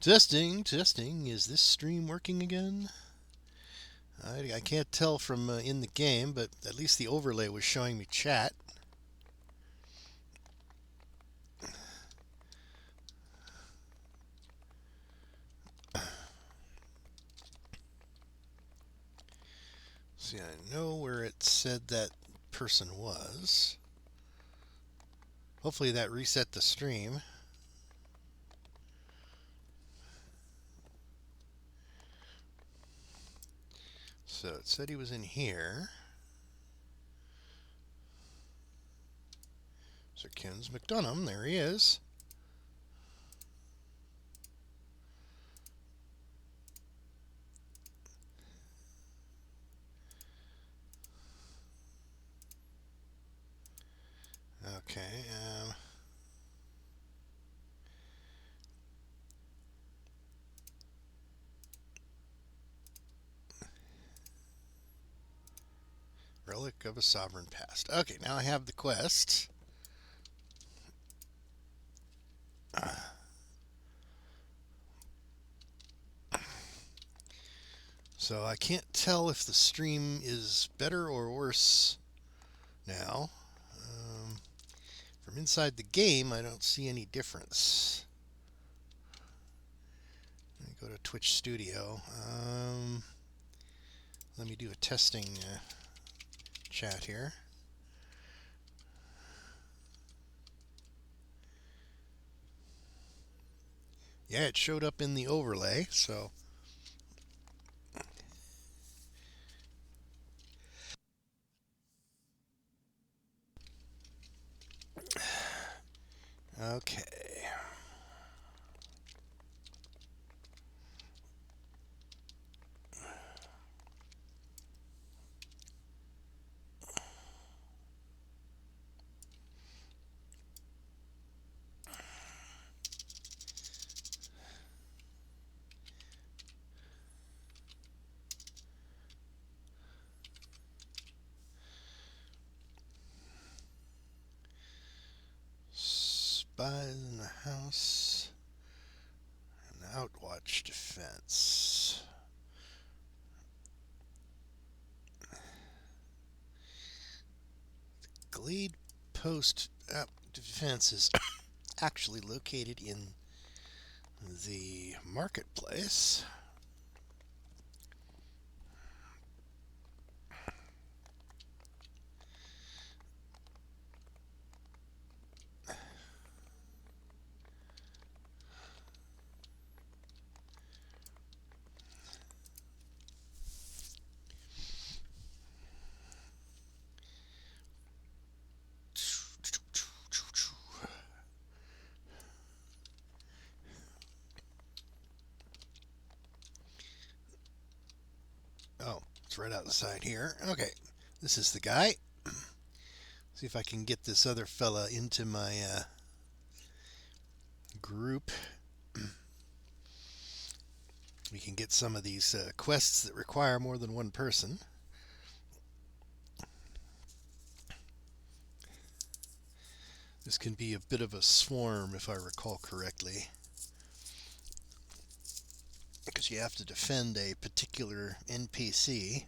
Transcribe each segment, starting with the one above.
Testing, testing. Is this stream working again? I can't tell from in the game, but at least the overlay was showing me chat. See, I know where it said that person was. Hopefully that reset the stream. So it said he was in here. Sir Kens McDonough, there he is. Okay. Relic of a Sovereign Past. Okay, now I have the quest. So I can't tell if the stream is better or worse now. From inside the game, I don't see any difference. Let me go to Twitch Studio. Let me do a testing chat here. Yeah, it showed up in the overlay, so... Okay. Spies in the house. And Outwatch defense. Glade Post defense is actually located in the marketplace. Oh, it's right outside here. Okay, this is the guy. See if I can get this other fella into my group. We can get some of these quests that require more than one person. This can be a bit of a swarm, if I recall correctly, because you have to defend a particular NPC.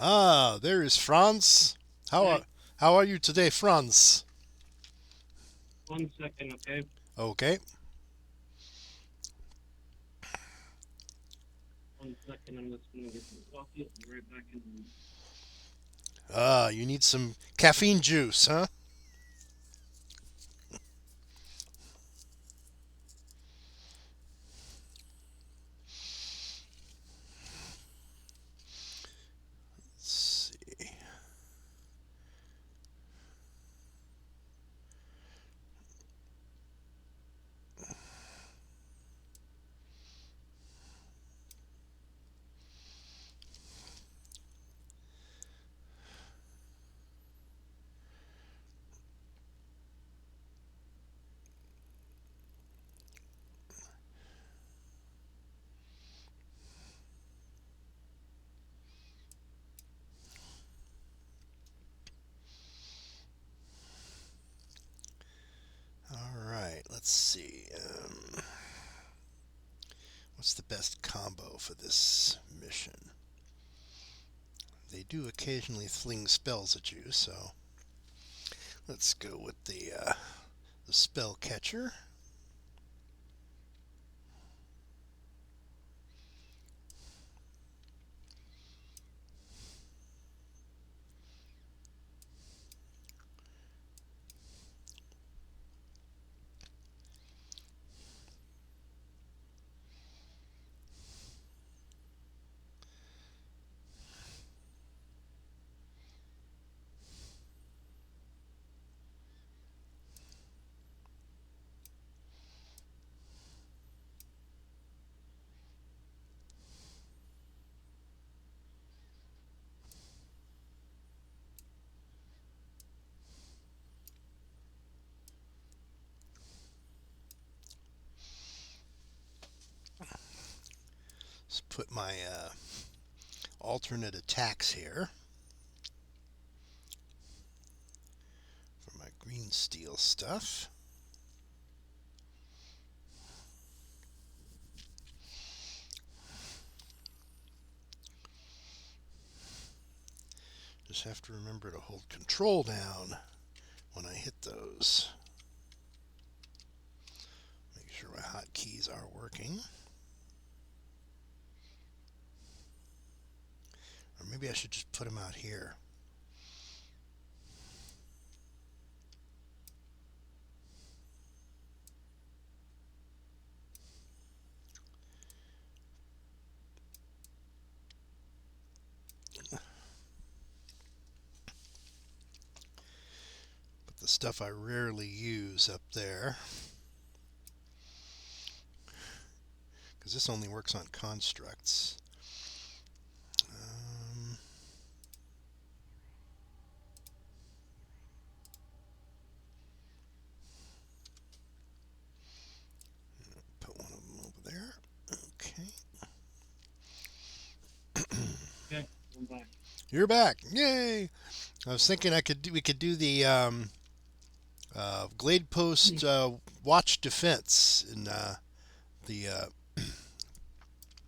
Ah, there is Franz. Hey, How are you today, Franz? 1 second, okay? Okay. 1 second, I'm just gonna get some coffee. I'll be right back in. Ah, you need some caffeine juice, huh? Let's see. let's see. What's the best combo for this mission? They do occasionally fling spells at you, so let's go with the spell catcher. Let's put my alternate attacks here for my green steel stuff. Just have to remember to hold control down when I hit those. Make sure my hotkeys are working. Or maybe I should just put them out here. Put the stuff I rarely use up there. Because this only works on constructs. Put one of them over there. Okay. Okay, I'm back. You're back! Yay! I was thinking we could do the Glade Post Watch Defense in the.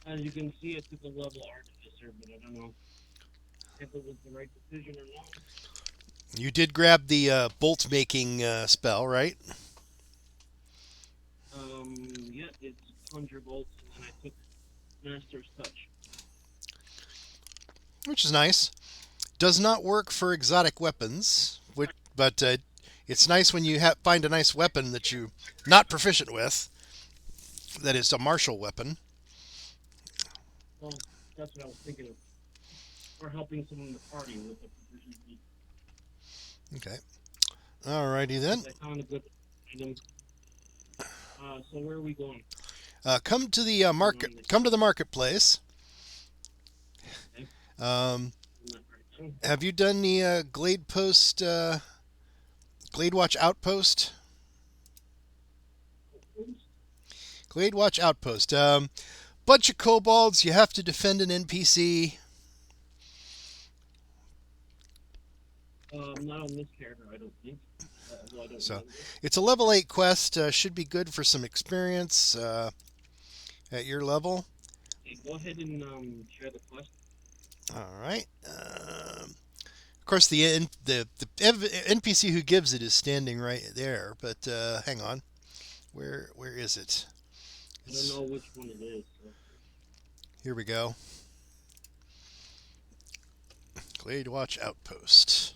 As you can see, I took a level artificer, but I don't know if it was the right decision or not. You did grab the bolt making spell, right? Yeah, it's conjure bolts, and then I took Master's Touch. Which is nice. Does not work for exotic weapons, but it's nice when you find a nice weapon that you're not proficient with. That is a martial weapon. Well, that's what I was thinking of. Or helping someone in the party with a proficiency. Okay. Alrighty then. I found a good item. So where are we going? Come to the market. Come to the marketplace. Okay. Have you done the Glade Post, Glade Watch Outpost? Glade Watch Outpost. Bunch of kobolds. You have to defend an NPC. Not on this character, I don't think. I don't So, remember. it's a level 8 quest. Should be good for some experience at your level. Okay, go ahead and share the quest. All right. Of course, the NPC who gives it is standing right there. But hang on, where is it? I don't know which one it is. So. Here we go. Glade Watch Outpost.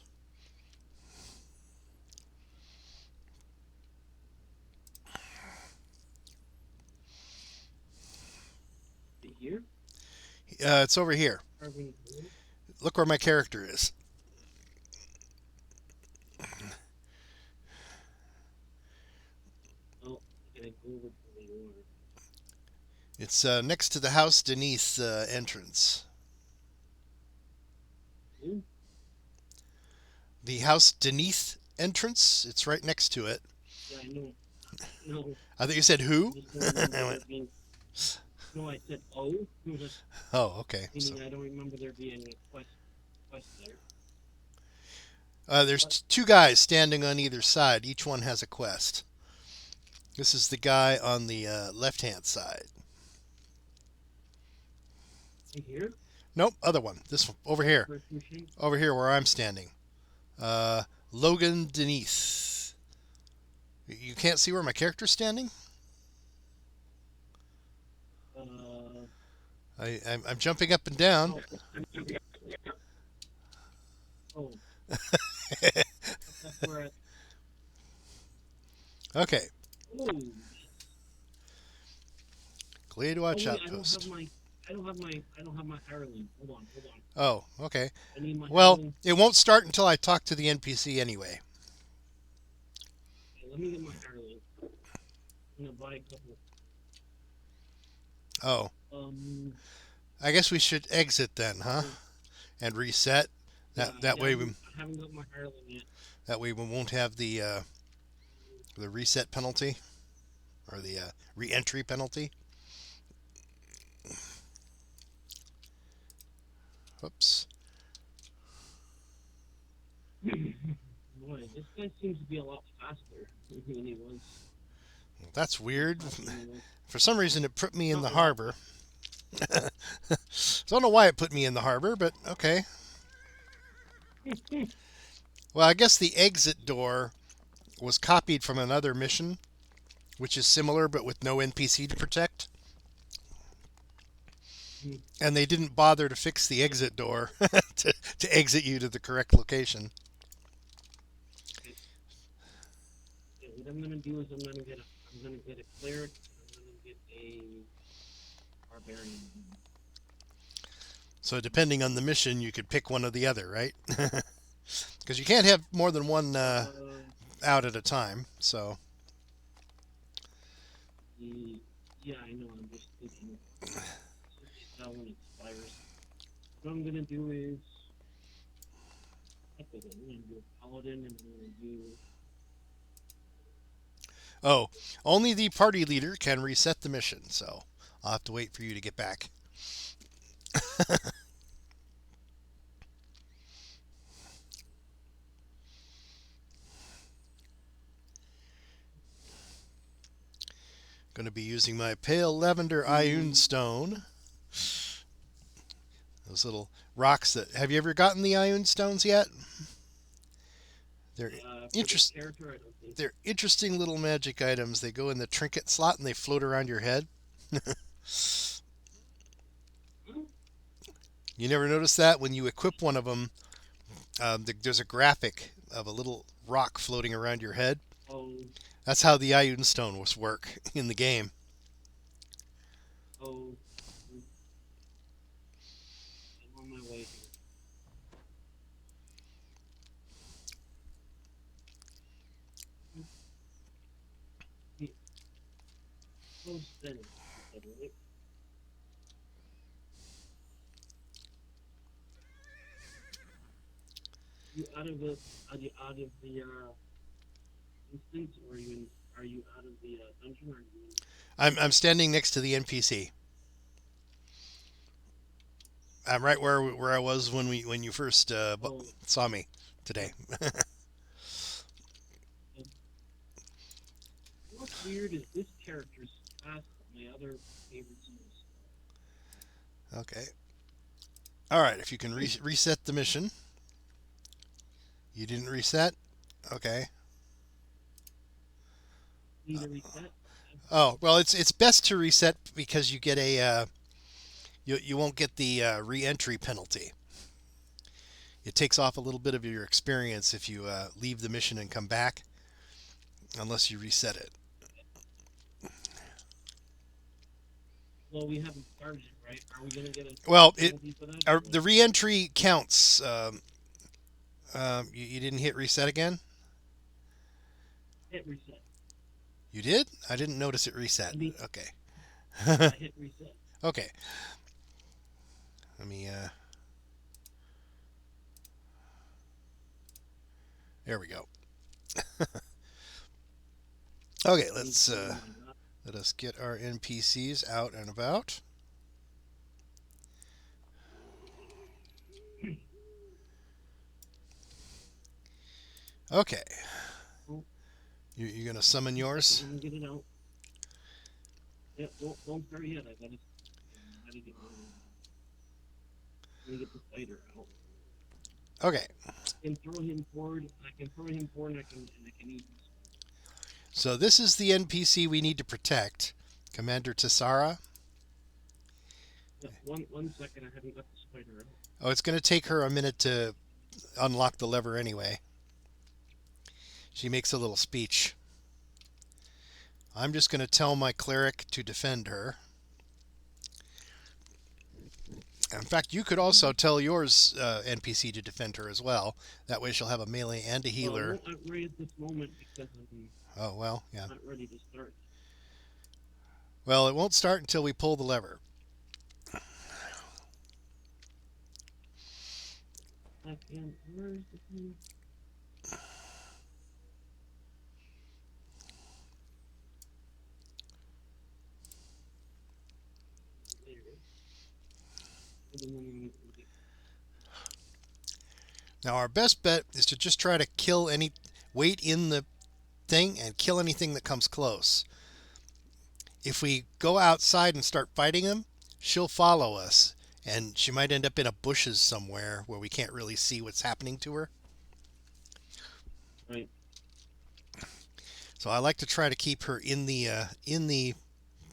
Is it here? It's over here. Carving blue? Look where my character is. Oh, can I go over to the order? It's next to the house Denise entrance. Who? The house Denise entrance. It's right next to it. Yeah, I know. No. I think you said who? No, I said oh. Oh, okay. Meaning I don't remember there being a quest there. There's two guys standing on either side. Each one has a quest. This is the guy on the left-hand side. Right here? Nope, other one. This one over here. First machine? Over here where I'm standing. Logan Denise. You can't see where my character's standing? I'm jumping up and down. Oh. That's where Okay. Oh. Glade-Watch Oh, wait, Outpost. I don't have my Ireland. Hold on. Oh, okay. I need my Well, Ireland. it won't start until I talk to the NPC anyway. Okay, let me get my Ireland. I'm gonna buy a couple. Oh. I guess we should exit then, huh? And reset. That way I haven't got my Ireland yet. That way we won't have the reset penalty or the re-entry penalty. Whoops. Boy, this guy seems to be a lot faster than he was. That's weird. For some reason, it put me in the harbor. Don't know why it put me in the harbor, but okay. Well, I guess the exit door was copied from another mission, which is similar but with no NPC to protect. And they didn't bother to fix the exit door to exit you to the correct location. Okay, what I'm gonna do is I'm gonna get a cleric and I'm gonna get a barbarian. So depending on the mission, you could pick one or the other, right? Because you can't have more than one out at a time. So. Yeah, I know. I'm just thinking. That one expires. What I'm gonna do is. I'm gonna do a paladin and I'm gonna do. Oh, only the party leader can reset the mission, so I'll have to wait for you to get back. Going to be using my pale lavender Ioun stone. Those little rocks that... Have you ever gotten the Ioun stones yet? They're They're interesting little magic items. They go in the trinket slot and they float around your head. You never notice that? When you equip one of them, there's a graphic of a little rock floating around your head. Oh. That's how the Ioun stone was work in the game. Oh. I'm on my way here. Close then. You out of the instance, or are you out of the dungeon, or are you I'm standing next to the NPC. I'm right where I was when you first saw me today. What's weird is this character's past my other favorites in this. Okay. All right. If you can reset the mission. You didn't reset? Okay. Need a reset? Oh, well, it's best to reset because you get a you won't get the re-entry penalty. It takes off a little bit of your experience if you leave the mission and come back, unless you reset it. Well, we haven't started it, right? Are we gonna get a well? penalty for that? The re-entry counts. You didn't hit reset again? Hit reset. You did? I didn't notice it reset. Okay. I hit reset. Okay. Let me. There we go. Okay, let us get our NPCs out and about. Okay. You're going to summon yours? Let me get it out. Yeah, don't start yet. I gotta get one. Let me get the spider out. Okay. I can throw him forward. And I can eat him. So this is the NPC we need to protect. Commander Tessara. Yeah, one second. I haven't got the spider out. Oh, it's going to take her a minute to unlock the lever anyway. She makes a little speech. I'm just going to tell my cleric to defend her. In fact, you could also tell yours NPC to defend her as well. That way she'll have a melee and a healer. Well, I'm right at this moment because I'm Yeah. not ready to start. Well, it won't start until we pull the lever. And where's the thing? Now, our best bet is to just try to wait in the thing and kill anything that comes close. If we go outside and start fighting them, she'll follow us, and she might end up in a bushes somewhere where we can't really see what's happening to her. Right. So I like to try to keep her in the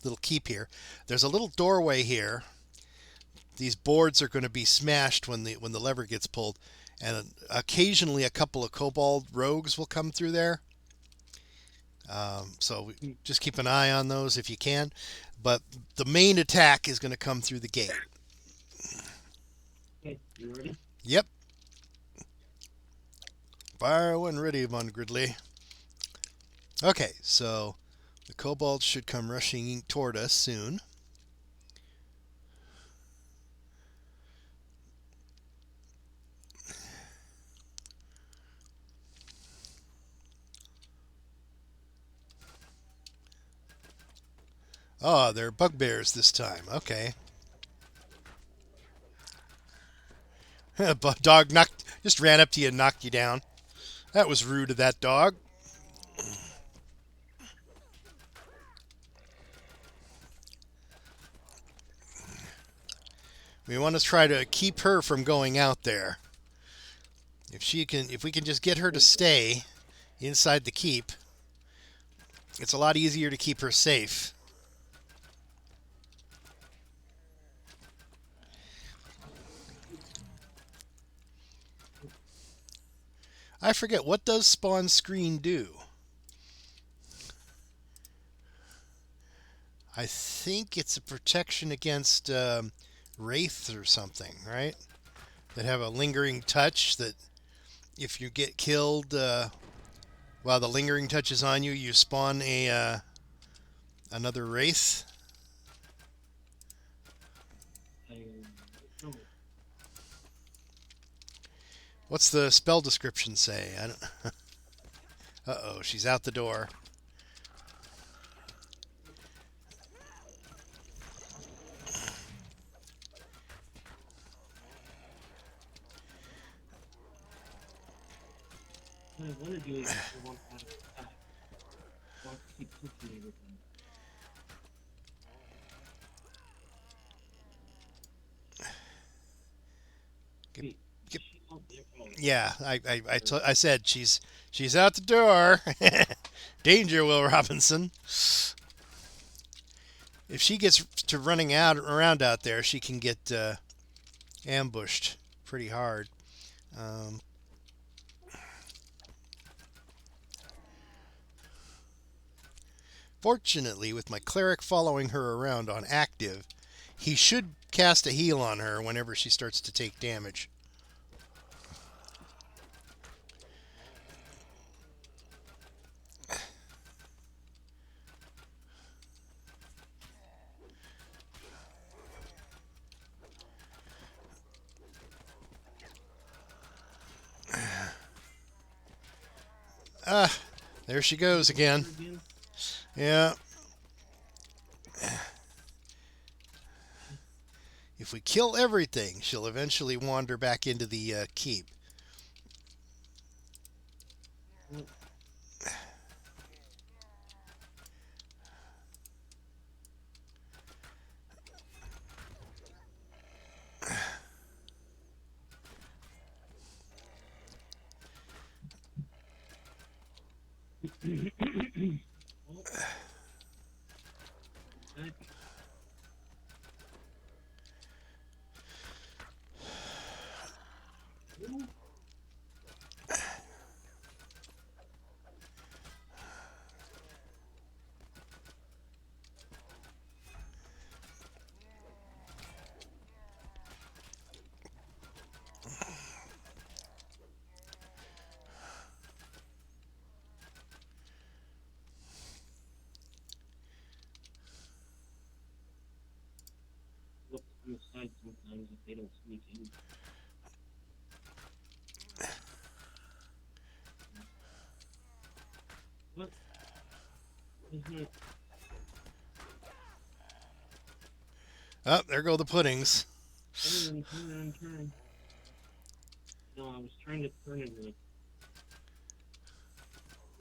little keep here. There's a little doorway here. These boards are going to be smashed when the lever gets pulled, and occasionally a couple of kobold rogues will come through there. So just keep an eye on those if you can. But the main attack is going to come through the gate. Okay, you ready? Yep. Fire when ready, Von Gridley. Okay, so the kobolds should come rushing toward us soon. Oh, they're bugbears this time. Okay. Dog just ran up to you and knocked you down. That was rude of that dog. We want to try to keep her from going out there. If we can just get her to stay inside the keep, it's a lot easier to keep her safe. I forget, what does spawn screen do? I think it's a protection against wraiths or something, right? That have a lingering touch that if you get killed while the lingering touch is on you, you spawn another wraith. What's the spell description say? I don't. Uh-oh, she's out the door. What I want to do is I want to keep cooking everything. Yeah, I said she's out the door. Danger, Will Robinson. If she gets to running around out there, she can get ambushed pretty hard. Fortunately, with my cleric following her around on active, he should cast a heal on her whenever she starts to take damage. There she goes again. Yeah. If we kill everything, she'll eventually wander back into the keep. Oh, back. Ooh, look on the side sometimes if they don't sneak in. What? Isn't it? Oh, there go the puddings. Turn. No, I was trying to turn it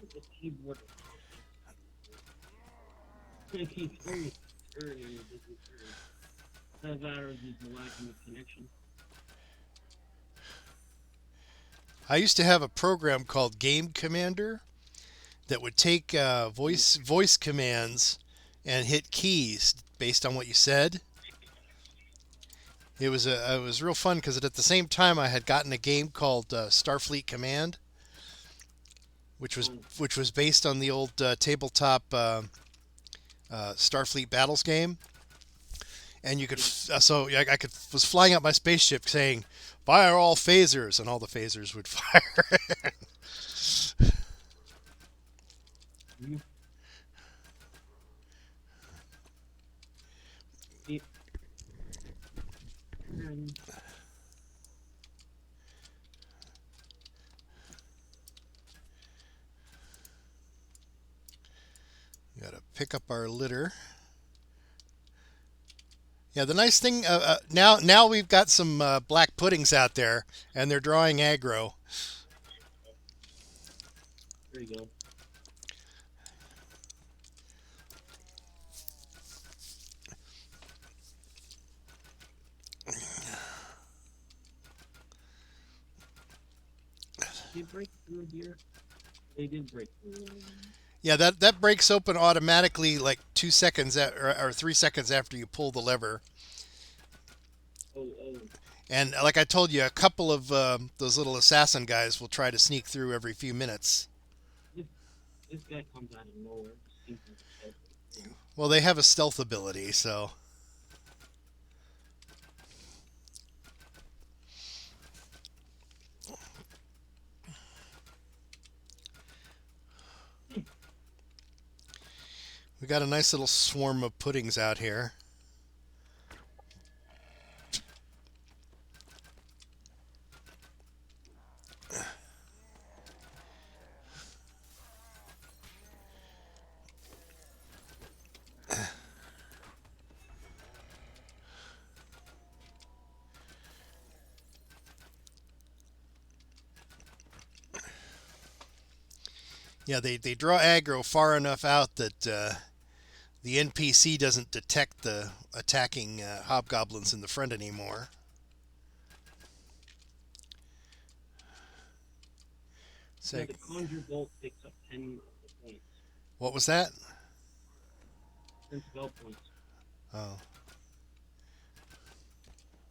with the keyboard. I keep trying to turn and it doesn't turn. That matters is the lack of connection. I used to have a program called Game Commander that would take voice commands and hit keys based on what you said. It was real fun because at the same time I had gotten a game called Starfleet Command, which was Oh, based on the old tabletop Starfleet Battles game, and you could yeah. so I could was flying up my spaceship saying fire all phasers, and all the phasers would fire. Mhm. Keep turn. Got to pick up our litter. Yeah, the nice thing now we've got some black puddings out there, and they're drawing aggro. There you go. Did they break through here? They did break through. Yeah, that breaks open automatically like 2 seconds or 3 seconds after you pull the lever. Oh. And like I told you, a couple of those little assassin guys will try to sneak through every few minutes. This, this guy comes out of nowhere. Just seems like a stealth thing. Well, they have a stealth ability, so we got a nice little swarm of puddings out here. Yeah, they draw aggro far enough out that the NPC doesn't detect the attacking hobgoblins in the front anymore. Yeah, So, the conjure bolt takes up 10 points. what was that? 10 spell points. Oh,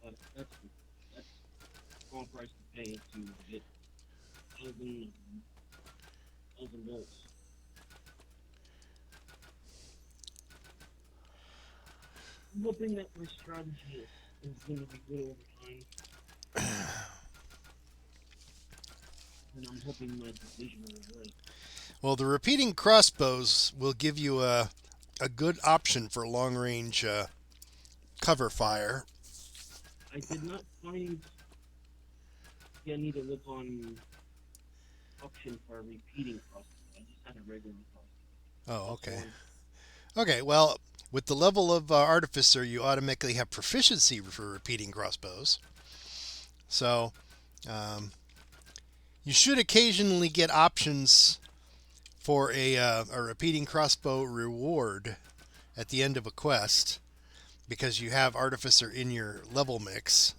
But that's a small price to pay to get 1,000 bolts. I'm hoping that my strategy is going to be good over time. And I'm hoping my decision is right. well, the repeating crossbows will give you a good option for long range cover fire. I did not find. Yeah, I need to look on option for a repeating crossbow. I just had a regular crossbow. Oh, That's okay. one. Okay, well, with the level of Artificer, you automatically have proficiency for repeating crossbows. So, um, you should occasionally get options for a repeating crossbow reward at the end of a quest because you have Artificer in your level mix.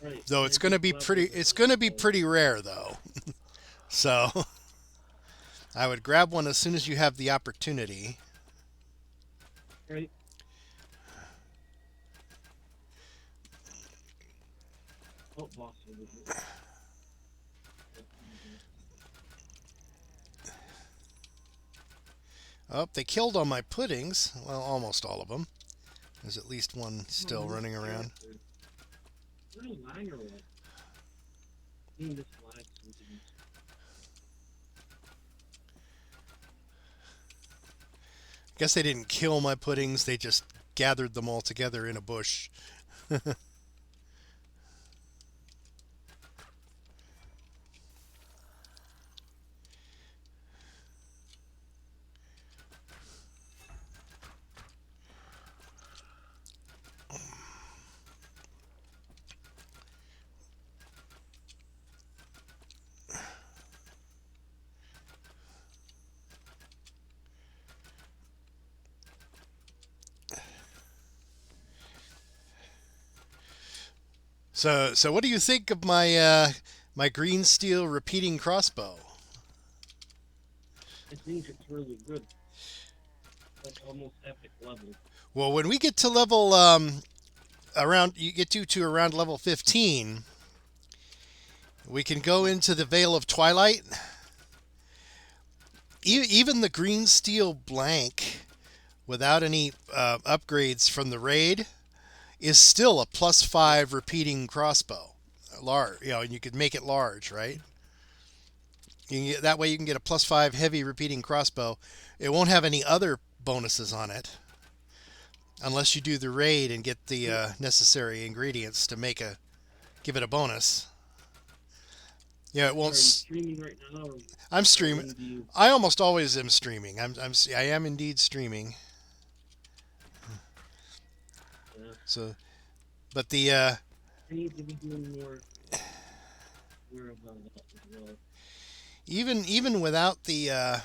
Right. Though And I it's going to just be leveled pretty, the it's going to be crossbow. pretty rare though. So, I would grab one as soon as you have the opportunity. Right. Oh, boss over here. Oh, they killed all my puddings. Well, almost all of them. There's at least one still running around. What a lag or what? I think this lag something. Guess they didn't kill my puddings. They just gathered them all together in a bush. So what do you think of my my green steel repeating crossbow? I think it's really good. That's almost epic level. Well, when we get to level around, you get to around level 15, we can go into the Veil of Twilight. Even the green steel blank, without any upgrades from the raid, is still a +5 repeating crossbow. Large, and you could make it large, right? That way you can get a +5 heavy repeating crossbow. It won't have any other bonuses on it, unless you do the raid and get the necessary ingredients to give it a bonus. Yeah, it won't. Are you streaming right now? Or I'm streaming. I almost always am streaming. I am indeed streaming. Yeah. So, but the I need to be doing more about that as well. even without the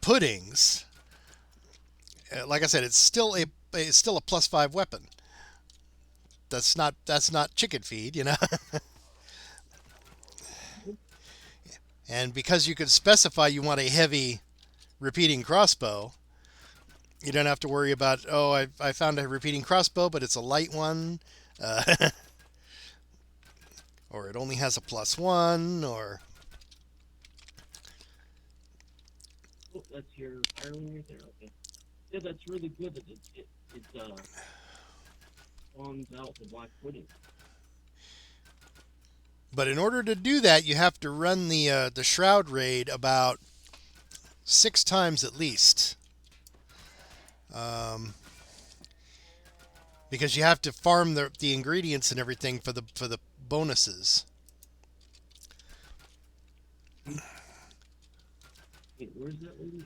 puddings, like I said, it's still a +5 weapon. That's not chicken feed, And because you could specify you want a heavy repeating crossbow, you don't have to worry about, oh, I found a repeating crossbow, but it's a light one, or it only has a +1, or... Oh, that's your fireling right there. Okay. Yeah, that's really good. It spawns out the black pudding. But in order to do that, you have to run the Shroud raid about 6 times at least. Because you have to farm the ingredients and everything for the bonuses. Wait, where's that lady?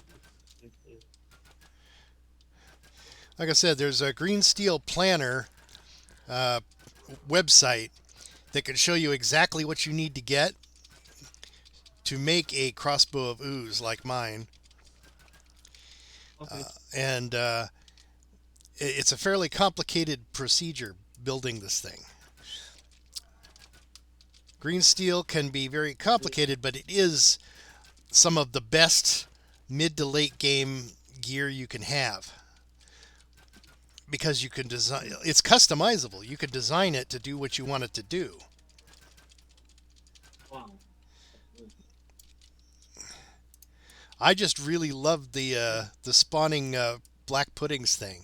Like I said, there's a Green Steel Planner website that can show you exactly what you need to get to make a crossbow of ooze like mine. Okay. And it's a fairly complicated procedure building this thing. Green steel can be very complicated, but it is some of the best mid to late game gear you can have. Because you can design, it's customizable. You can design it to do what you want it to do. Wow. I just really love the spawning black puddings thing.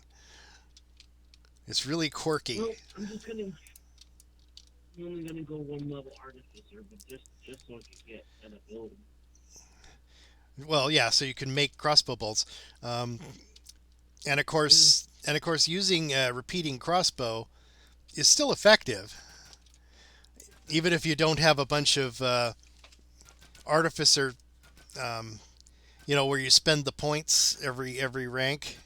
It's really quirky. Well, I'm only gonna go one level artificer, but just so I can get that ability. Well, yeah, so you can make crossbow bolts, and of course, using a repeating crossbow is still effective, even if you don't have a bunch of artificer, where you spend the points every rank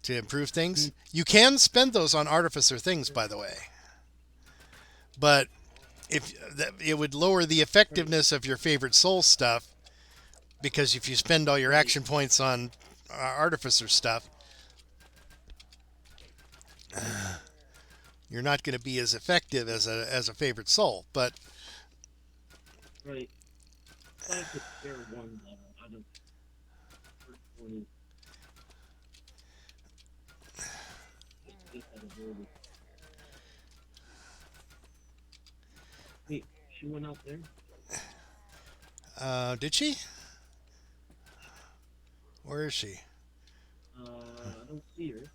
to improve things. You can spend those on artificer things, by the way, but it would lower the effectiveness of your favorite soul stuff, because if you spend all your action points on artificer stuff, you're not going to be as effective as a favorite soul. But right. But I could spare one level out of 20. Just to get that ability. Wait, she went out there? Did she? Where is she? I don't see her.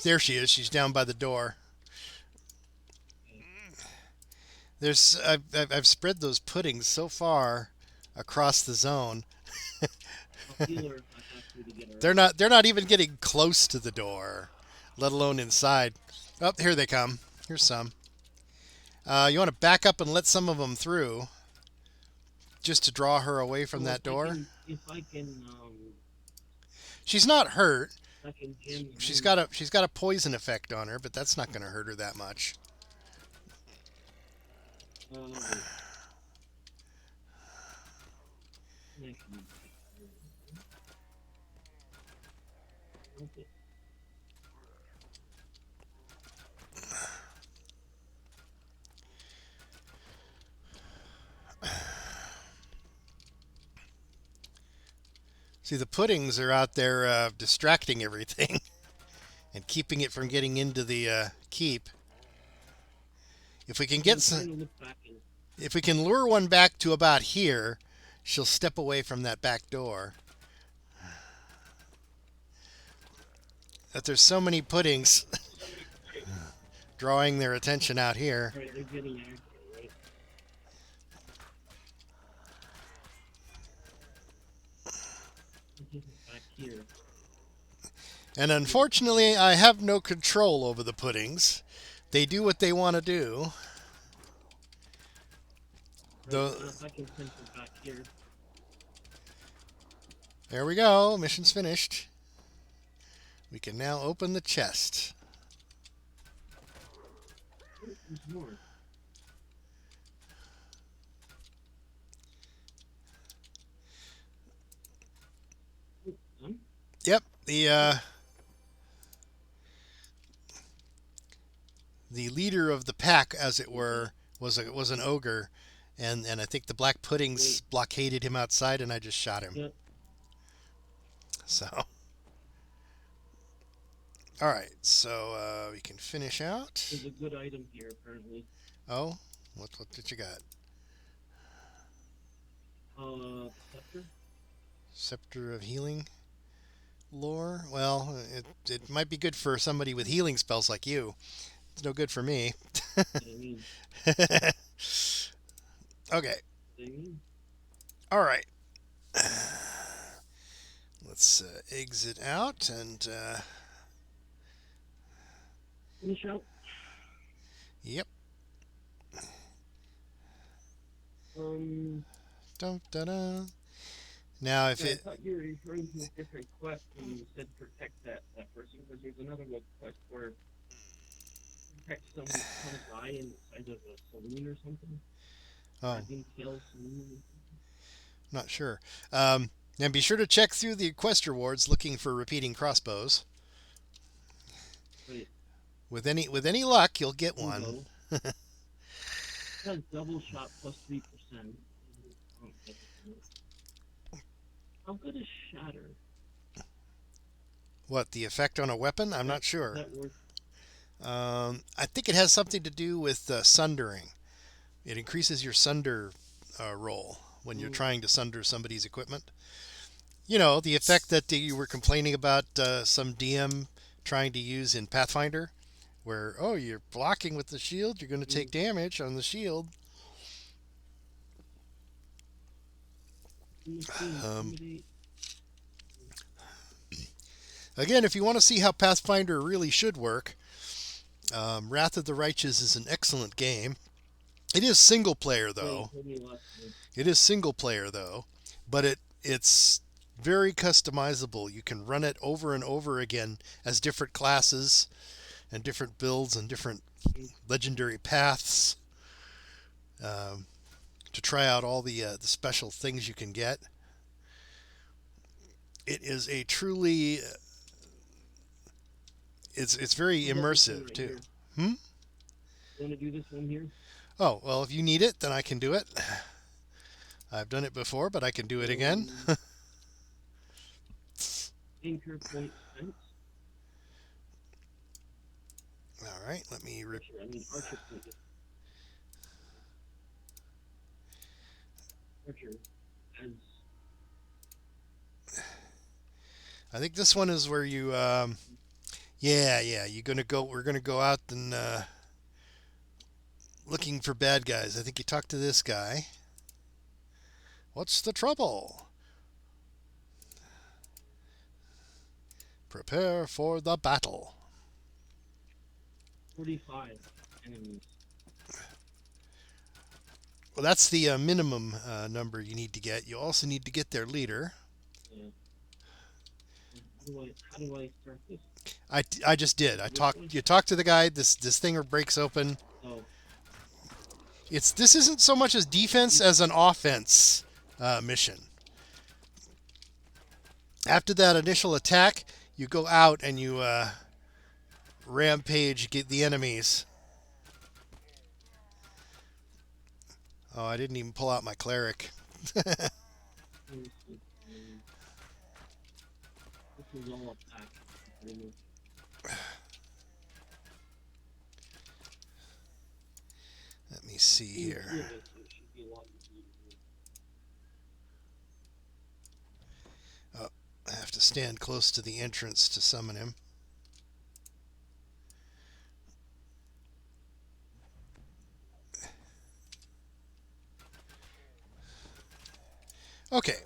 There she is. She's down by the door. Okay. I've spread those puddings so far across the zone. I'll heal her if I have to get her They're out. not even getting close to the door, let alone inside. Oh, here they come. Here's some. You want to back up and let some of them through, just to draw her away from So that door. if I can, She's not hurt. I can jam the She's got a poison effect on her, but that's not going to hurt her that much. wait. Actually, okay. See, the puddings are out there distracting everything and keeping it from getting into the keep. If we can get I'm some, trying to look back and if we can lure one back to about here, she'll step away from that back door. But there's so many puddings drawing their attention out here. right, they're getting accurate, right? Back here. And unfortunately, I have no control over the puddings. They do what they want to do. Right, The, now if I can send her back here. there we go. Mission's finished. We can now open the chest. Oh, there's more. Oh, done? Yep, the leader of the pack, as it were, was an ogre, and I think the black puddings Wait. blockaded him outside, and I just shot him. Yep. So, all right, so we can finish out. There's a good item here, apparently. Oh, what did you got? Scepter? Scepter of Healing lore. Well, it might be good for somebody with healing spells like you. It's no good for me. What I mean. Okay. What I mean. All right. Let's exit out and Finish out. yep. Um, Dun, dun, dun. Now, if yeah, I it thought you were referring to a different quest when you said protect that person, because there's another one quest where protect some kind of guy inside of a saloon or something. oh, Being killed saloon. not sure. And be sure to check through the quest rewards looking for repeating crossbows. Wait, With any luck, you'll get one. it says double shot plus 3%. How good is shatter? What, the effect on a weapon? I'm not Is sure. that worth? I think it has something to do with sundering. It increases your sunder roll when you're trying to sunder somebody's equipment. You know, the effect that you were complaining about some DM trying to use in Pathfinder, where, oh, you're blocking with the shield, you're going to take damage on the shield. Intimidate. Again, if you want to see how Pathfinder really should work, Wrath of the Righteous is an excellent game. It is single player, though. It is single player, though, but it's very customizable. You can run it over and over again as different classes and different builds and different legendary paths to try out all the special things you can get. It is a truly it's very immersive too. You want to do this one here? Oh, well, if you need it, then I can do it. I've done it before, but I can do it again. Anchor point spent. All right, let me... Archer point. Archer as... I think this one is where you... yeah, you're gonna go... We're gonna go out and... looking for bad guys. I think you talk to this guy. What's the trouble? Prepare for the battle. 45 enemies. Well, that's the minimum number you need to get. You also need to get their leader. Yeah. How do I start this? I just did. You talk to the guy. This thing breaks open. Oh. This isn't so much as defense as an offense mission. After that initial attack, you go out and you rampage, get the enemies. Oh, I didn't even pull out my cleric. This is all attack. Let me see here. Oh, I have to stand close to the entrance to summon him. Okay.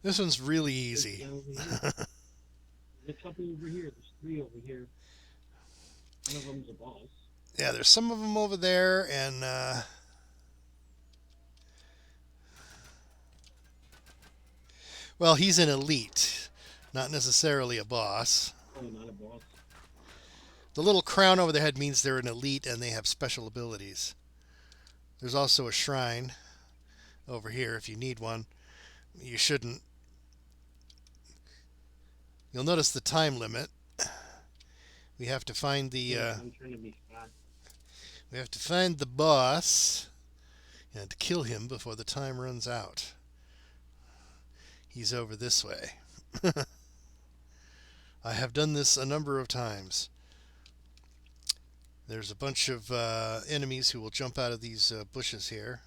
This one's really easy. There's a couple over here. There's 3 over here. One of them's a boss. Yeah, there's some of them over there, and well, he's an elite, not necessarily a boss. Oh, not a boss. The little crown over their head means they're an elite and they have special abilities. There's also a shrine over here if you need one. You shouldn't. You'll notice the time limit. We have to find the I'm trying to be fast. we have to find the boss and kill him before the time runs out. He's over this way. I have done this a number of times. There's a bunch of enemies who will jump out of these bushes here.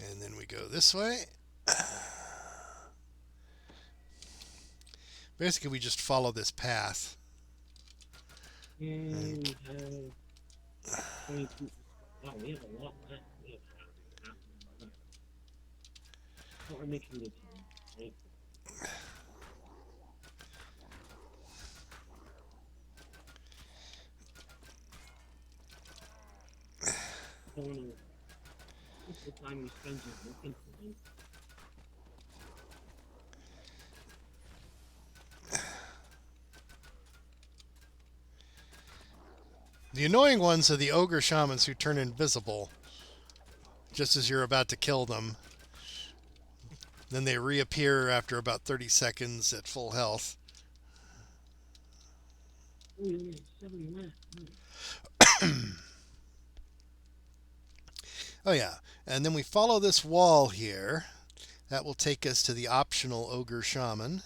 And then we go this way. Basically, we just follow this path. And we have 22. Wow, we have a lot left. We have half left. But we're making good time, right? I don't know. What's the time we spend just looking for them? The annoying ones are the ogre shamans who turn invisible just as you're about to kill them. Then they reappear after about 30 seconds at full health. Oh, you only have 7 left. Oh yeah, and then we follow this wall here. That will take us to the optional ogre shaman.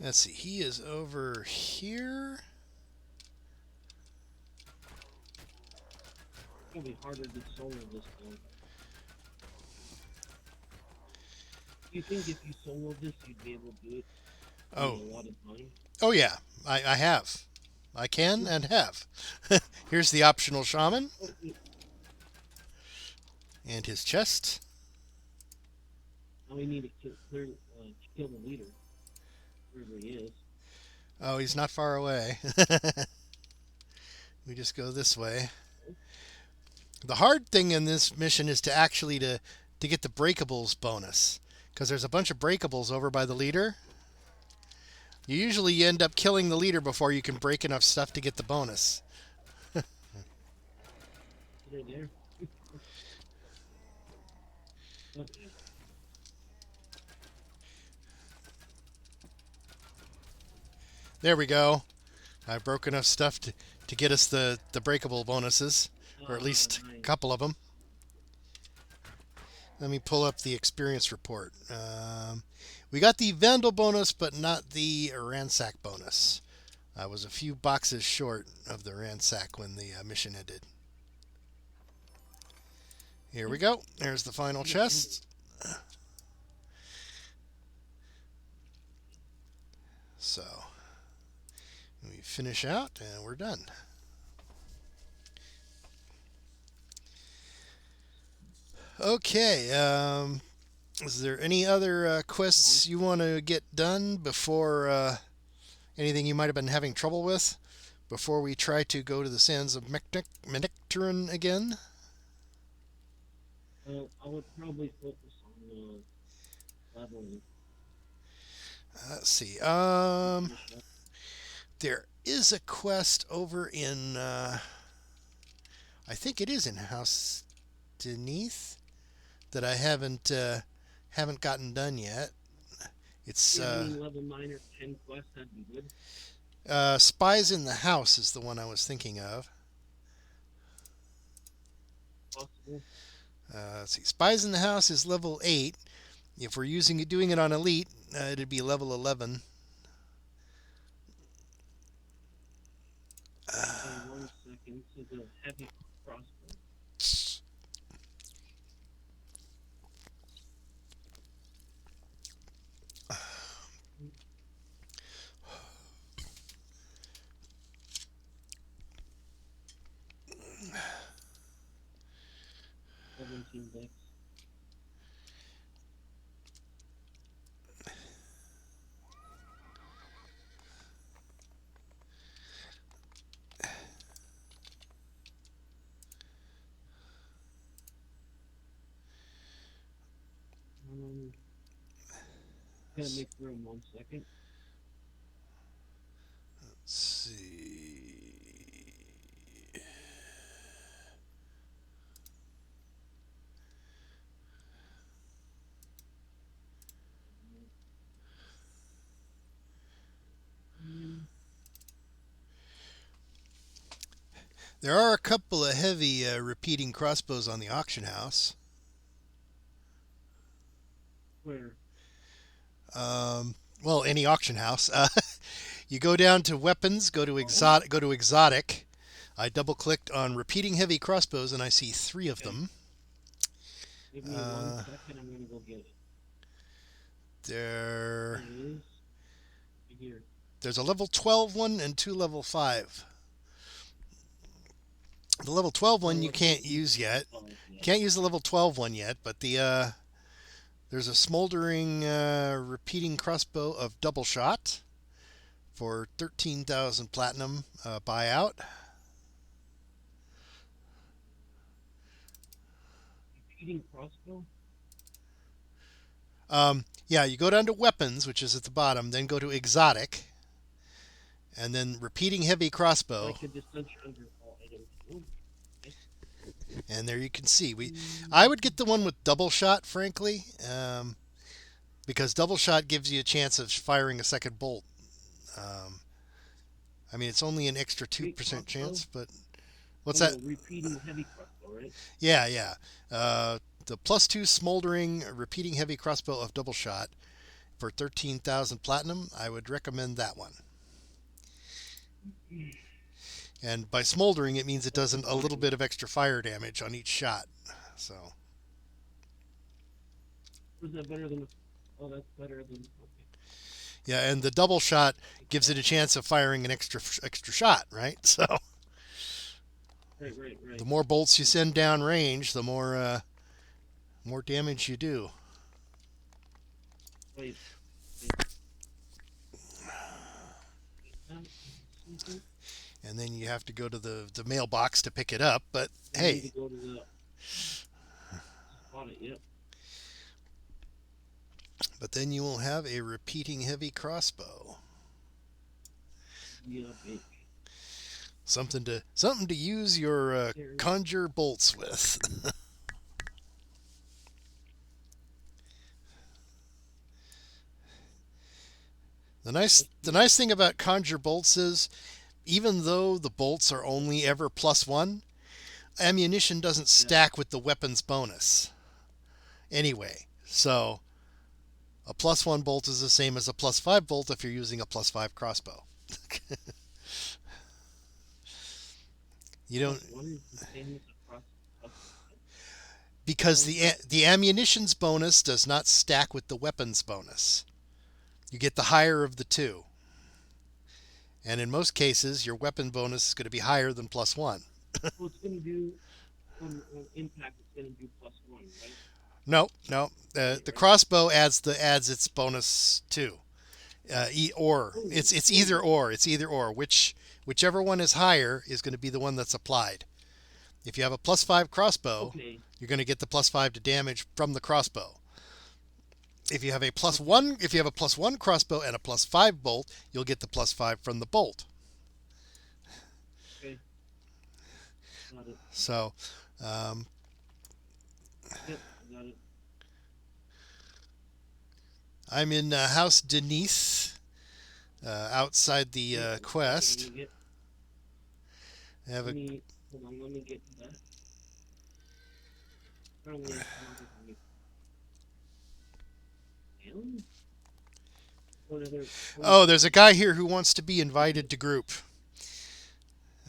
Let's see, he is over here. It'll be harder to solo this time. Do you think if you solo this, you'd be able to do it in a lot of time? Oh yeah, I have. I can and have. Here's the optional shaman. And his chest. Now we need to clear kill the leader, wherever he is. Oh, he's not far away. We just go this way. The hard thing in this mission is to get the breakables bonus, because there's a bunch of breakables over by the leader. You usually end up killing the leader before you can break enough stuff to get the bonus. They're there. Okay. There we go. I broke enough stuff to get us the breakable bonuses, or at least a Nice. couple of them. Let me pull up the experience report. We got the Vandal bonus, but not the Ransack bonus. I was a few boxes short of the Ransack when the mission ended. Here we go. There's the final chest. So, we finish out and we're done. Okay, is there any other quests you want to get done before anything you might have been having trouble with before we try to go to the sands of Menectarin again? I would probably focus on leveling. Let's see. There is a quest over in, I think it is in House Denise, that I haven't gotten done yet. It's level 9 or 10 quests, that'd be good. Spies in the House is the one I was thinking of. Possible. Let's see. Spies in the House is level 8. If we're doing it on Elite, it'd be level 11. 1 second. So the heavy crossbow. Dex. Gonna make room 1 second. Let's see. There are a couple of heavy repeating crossbows on the auction house. Where? Well, any auction house. You go down to weapons, go to exotic. I double clicked on repeating heavy crossbows and I see 3 of them. Give me 1 second, I'm gonna go get it. There it is. Here. There's a level 12 one and 2 level 5. The level 12 one you can't use yet. Can't use the level 12 one yet, but there's a smoldering repeating crossbow of double shot for 13,000 platinum buyout. Repeating crossbow? Yeah, you go down to weapons, which is at the bottom, then go to exotic, and then repeating heavy crossbow. Like a under all items. And there you can see. I would get the one with double shot, frankly, because double shot gives you a chance of firing a second bolt. I mean, it's only an extra 2% chance, but what's that? Repeating heavy crossbow, right? Yeah. The +2 smoldering repeating heavy crossbow of double shot for 13,000 platinum. I would recommend that one. And by smoldering, it means it does a little bit of extra fire damage on each shot. So. Was that better than? Oh, that's better than. Okay. Yeah, and the double shot gives it a chance of firing an extra shot, right? So. Right. The more bolts you send down range, the more damage you do. Wait. and then you have to go to the mailbox to pick it up. But I need hey, to go to the spot it. Yep. but then you will have a repeating heavy crossbow. Yep. Something to use your conjure bolts with. The nice thing about conjure bolts is, even though the bolts are only ever +1, ammunition doesn't stack with the weapon's bonus anyway. So a +1 bolt is the same as a +5 bolt if you're using a +5 crossbow. You don't, because the ammunition's bonus does not stack with the weapon's bonus. You get the higher of the two. And in most cases, your weapon bonus is going to be higher than +1. Well, it's going to do, on impact, it's going to do +1, right? No. The crossbow adds its bonus too. It's either or. It's either or. Whichever one is higher is going to be the one that's applied. If you have a +5 crossbow, you're going to get the +5 to damage from the crossbow. If you have a +1 crossbow and a +5 bolt, you'll get the +5 from the bolt. Okay. Got it. So, Yep, got it. I'm in House Denise, outside the quest. Hold on, let me get to that. Oh, there's a guy here who wants to be invited to group.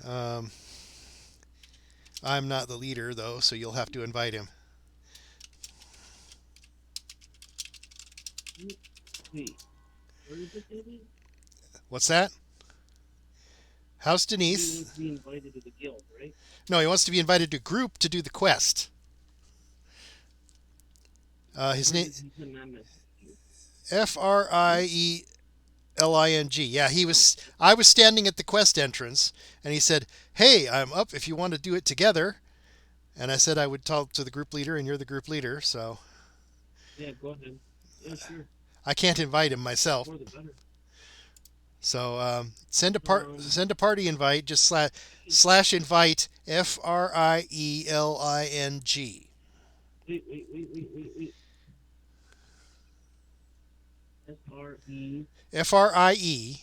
I'm not the leader, though, so you'll have to invite him. Wait, where is it, David? What's that? House He Denise. wants to be invited to the guild, right? No, he wants to be invited to group to do the quest. His name Frieling. Yeah, I was standing at the quest entrance, and he said, "Hey, I'm up if you want to do it together." And I said I would talk to the group leader, and you're the group leader, so. Yeah, go ahead. Yeah, sure. I can't invite him myself. More the better. So send a party invite. Just slash invite FRIELING. Wait. FRIELING.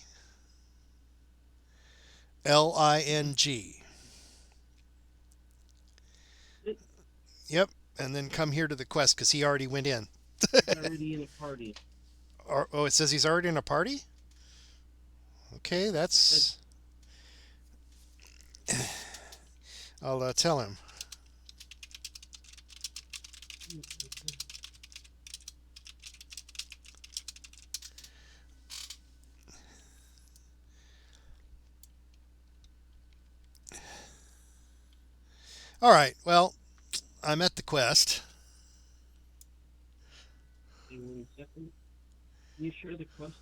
Yep, and then come here to the quest because he already went in. He's already in a party. Oh, it says he's already in a party? Okay, that's... I'll tell him. All right, well, I'm at the quest. Wait 1 second. Can you share the quest?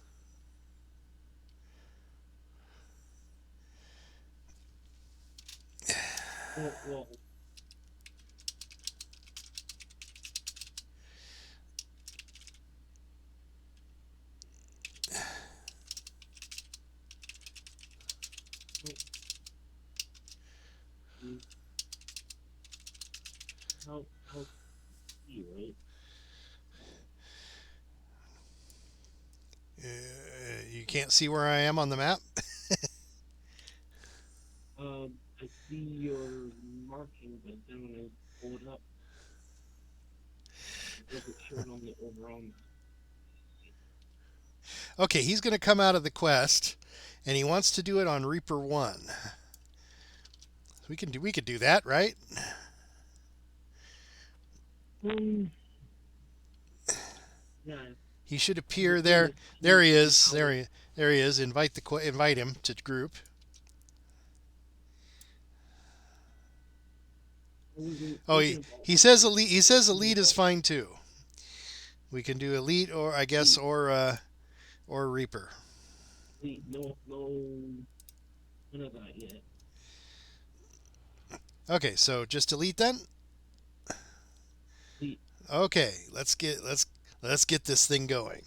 Well. How see, right? You can't see where I am on the map? I see your marking, but then when I pull it up, it doesn't show it on the overall map. Okay, he's going to come out of the quest, and he wants to do it on Reaper 1. We could do that, right? Yeah. He should appear there. There he is. There he is. Invite him to group. Oh, he says elite. He says elite is fine too. We can do elite, or I guess, or Reaper. No, none of that yet. Okay, so just delete then. Delete. Okay, let's get this thing going.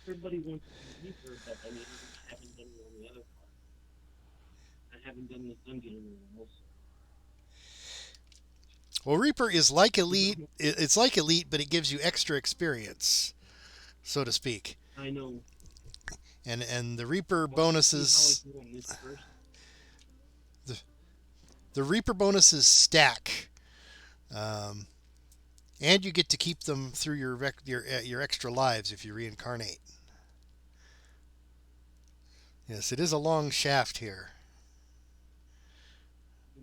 Everybody wants to do Reaper, but I mean, I haven't done it on the other part. I haven't done this dungeon in a while, so. Well, Reaper is like Elite. It's like Elite, but it gives you extra experience, so to speak. I know. And the Reaper Well, bonuses, see how I do on this first. the Reaper bonuses stack, um, and you get to keep them through your extra lives if you reincarnate. Yes, it is a long shaft here.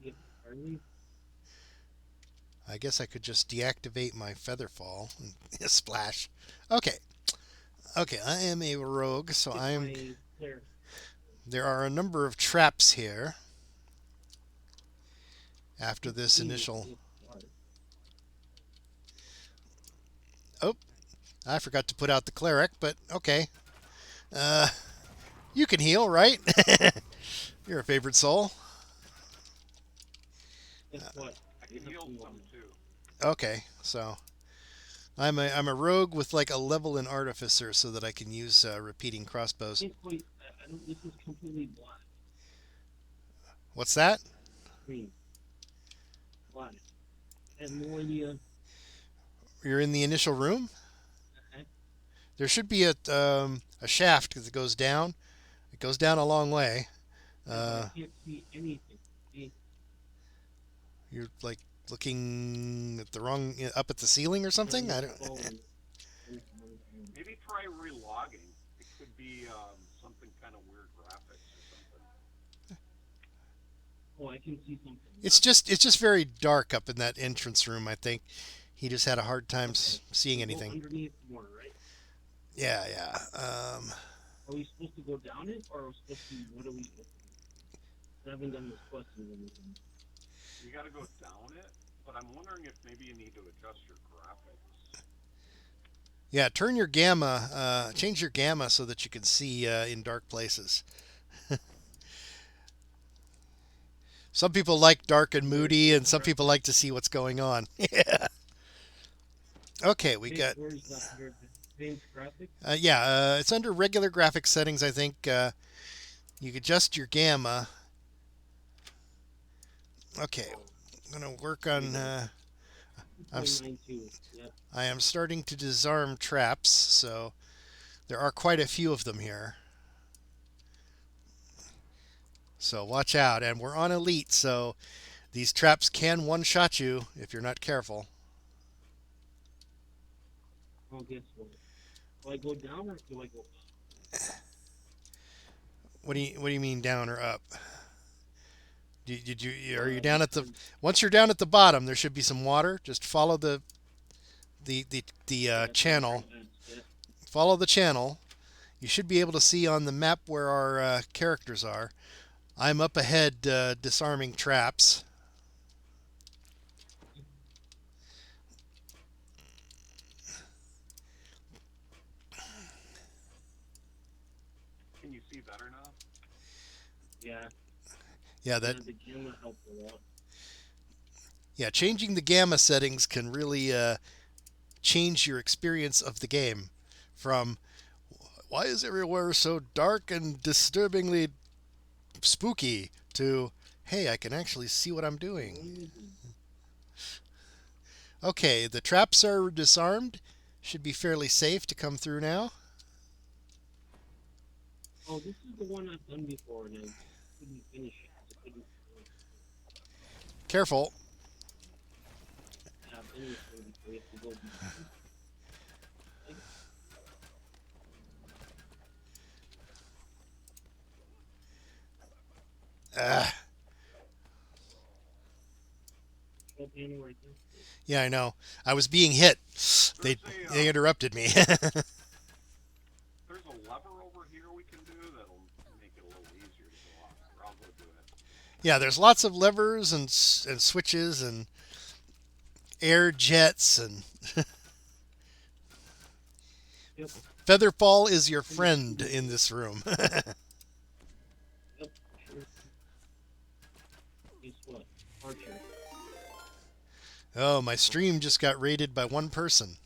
Get early. I guess I could just deactivate my Featherfall and splash. Okay. Okay, I am a rogue, so Get I'm. my cleric. There are a number of traps here. After this Ooh, initial. it's hard. Oh, I forgot to put out the cleric, but okay. You can heal, right? You're a favorite soul. Guess what? I can heal some too. Okay, so I'm a rogue with like a level in artificer, so that I can use repeating crossbows. Can't quite. I don't. This is completely black. What's that? Green. Black. I have no idea. You're in the initial room. Okay. There should be a shaft that goes down. It goes down a long way. I can't see anything. See? You're like looking at the wrong up at the ceiling or something. I don't. Maybe try relogging. It could be something kind of weird graphics or something. Oh, I can see something. It's just very dark up in that entrance room. I think he just had a hard time seeing Go anything. underneath more, right? Yeah, yeah. Are we supposed to go down it, or are we supposed to? What are we? I haven't done this quest in anything. You got to go down it, but I'm wondering if maybe you need to adjust your graphics. Yeah, turn your gamma, change your gamma so that you can see in dark places. Some people like dark and moody, and some people like to see what's going on. Yeah. Okay, we got. Where's that? Your advanced graphics? Yeah, it's under regular graphics settings. I think you can adjust your gamma. Okay, I'm gonna work on. Yep. I am starting to disarm traps, so there are quite a few of them here. So watch out, and we're on Elite, so these traps can one-shot you if you're not careful. Oh, guess what? Do I go down or do I go up? What do you mean down or up? Did you are you down at the once you're down at the bottom? There should be some water. Just follow the channel. Follow the channel. You should be able to see on the map where our characters are. I'm up ahead disarming traps. Can you see better now? Yeah. Yeah, that. The gamma helped a lot. Yeah, changing the gamma settings can really change your experience of the game. From why is everywhere so dark and disturbingly spooky to hey, I can actually see what I'm doing. Okay, the traps are disarmed. Should be fairly safe to come through now. Oh, this is the one I've done before, and I couldn't finish it. Careful. Have anything before you have to go behind. Yeah, I know. I was being hit. They interrupted me. There's a lever over here we can do that'll make it a little easier to go off. Or I'll go do it. Yeah, there's lots of levers and switches and air jets and Yep. Featherfall is your friend in this room. Oh, my stream just got raided by one person.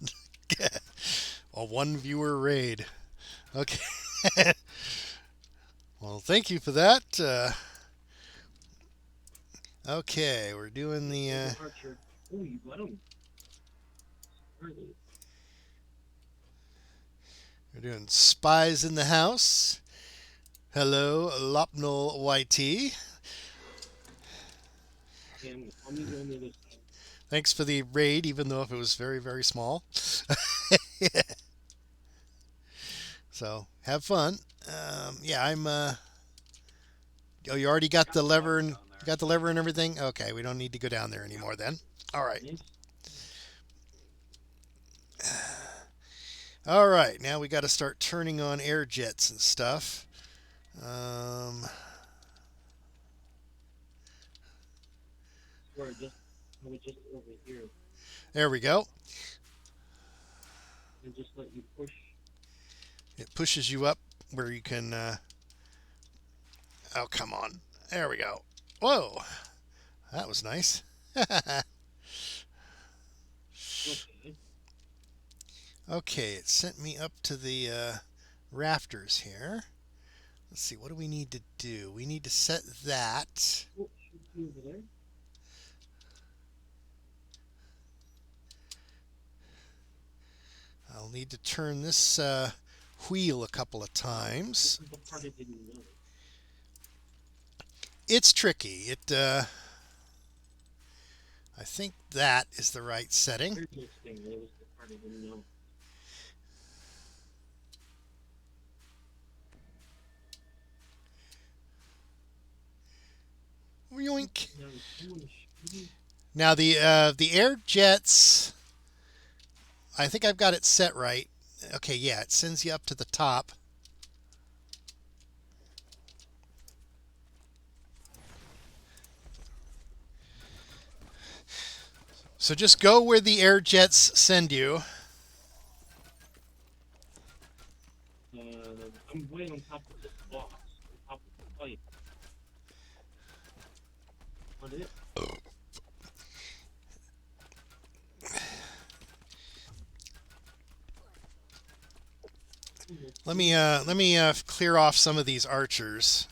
A one viewer raid. Okay. Well, thank you for that. Okay, we're doing the. Archer. Oh, you got him. Early. We're doing spies in the house. Hello, Lopnol YT. And I'll meet you on the other side. Thanks for the raid, even though if it was very, very small. So have fun. Yeah, I'm. Oh, you already got the lever and everything. Okay, we don't need to go down there anymore then. All right. Nice. All right. Now we got to start turning on air jets and stuff. Or just, I was just over here. There we go. And just let you push. It pushes you up where you can. Oh, come on. There we go. Whoa. That was nice. Okay. Okay, it sent me up to the rafters here. Let's see, what do we need to do? We need to set that. Oh, shoot you over there. I'll need to turn this wheel a couple of times. This is the part I didn't know. It's tricky. I think that is the right setting. Here's this thing. That was the part I didn't know. Yoink. Now, someone shooting. Now the air jets, I think I've got it set right. Okay, yeah, it sends you up to the top. So just go where the air jets send you. I'm way on top of this box. On top of the pipe. On it. Let me clear off some of these archers.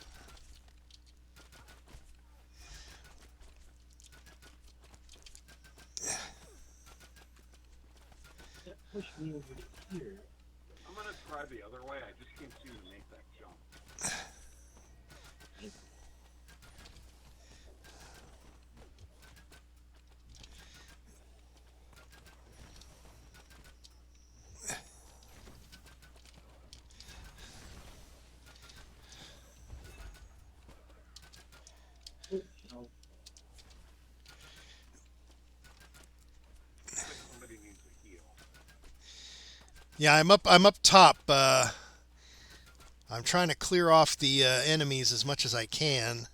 That pushed me over here. I'm gonna try the other way. I just can't seem to make that jump. Oh, no. I think somebody needs a heal. Yeah, I'm up top. I'm trying to clear off the enemies as much as I can.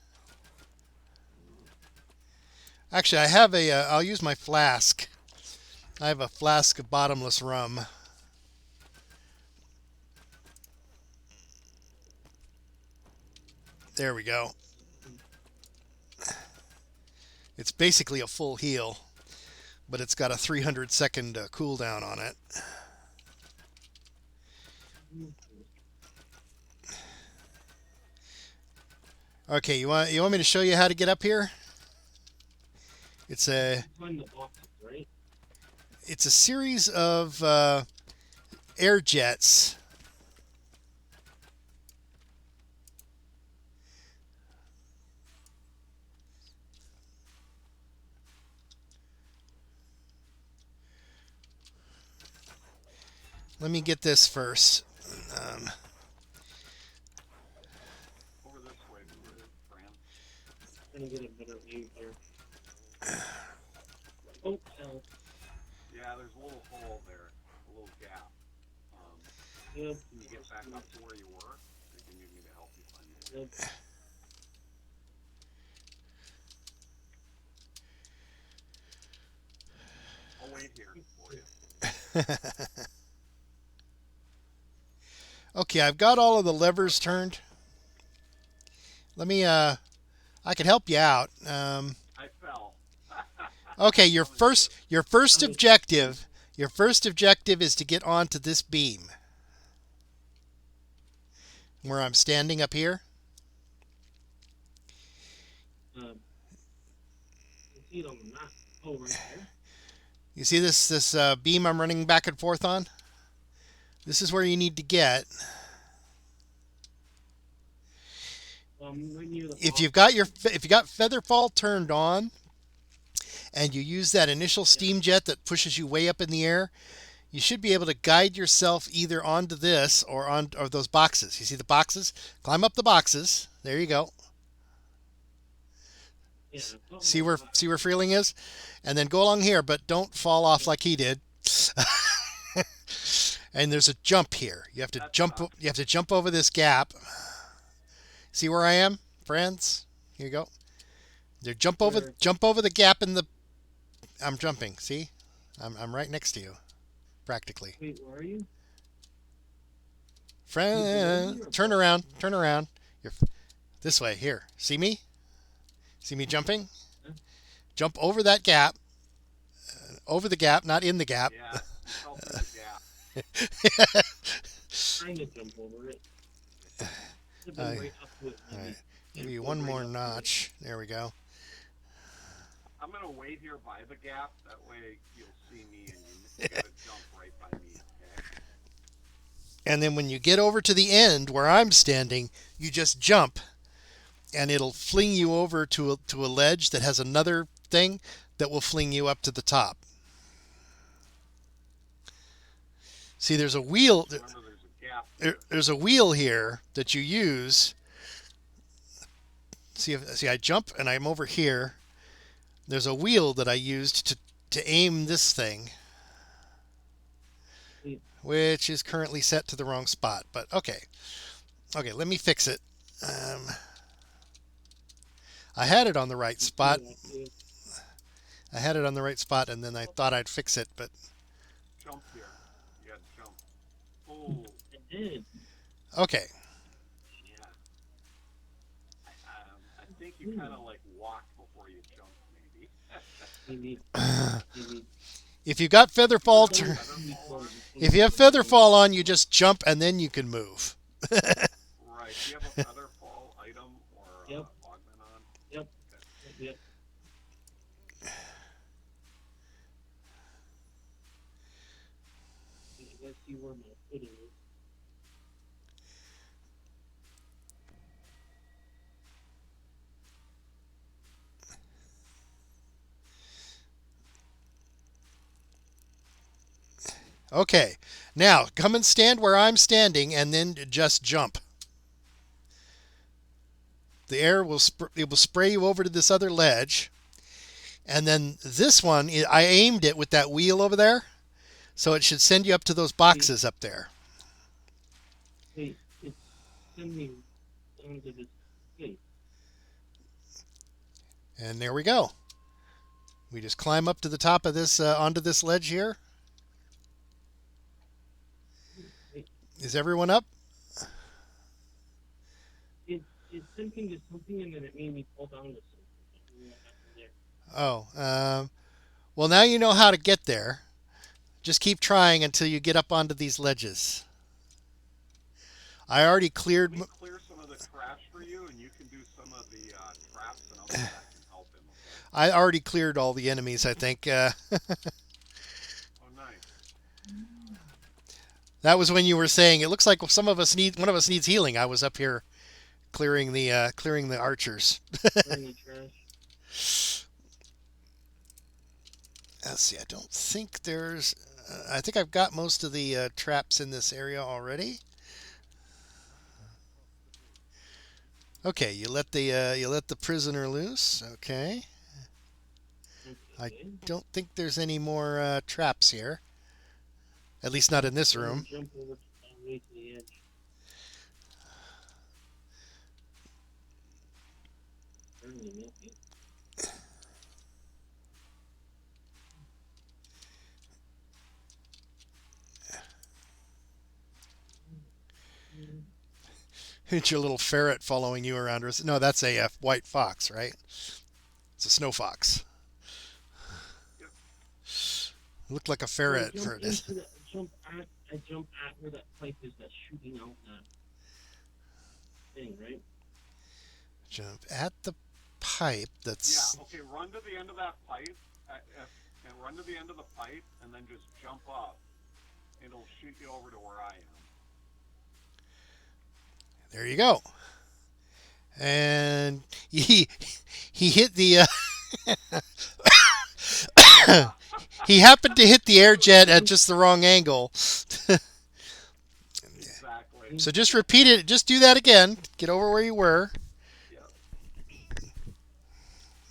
Actually, I have I'll use my flask. I have a flask of bottomless rum. There we go. It's basically a full heal, but it's got a 300-second cooldown on it. Okay, you want me to show you how to get up here? It's a Find the boxes, right? it's a series of air jets. Let me get this first. Over this way, Fran. Gonna get a better view here. Oh, hell. Yeah, there's a little hole there, a little gap. Yep. Can you get back up to where you were? Or do you need me to help you find it? Yep. I'll wait here for you. Okay, I've got all of the levers turned. Let me I can help you out. I fell. Okay, your first objective is to get onto this beam where I'm standing up here. You see it on the map. Oh, right there. You see this beam I'm running back and forth on? This is where you need to get. Right near the If box. you've got Featherfall turned on, and you use that initial steam jet that pushes you way up in the air, you should be able to guide yourself either onto this or those boxes. You see the boxes? Climb up the boxes. There you go. Yeah, See where Freeling is, and then go along here, but don't fall off like he did. And there's a jump here. You have to jump. You have to jump over this gap. See where I am, friends? Here you go. There, jump over the gap in the. I'm jumping. See, I'm right next to you, practically. Wait, where are you? Friend, turn around. Turn around. You're this way. Here. See me? See me jumping? Jump over that gap. Over the gap, not in the gap. Yeah, you fell through the gap. Trying to jump over it. Right up to it, All right. Maybe one more notch. There we go. I'm gonna wait here by the gap. That way you'll see me and you gotta jump right by me. Okay? And then when you get over to the end where I'm standing, you just jump, and it'll fling you over to a ledge that has another thing that will fling you up to the top. See, there's a wheel. Remember, there's a gap. There's a wheel here that you use. See, I jump and I'm over here. There's a wheel that I used to aim this thing, which is currently set to the wrong spot. But okay, let me fix it. I had it on the right spot. And then I thought I'd fix it, but Jump here. You gotta jump. Oh, I did. okay. yeah. I think you kind of like walked before you jumped, maybe. Maybe. If you got Featherfall, if you have Featherfall on, you just jump and then you can move. Right. Do you have a Featherfall item or augment on? Yep. Okay. Yep. Let's see where my footing is. Okay, now come and stand where I'm standing and then just jump. The air will spray you over to this other ledge. And then this one, I aimed it with that wheel over there. So it should send you up to those boxes up there. Wait, it's sending onto this gate. And there we go. We just climb up to the top of this, onto this ledge here. Is everyone up? It sent me to something and then it made me fall down to something. What happened there? Oh, well, now you know how to get there. Just keep trying until you get up onto these ledges. I already cleared. Let me clear some of the trash for you, and you can do some of the traps, and I'll go back and help him. Okay? I already cleared all the enemies, I think. Oh, nice. That was when you were saying it looks like one of us needs healing. I was up here clearing the archers. Clearing the trash. Let's see. I don't think there's. I think I've got most of the traps in this area already. Okay, you let the prisoner loose. Okay. I don't think there's any more traps here. At least not in this room. Jump over all the way to the edge. Apparently nothing. It's your little ferret following you around. No, that's a white fox, right? It's a snow fox. Looked like a So I ferret for jump it. into the I jump at where that pipe is that's shooting out that thing, right? Jump at the pipe that's... Yeah. Okay. Run to the end of that pipe, and run to the end of the pipe, and then just jump up. It'll shoot you over to where I am. There you go. And he hit the... he happened to hit the air jet at just the wrong angle. Exactly. So just repeat it. Just do that again. Get over where you were. Yeah.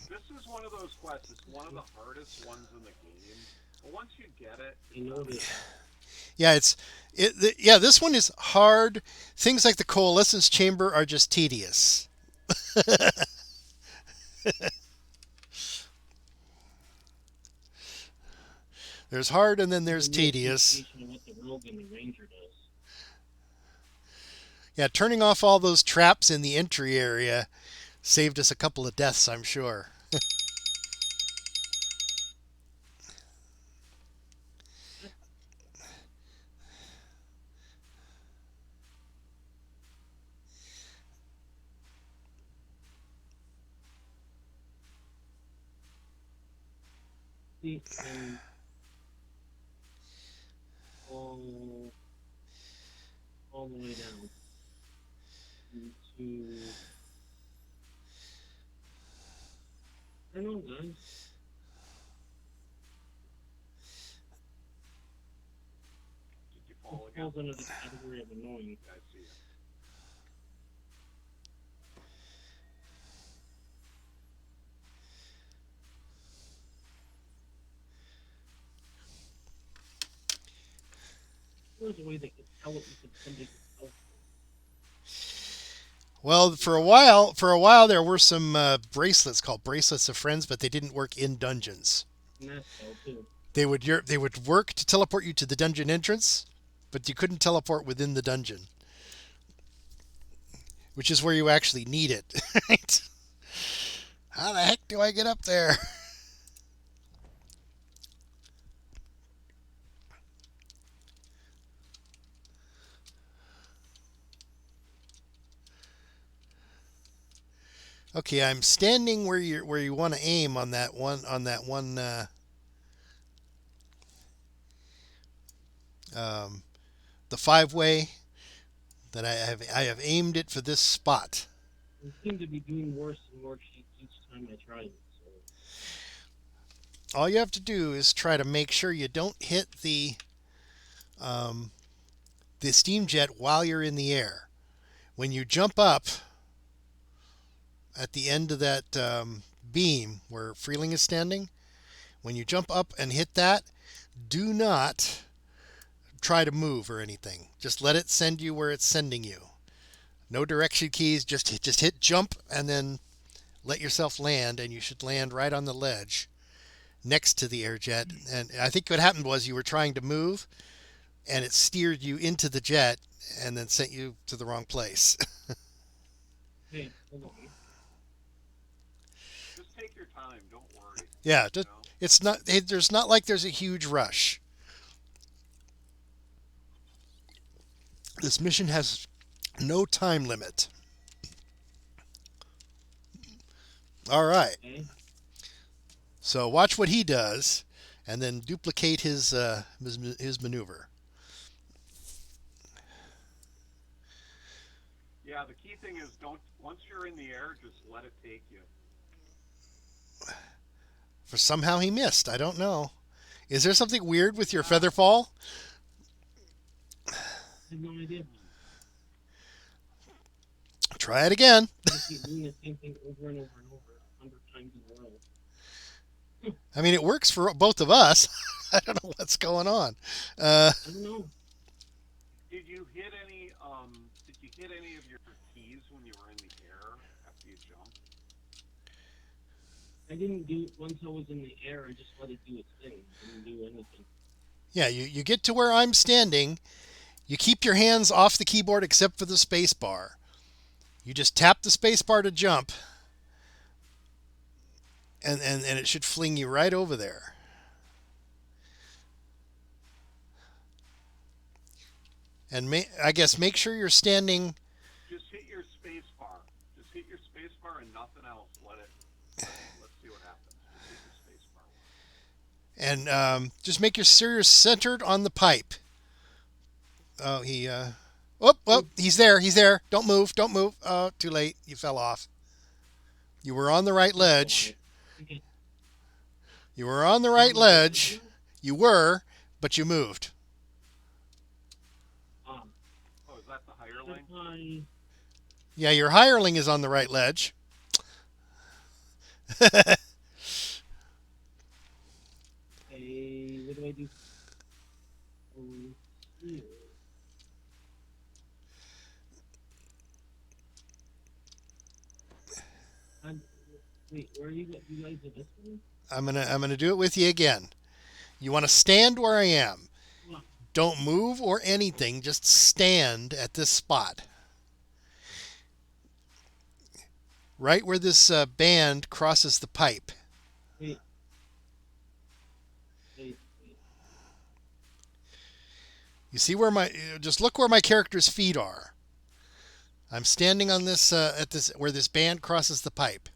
This is one of those quests. It's one of the hardest ones in the game. But once you get it, You know this. Yeah, yeah, this one is hard. Things like the coalescence chamber are just tedious. There's hard and then there's tedious. Of what the rogue and the ranger does. Yeah, turning off all those traps in the entry area saved us a couple of deaths, I'm sure. See, and all the way down into. I don't know, guys. did you fall It again? falls under the category of annoying. I see it. There's a way they could tell it because somebody could tell. Well, for a while there were some bracelets called bracelets of friends, but they didn't work in dungeons. And that's all too. They would work to teleport you to the dungeon entrance, but you couldn't teleport within the dungeon, which is where you actually need it. Right? How the heck do I get up there? Okay, I'm standing where you want to aim on that one the 5-way that I have aimed it for this spot. They seem to be doing worse and worse each time I try it. So All you have to do is try to make sure you don't hit the steam jet while you're in the air. When you jump up at the end of that beam where Freeling is standing, when you jump up and hit that, do not try to move or anything. Just let it send you where it's sending you. No direction keys. Just hit jump and then let yourself land, and you should land right on the ledge next to the air jet. And I think what happened was you were trying to move, and it steered you into the jet and then sent you to the wrong place. hey, hold on. Just take your time. Don't worry. Yeah, You know? it's not. There's not like there's a huge rush. This mission has no time limit. All right. Okay. So watch what he does, and then duplicate his maneuver. Yeah. The key thing is don't. Once you're in the air, just let it take you. For somehow he missed. I don't know. Is there something weird with your feather fall? I have no idea. Try it again. I keep doing the same thing over and over and over, 100 times in a row. I mean, it works for both of us. I don't know what's going on. I don't know. Did you hit any? Did you hit any of your keys when you were in the air after you jumped? I didn't do it once I was in the air. I just let it do its thing. I didn't do anything. Yeah, you get to where I'm standing. You keep your hands off the keyboard except for the space bar. You just tap the space bar to jump, and it should fling you right over there. And I guess make sure you're standing. Just hit your space bar. Just hit your space bar and nothing else. Let's see what happens. Just hit your space bar. And just make sure you're centered on the pipe. Oh, he's there. He's there. Don't move. Don't move. Oh, too late. You fell off. You were on the right ledge. Okay. You were on the right ledge. You were, but you moved. Oh, is that the hireling? Yeah, your hireling is on the right ledge. Hey, what do I do? Here. Wait, where are you? You guys are this one? I'm gonna do it with you again. You want to stand where I am. Don't move or anything. Just stand at this spot. Right where this band crosses the pipe. Wait. You see where just look where my character's feet are. I'm standing on this where this band crosses the pipe.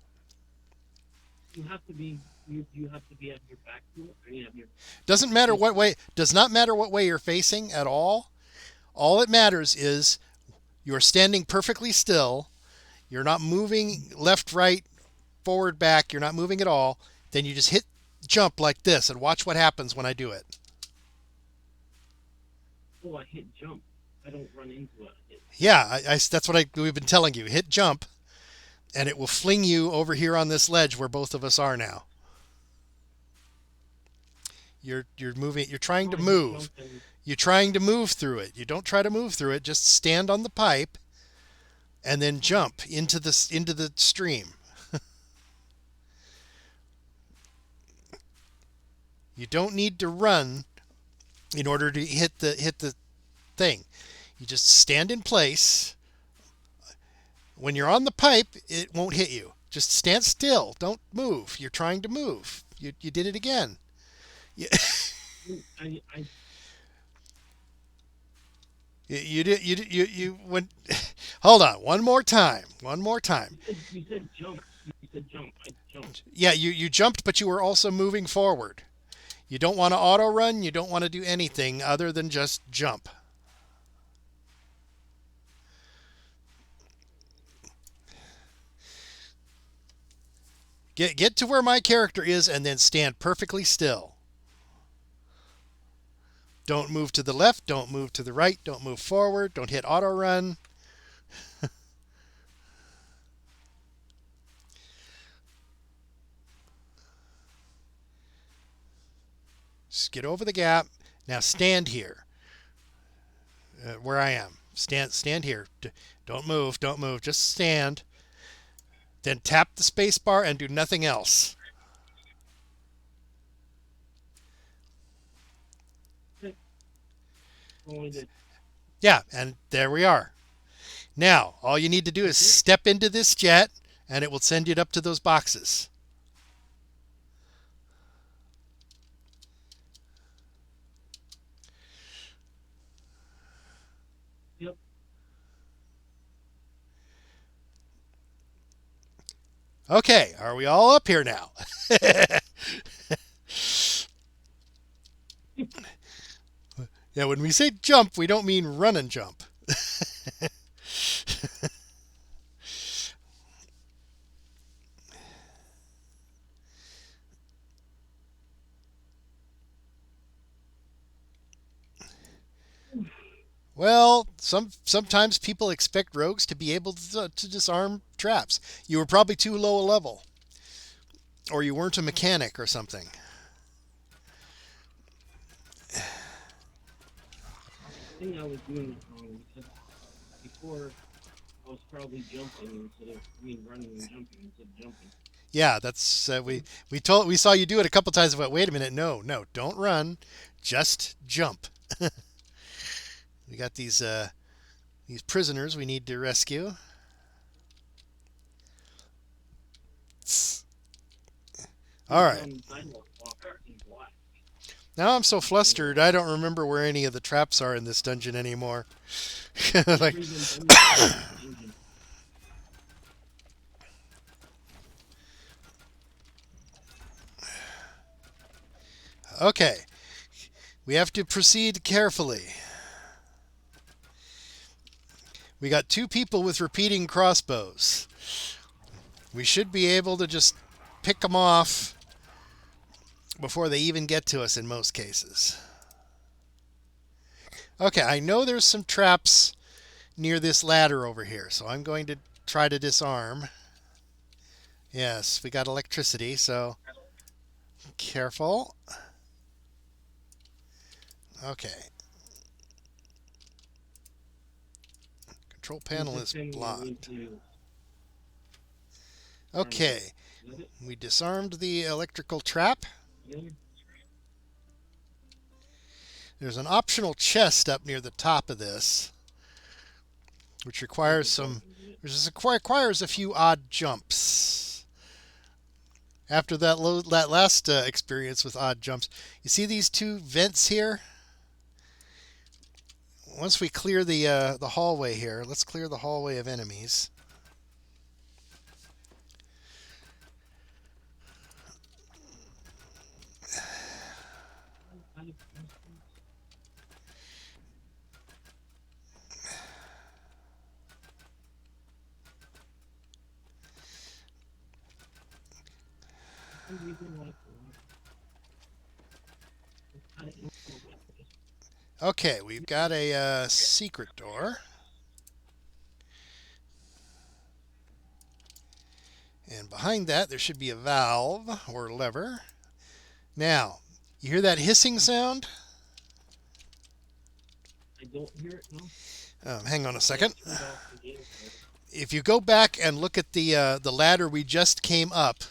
You have to be. You have to be at your back to it, or you have your. Doesn't matter what way. Does not matter what way you're facing at all. All it matters is you're standing perfectly still. You're not moving left, right, forward, back. You're not moving at all. Then you just hit jump like this and watch what happens when I do it. Oh, I hit jump. I don't run into it. Yeah, that's what we've been telling you. Hit jump, and it will fling you over here on this ledge where both of us are now. You're moving. You're trying to move. You're trying to move through it. You don't try to move through it. Just stand on the pipe, and then jump into the stream. You don't need to run in order to hit the thing. You just stand in place. When you're on the pipe, it won't hit you. Just stand still. Don't move. You're trying to move. You did it again. You, you went. Hold on. One more time. You said jump. You said jump. I jumped. Yeah, you jumped, but you were also moving forward. You don't want to auto run. You don't want to do anything other than just jump. Get to where my character is and then stand perfectly still. Don't move to the left. Don't move to the right. Don't move forward. Don't hit auto run. Just get over the gap. Now stand here where I am. Stand here. Don't move. Don't move. Just stand. Then tap the space bar and do nothing else. Yeah, and there we are. Now, all you need to do is step into this jet, and it will send you up to those boxes. Yep. Okay, are we all up here now? Yeah, when we say jump, we don't mean run and jump. Well, sometimes people expect rogues to be able to disarm traps. You were probably too low a level. Or you weren't a mechanic or something. I think I was doing it wrong because before I was probably jumping running and jumping instead of jumping. Yeah, that's we saw you do it a couple times, but wait a minute, no, don't run, just jump. We got these prisoners we need to rescue. All right. Now I'm so flustered, I don't remember where any of the traps are in this dungeon anymore. Like, okay, we have to proceed carefully. We got 2 people with repeating crossbows. We should be able to just pick them off before they even get to us in most cases. Okay, I know there's some traps near this ladder over here, so I'm going to try to disarm. Yes, we got electricity, so careful. Okay. Control panel is blocked. Okay, we disarmed the electrical trap. There's an optional chest up near the top of this, which requires requires a few odd jumps. After that last experience with odd jumps, you see these 2 vents here? Once we clear the hallway here, let's clear the hallway of enemies. Okay, we've got a secret door. And behind that, there should be a valve or lever. Now, you hear that hissing sound? I don't hear it, no. Hang on a second. If you go back and look at the ladder we just came up,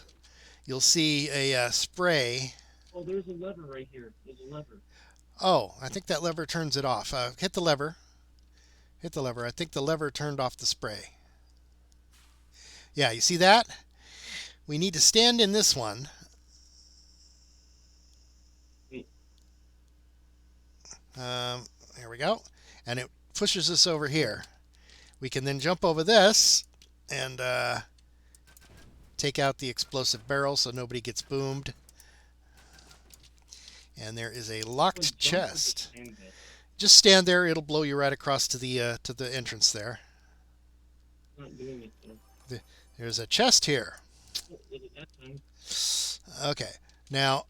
you'll see a spray. Oh, there's a lever right here. There's a lever. Oh, I think that lever turns it off. Hit the lever. Hit the lever. I think the lever turned off the spray. Yeah, you see that? We need to stand in this one. Here we go. And it pushes us over here. We can then jump over this and take out the explosive barrel so nobody gets boomed. And there is a locked chest. Just stand there. It'll blow you right across to the entrance there. Not doing it, though. There's a chest here. Oh, did it that time? Okay. Now,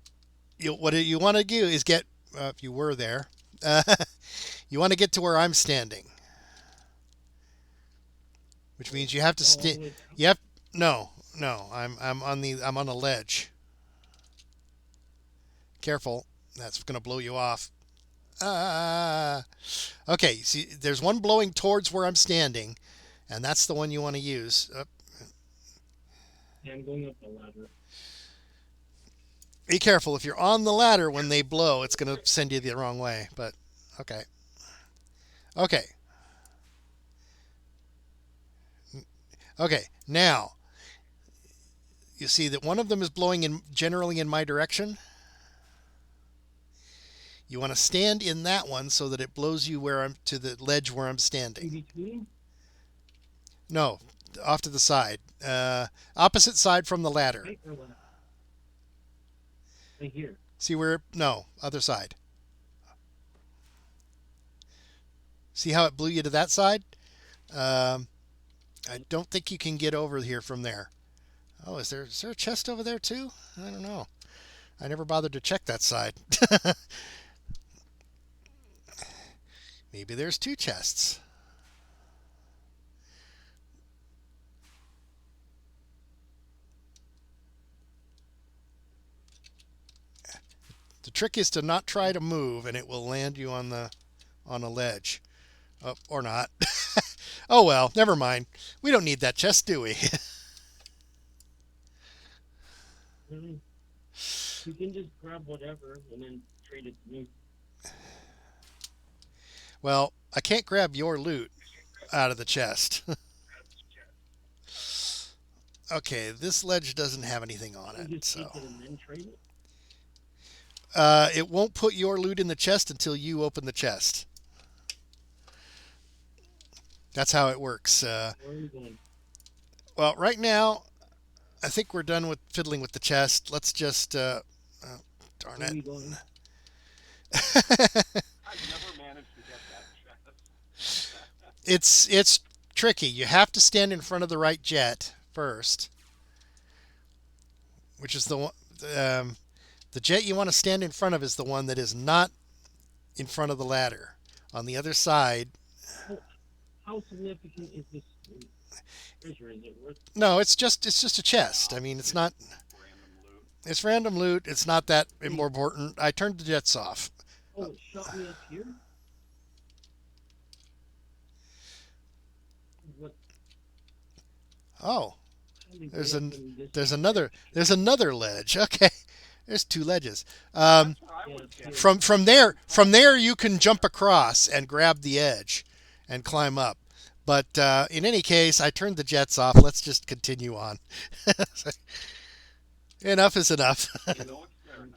what you want to do is get, if you were there, you want to get to where I'm standing. Which means you have to stay. No. I'm on a ledge. Careful. That's going to blow you off. Okay, see, there's one blowing towards where I'm standing, and that's the one you want to use. Yeah, I'm going up the ladder. Be careful. If you're on the ladder when they blow, it's going to send you the wrong way. But, okay. Okay. Okay, now, you see that one of them is blowing generally in my direction. You want to stand in that one so that it blows you to the ledge where I'm standing. In between? No, off to the side. Opposite side from the ladder. Right or left? Right here. See where? No, other side. See how it blew you to that side? I don't think you can get over here from there. Oh, is there a chest over there too? I don't know. I never bothered to check that side. Maybe there's 2 chests. The trick is to not try to move, and it will land you on a ledge. Or not. Oh well, never mind. We don't need that chest, do we? Really? You can just grab whatever and then trade it to me. Well, I can't grab your loot out of the chest. Okay, this ledge doesn't have anything on You it, just so. take it and then trade It won't put your loot in the chest until you open the chest. That's how it works. Where are we going? Well, right now, I think we're done with fiddling with the chest. Let's just... oh, darn Where are we it. going? I've never managed to get that chest. It's tricky. You have to stand in front of the right jet first, which is the one... the jet you want to stand in front of is the one that is not in front of the ladder. On the other side... How significant is this treasure? Is it worth? No, it's just a chest. I mean, it's not... Random loot. It's random loot. It's not that more important. I turned the jets off. Oh, it shot me up here. What? Oh, How did there's we an open this there's up? another ledge. Okay, there's two ledges. That's what I was Yeah, getting. From there you can jump across and grab the edge, and climb up. But in any case, I turned the jets off. Let's just continue on. Enough is enough. You know it's there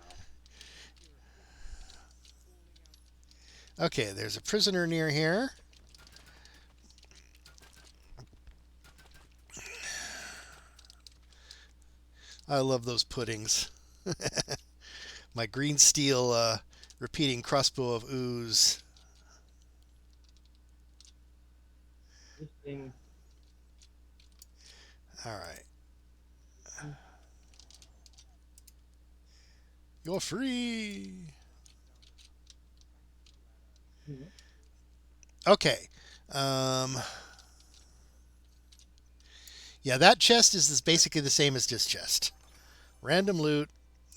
now. Okay, there's a prisoner near here. I love those puddings. My green steel repeating crossbow of ooze. This thing. All right. You're free. Okay. Yeah, that chest is basically the same as this chest. Random loot,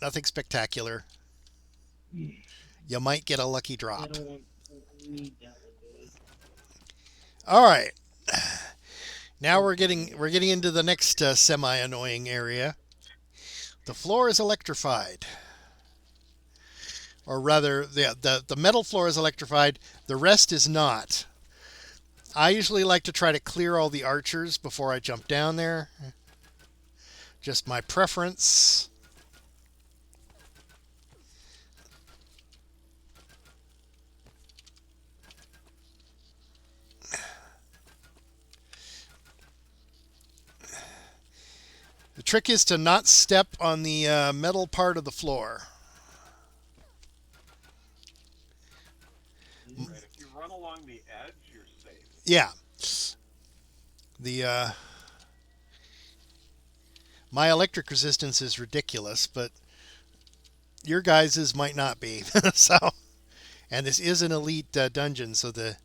nothing spectacular. You might get a lucky I drop. don't need that one, do I? All right. Now we're getting into the next semi-annoying area. The floor is electrified. Or rather, the metal floor is electrified. The rest is not. I usually like to try to clear all the archers before I jump down there. Just my preference. The trick is to not step on the metal part of the floor. Right, if you run along the edge, you're safe. Yeah. The my electric resistance is ridiculous, but your guys's might not be. So, and this is an elite dungeon, so the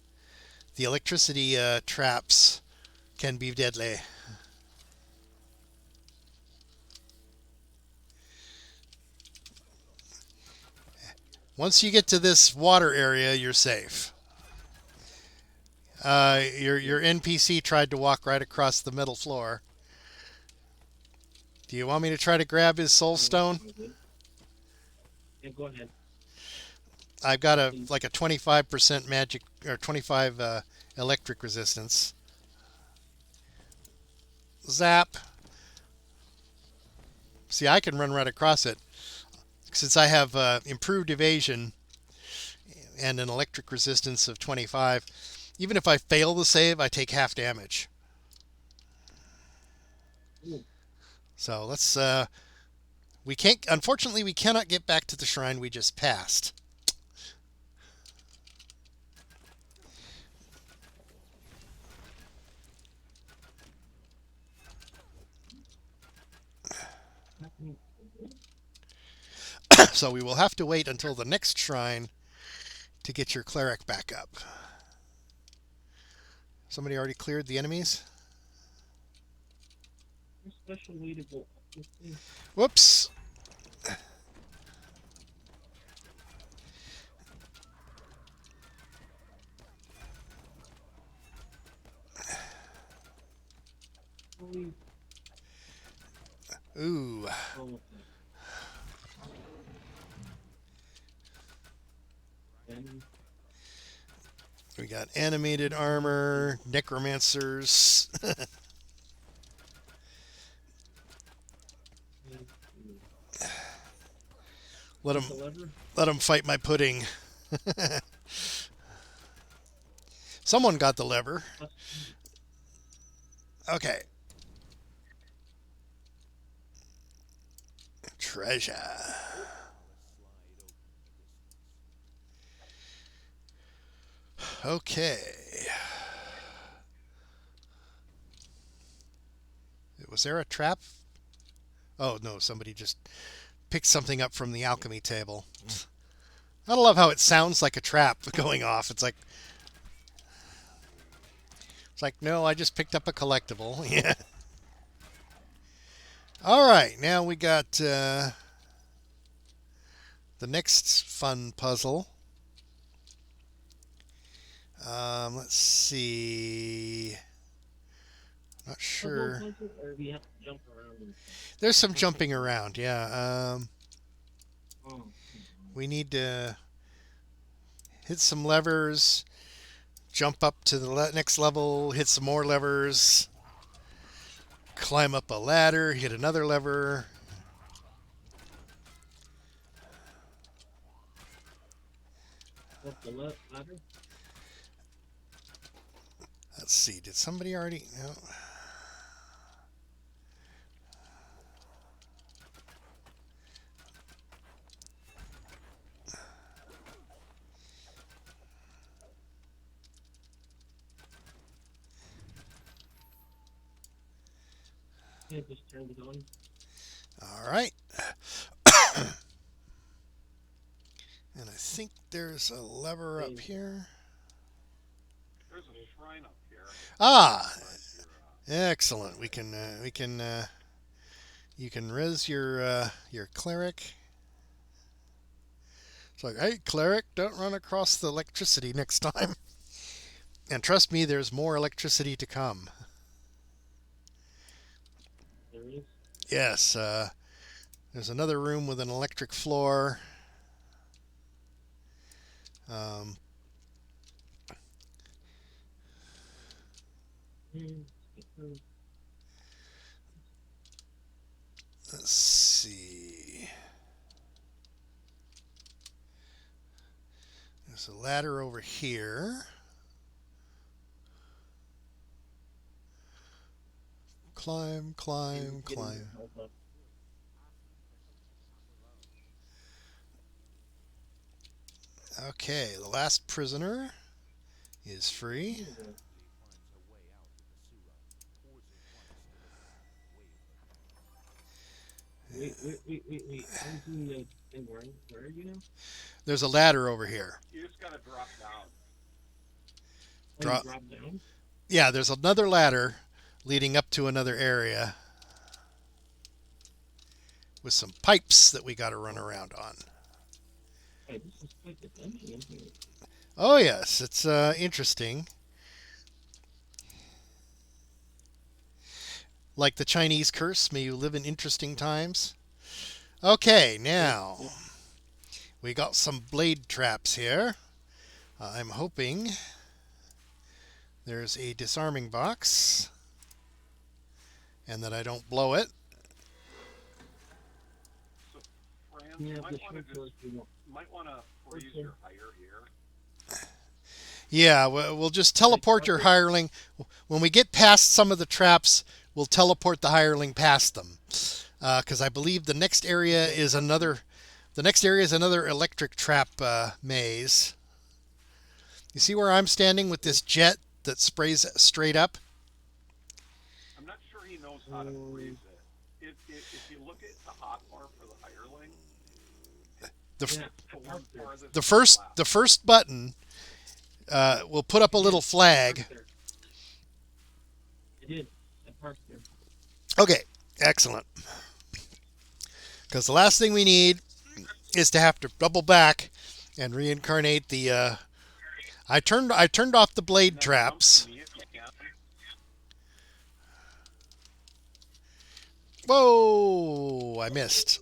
electricity traps can be deadly. Once you get to this water area, you're safe. Your NPC tried to walk right across the metal floor. Do you want me to try to grab his soul stone? Yeah, go ahead. I've got a 25% magic or 25 electric resistance. Zap. See, I can run right across it. Since I have improved evasion and an electric resistance of 25, even if I fail the save, I take half damage. Ooh. So let's. We can't. Unfortunately, we cannot get back to the shrine we just passed. So we will have to wait until the next shrine to get your cleric back up. Somebody already cleared the enemies? There's a special way to go up this thing. Whoops! Holy Ooh. oh, then We got animated armor, necromancers. Let Use him the lever. let him fight my pudding. Someone got the lever. Plus, Okay. Treasure. Okay. Was there a trap? Oh no, somebody just picked something up from the alchemy table. I love how it sounds like a trap going off. It's like no, I just picked up a collectible. Yeah. All right, now we got the next fun puzzle. Let's see. Not sure. puzzle, or we have to jump around and stuff. There's some jumping around. Yeah. Oh, We need to hit some levers, jump up to the next level, hit some more levers, climb up a ladder, hit another lever. up the ladder. Let's see. Did somebody already? No. Yeah, just turned it on. All right. And I think there's a lever up here. There's a shrine up here. Ah, But you're, excellent. You can res your cleric. It's like, hey, cleric, don't run across the electricity next time. And trust me, there's more electricity to come. There is. Yes, there's another room with an electric floor. Um, let's see. There's a ladder over here. Climb, climb, climb. Okay, the last prisoner is free. Wait. I'm doing the thing. Where are you now? There's a ladder over here. you just gotta drop down. Drop. Drop down. Yeah, there's another ladder leading up to another area with some pipes that we got to run around on. Hey, this is quite the dungeon in here. Oh yes, it's interesting. Like the Chinese curse, may you live in interesting times. Okay, now we got some blade traps here. I'm hoping there's a disarming box and that I don't blow it. So, Fran, Yeah, you the short doors do not. might want to freeze your hire here. Yeah, we'll just teleport your hireling. When we get past some of the traps, we'll teleport the hireling past them. Because I believe the next area is another. The next area is another electric trap maze. You see where I'm standing with this jet that sprays straight up? I'm not sure he knows how to freeze it. If you look at the hotbar for the hireling, the one farthest The first button will put up a little flag. I did. I parked there. Okay, excellent. Because the last thing we need is to have to double back and reincarnate the. I turned off the blade traps. Whoa! I missed.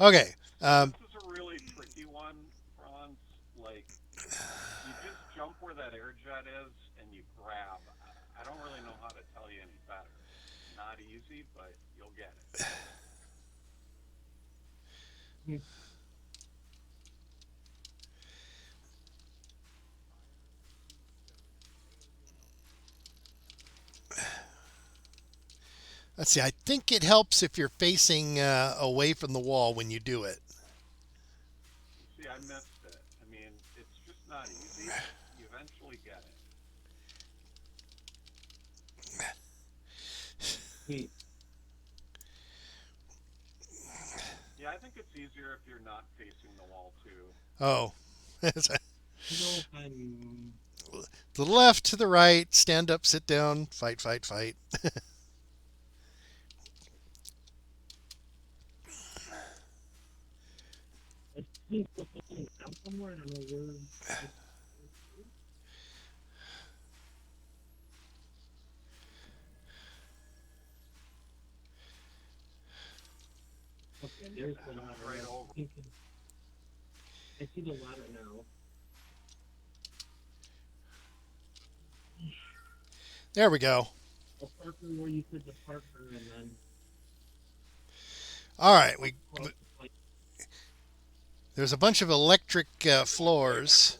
Okay. This is a really tricky one, Franz. Like, you just jump where that air jet is and you grab. I don't really know how to tell you any better. Not easy, but you'll get it. Hmm. Let's see. I think it helps if you're facing away from the wall when you do it. See, I missed it. I mean, it's just not easy, but you eventually get it. Wait, Yeah, I think it's easier if you're not facing the wall too. Oh. you know, I'm. To the left, to the right, stand up, sit down, fight, fight, fight. I think something out somewhere. I don't know where. Okay, there's the ladder. Right I over. think I see the ladder now. There we go. I'll park her where you said to park her, and then All right, cross the pipe. there's a bunch of electric floors.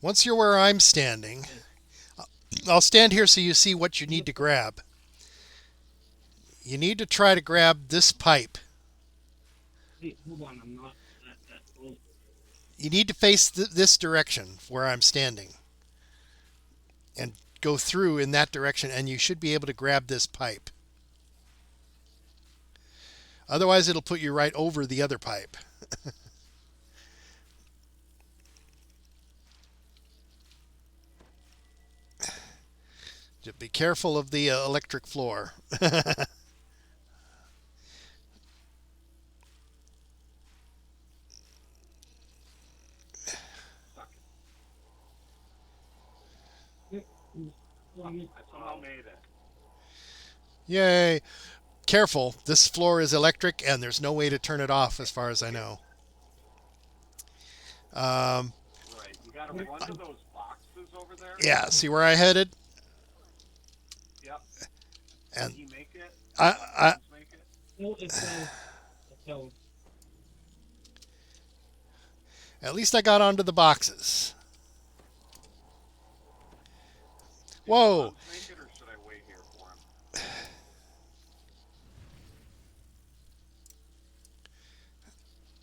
Once you're where I'm standing, I'll stand here so you see what you need to grab. You need to try to grab this pipe. Wait, hold on. I'm not that close. You need to face this direction where I'm standing and go through in that direction, and you should be able to grab this pipe. Otherwise, it'll put you right over the other pipe. Just be careful of the electric floor. Suck it. Well, I somehow made it. Yay. Careful, this floor is electric and there's no way to turn it off as far as I know. Right. You gotta run to those boxes over there. Yeah, see where I headed? Yep. And Did he make it? I, Friends make it? no, it fell. It fell. at least I got onto the boxes. Whoa. Did Franz make it, or should I wait here for him?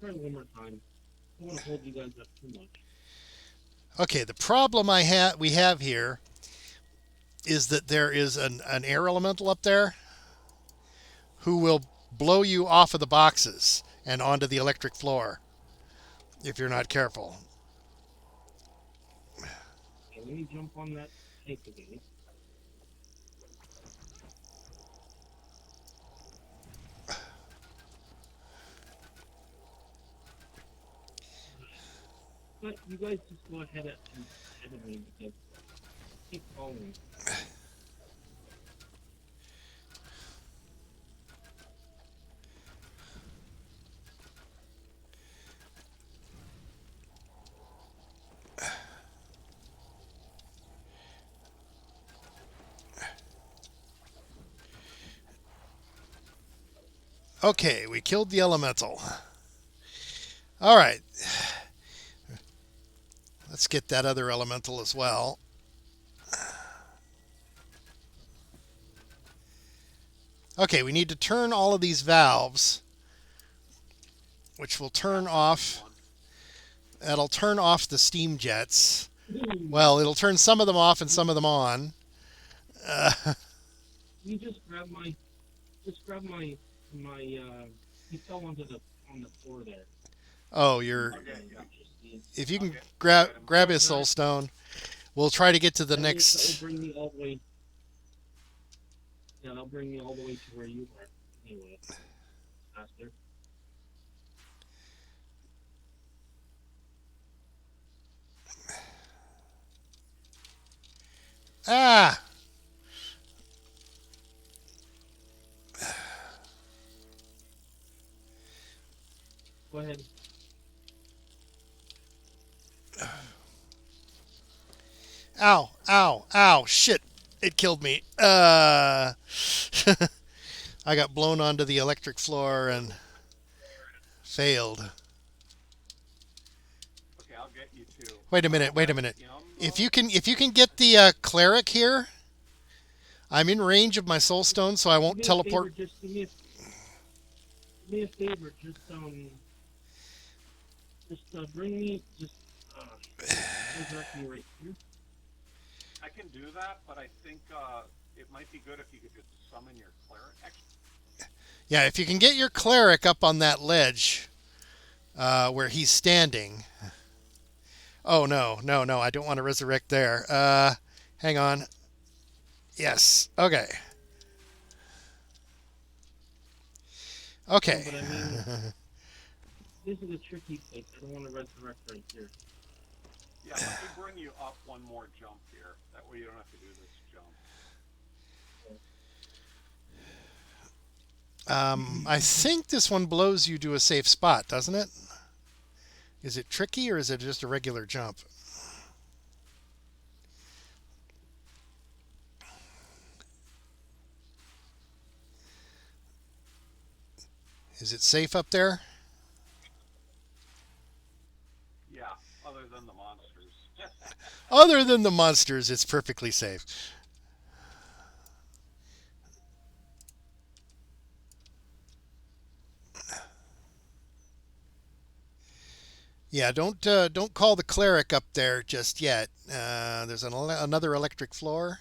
Try one more time. I don't want to hold you guys up too much. Okay, the problem we have here is that there is an air elemental up there who will blow you off of the boxes and onto the electric floor if you're not careful. Okay, let me jump on that tape again. But you guys just go ahead of me because keep following. Okay, we killed the elemental. All right. Let's get that other elemental as well. Okay, we need to turn all of these valves, which will turn off. That'll turn off the steam jets. Well, it'll turn some of them off and some of them on. You just grab my he fell on the floor there. Oh, you're. Okay, yeah. If you can Okay. grab his soul stone, we'll try to get to the next. That'll bring me all the way. Yeah, that'll bring me all the way to where you are. Anyway, faster. Ah! Go ahead. Ow! Ow! Ow! Shit! It killed me. I got blown onto the electric floor and failed. Okay, I'll get you too. Wait a minute. Wait a minute. If you can get the cleric here, I'm in range of my soul stone, so I Do won't me a teleport. favor, just do me a favor, just bring me, resurrect me right here. I can do that, but I think it might be good if you could just summon your cleric. Actually, Yeah, if you can get your cleric up on that ledge where he's standing. Oh, no, no, no, I don't want to resurrect there. Hang on. Yes, okay. Okay. No, but I mean, this is a tricky place. I don't want to resurrect right here. yeah, let me bring you up one more jump here. That way you don't have to do this jump. I think this one blows you to a safe spot, doesn't it? Is it tricky or is it just a regular jump? Is it safe up there? Yeah, other than the monsters. Other than the monsters, it's perfectly safe. Yeah, don't call the cleric up there just yet. There's another electric floor.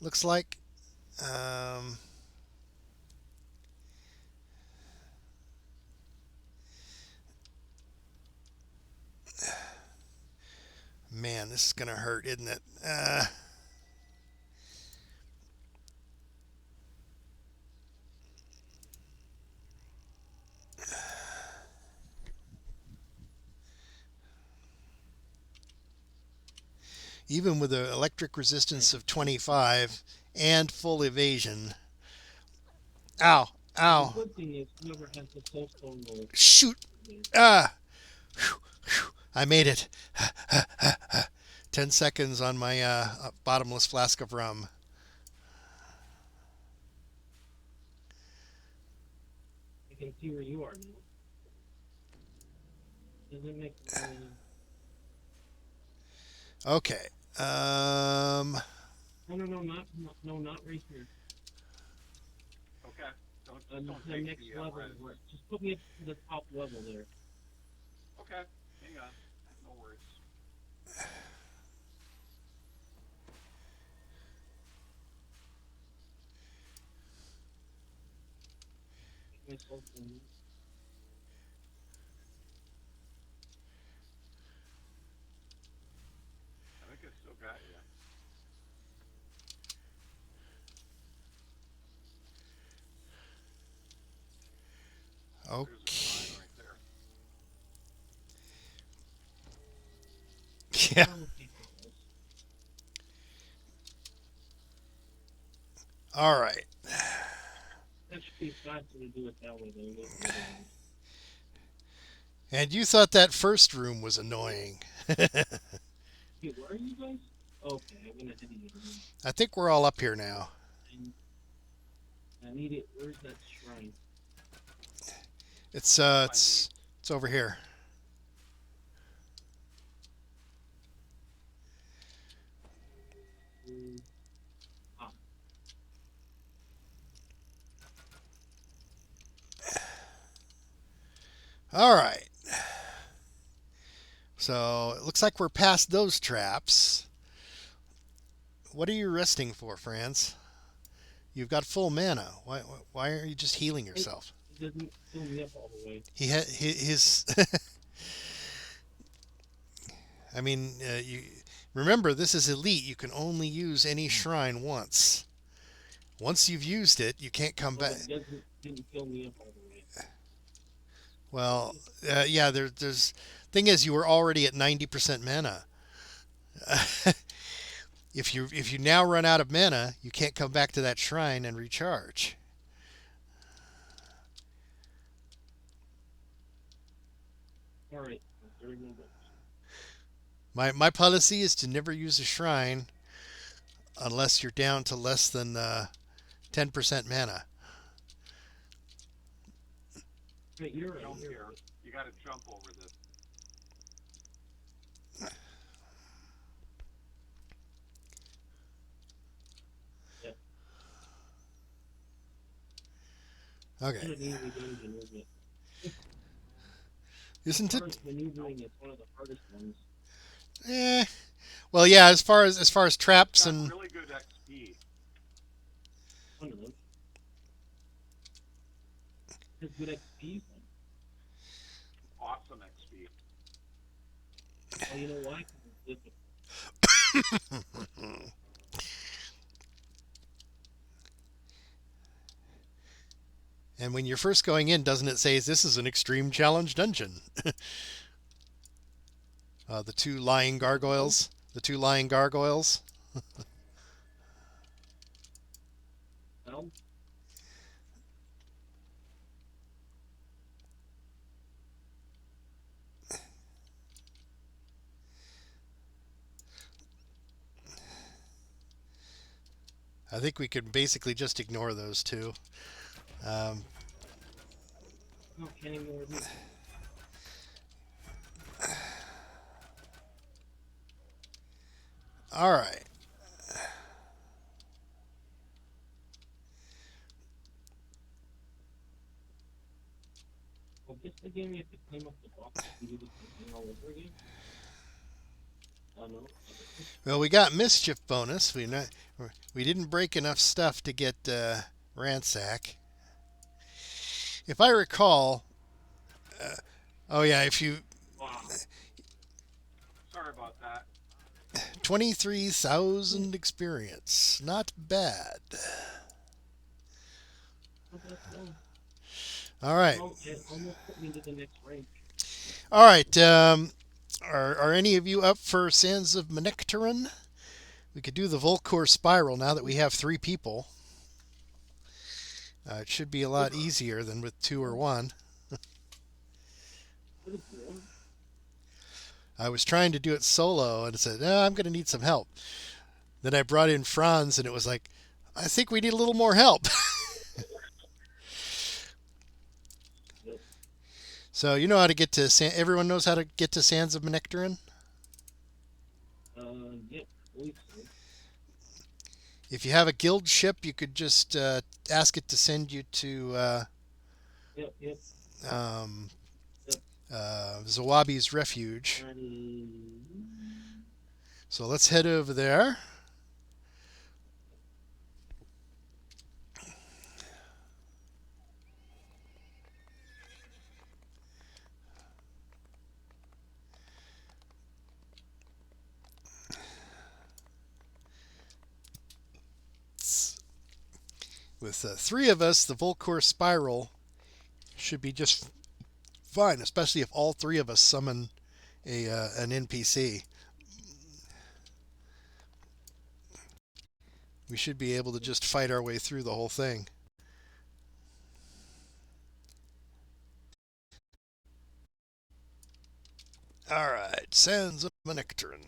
Looks like. Um, Man, this is gonna hurt, isn't it? Even with an electric resistance of 25 and full evasion. Ow! The Ow! good thing is, whoever has the soul stone will. Shoot! Ah! Whew, whew. I made it. 10 seconds on my bottomless flask of rum. I can see where you are now. Does it make? Okay. No, not right here. Okay. Don't The take next the level. res. Just put me up to the top level there. Okay, hang on. No worries. My soul stone. I think I still got you. There's a Okay. sign right there. Yeah. All right. That should be faster to do it that way than And you thought that first room was annoying. Hey, where are you guys? Okay, I'm gonna head you. I think we're all up here now. I need it. Where's that shrine? It's over here. Ah, All right. So it looks like we're past those traps. What are you resting for, Franz? You've got full mana. Why are you just healing yourself? it doesn't fill me up all the way. His. I mean, you remember this is elite. You can only use any shrine once. Once you've used it, you can't come back. It didn't fill me up all the way. Well, yeah. There's thing is, you were already at 90% mana. If you now run out of mana, you can't come back to that shrine and recharge. All right, very good. My policy is to never use a shrine unless you're down to less than 10% mana. But you're right. Jump You're here. right. You got to jump over this. Yeah. Okay. It's an easy dungeon, isn't it? Isn't As it? far as maneuvering, it's one of the hardest ones. Eh. Well, yeah. As far as traps Got and really good XP. One of them. Has good XP. Awesome XP. Well, you know why? 'Cause it's difficult. and when you're first going in, doesn't it say this is an extreme challenge dungeon? The two lying gargoyles. The two lying gargoyles. Well, I think we could basically just ignore those two. Um, no, can't ignore me. all right. Well, just again, you have to clean up the box and do the same thing all over again. Oh no. Well, we got mischief bonus. We didn't break enough stuff to get ransack. If I recall, oh yeah, if you Wow. Sorry about that. 23,000 experience, not bad. Not that long. All right, Oh, it almost put me to the next rank. all right. Are any of you up for Sands of Manectaran? We could do the Volcor Spiral now that we have 3 people. It should be a lot easier than with 2 or 1. What is it? I was trying to do it solo and said, no, I'm going to need some help. Then I brought in Franz and it was like, I think we need a little more help. So you know how to get to everyone knows how to get to Sands of Manectaran? Yep, I believe so. If you have a guild ship, you could just ask it to send you to Yep. um, Zawabi's refuge. So let's head over there. With 3 of us, the Volcor Spiral should be just fine, especially if all 3 of us summon an NPC. We should be able to just fight our way through the whole thing. All right, Sands of Manectaran.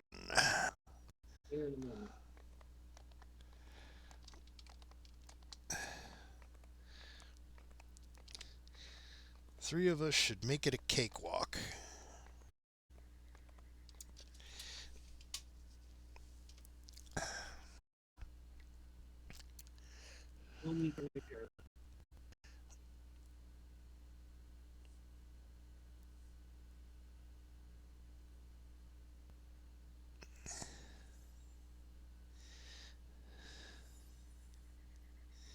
Here in a moment. Three of us should make it a cakewalk. No need to repair.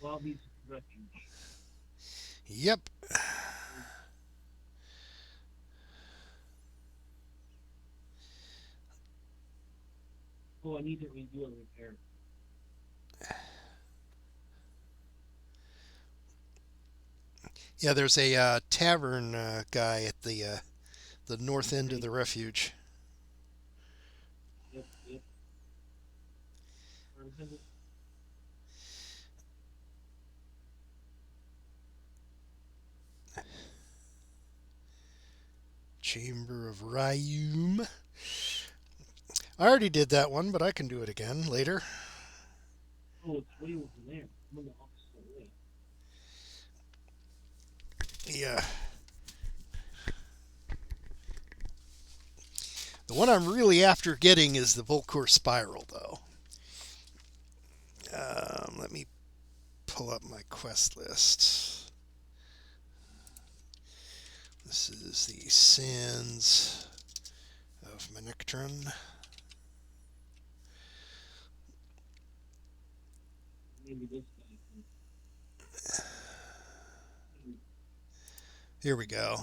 Lobby's refuge. Yep. Oh, I need to redo a repair. Yeah, there's a tavern guy at the north end of the refuge. Yep. Chamber of Ryum. I already did that one, but I can do it again later. Oh, it's way over there. I'm on the opposite way. Yeah. The one I'm really after getting is the Volcor Spiral, though. Let me pull up my quest list. This is the Sands of Manectron. Maybe this guy can. Here we go.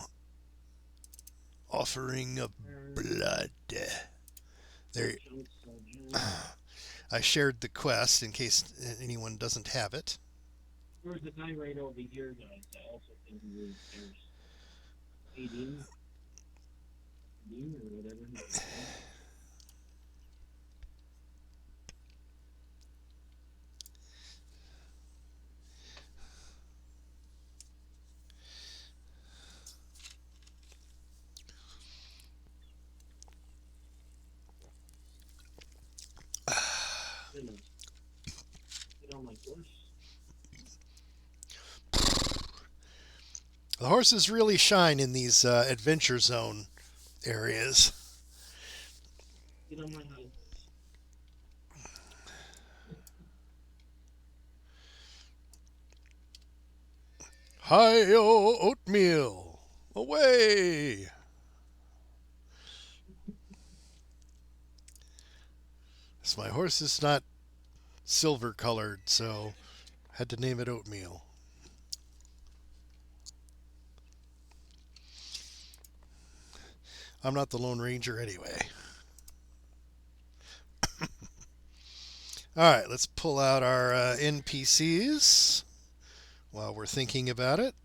Offering of blood. There. Chunks of junk. I shared the quest in case anyone doesn't have it. There's a guy right over here, guys. I also think he was there's 18 or whatever. His name is. Get on my horse. The horses really shine in these adventure zone areas. Get on my high Hi-yo, oatmeal! Away! So my horse is not silver colored, so had to name it oatmeal. I'm not the Lone Ranger anyway. Alright, let's pull out our NPCs while we're thinking about it.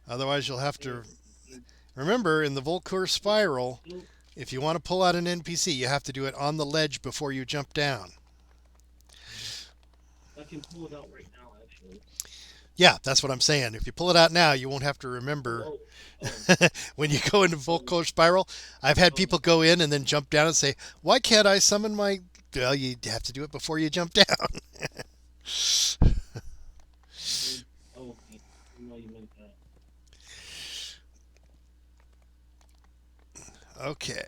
Otherwise, you'll have to remember in the Volcor Spiral, if you want to pull out an NPC, you have to do it on the ledge before you jump down. I can pull it out right now, actually. Yeah, that's what I'm saying. If you pull it out now, you won't have to remember when you go into Volcor Spiral. I've had people go in and then jump down and say, "Why can't I summon my?" Well, you have to do it before you jump down. Oh, okay. I know you meant that. Okay.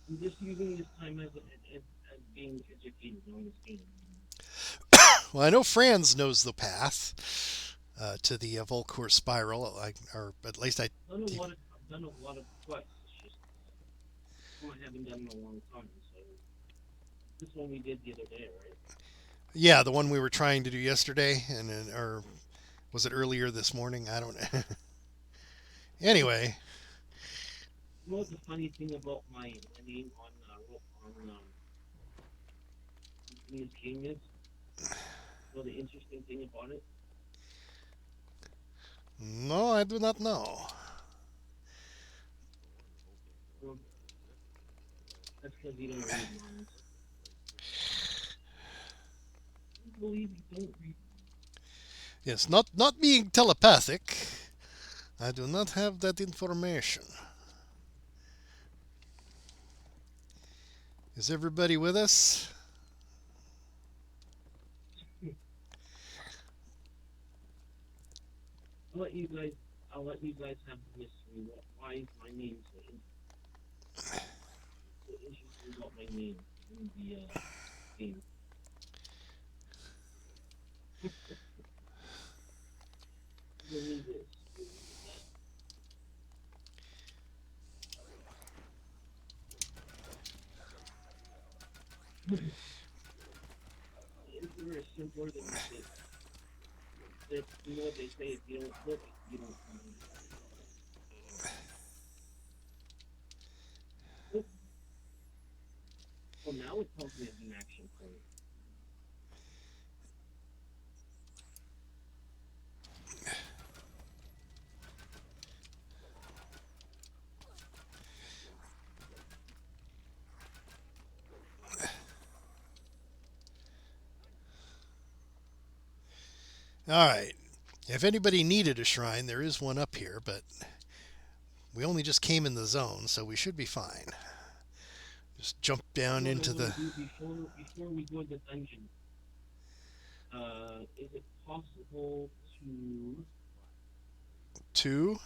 I'm just using this time as being educated on this game. Well, I know Franz knows the path to the Volcor Spiral, or at least I. I've done a lot of quests. It's just I haven't done in a long time. So this one we did the other day, right? Yeah, the one we were trying to do yesterday, or was it earlier this morning? I don't know. Anyway. You know what the funny thing about my name on this game is? You know the interesting thing about it? No, I do not know. Well, that's because you don't read minds. I believe you don't read. Yes, not being telepathic. I do not have that information. Is everybody with us? I'll let you guys have the mystery. Why is my name so interesting about my name in the game? You'll need this. The answer is simpler than you think. That, you know what they say, if you don't look, you don't find. Well, now it tells me it's an action point. All right. If anybody needed a shrine, there is one up here, but we only just came in the zone, so we should be fine. Just jump down into the. Before we go to the dungeon. Is it possible to? Two.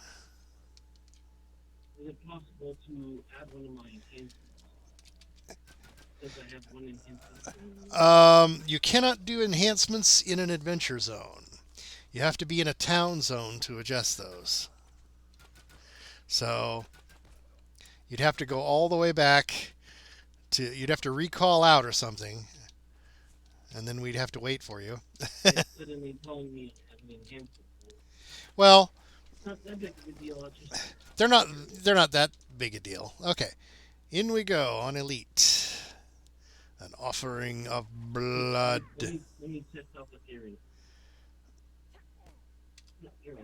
Is it possible to add one of my enhancements? Because I have one enhancement. You cannot do enhancements in an adventure zone. You have to be in a town zone to adjust those. So you'd have to go all the way back to. You'd have to recall out or something, and then we'd have to wait for you. Suddenly telling me I have an enhancement. Well, It's not that big of a deal. I'll just. they're not that big a deal. Okay, in we go on Elite. An offering of blood. Let me test out the theory. No, you're right.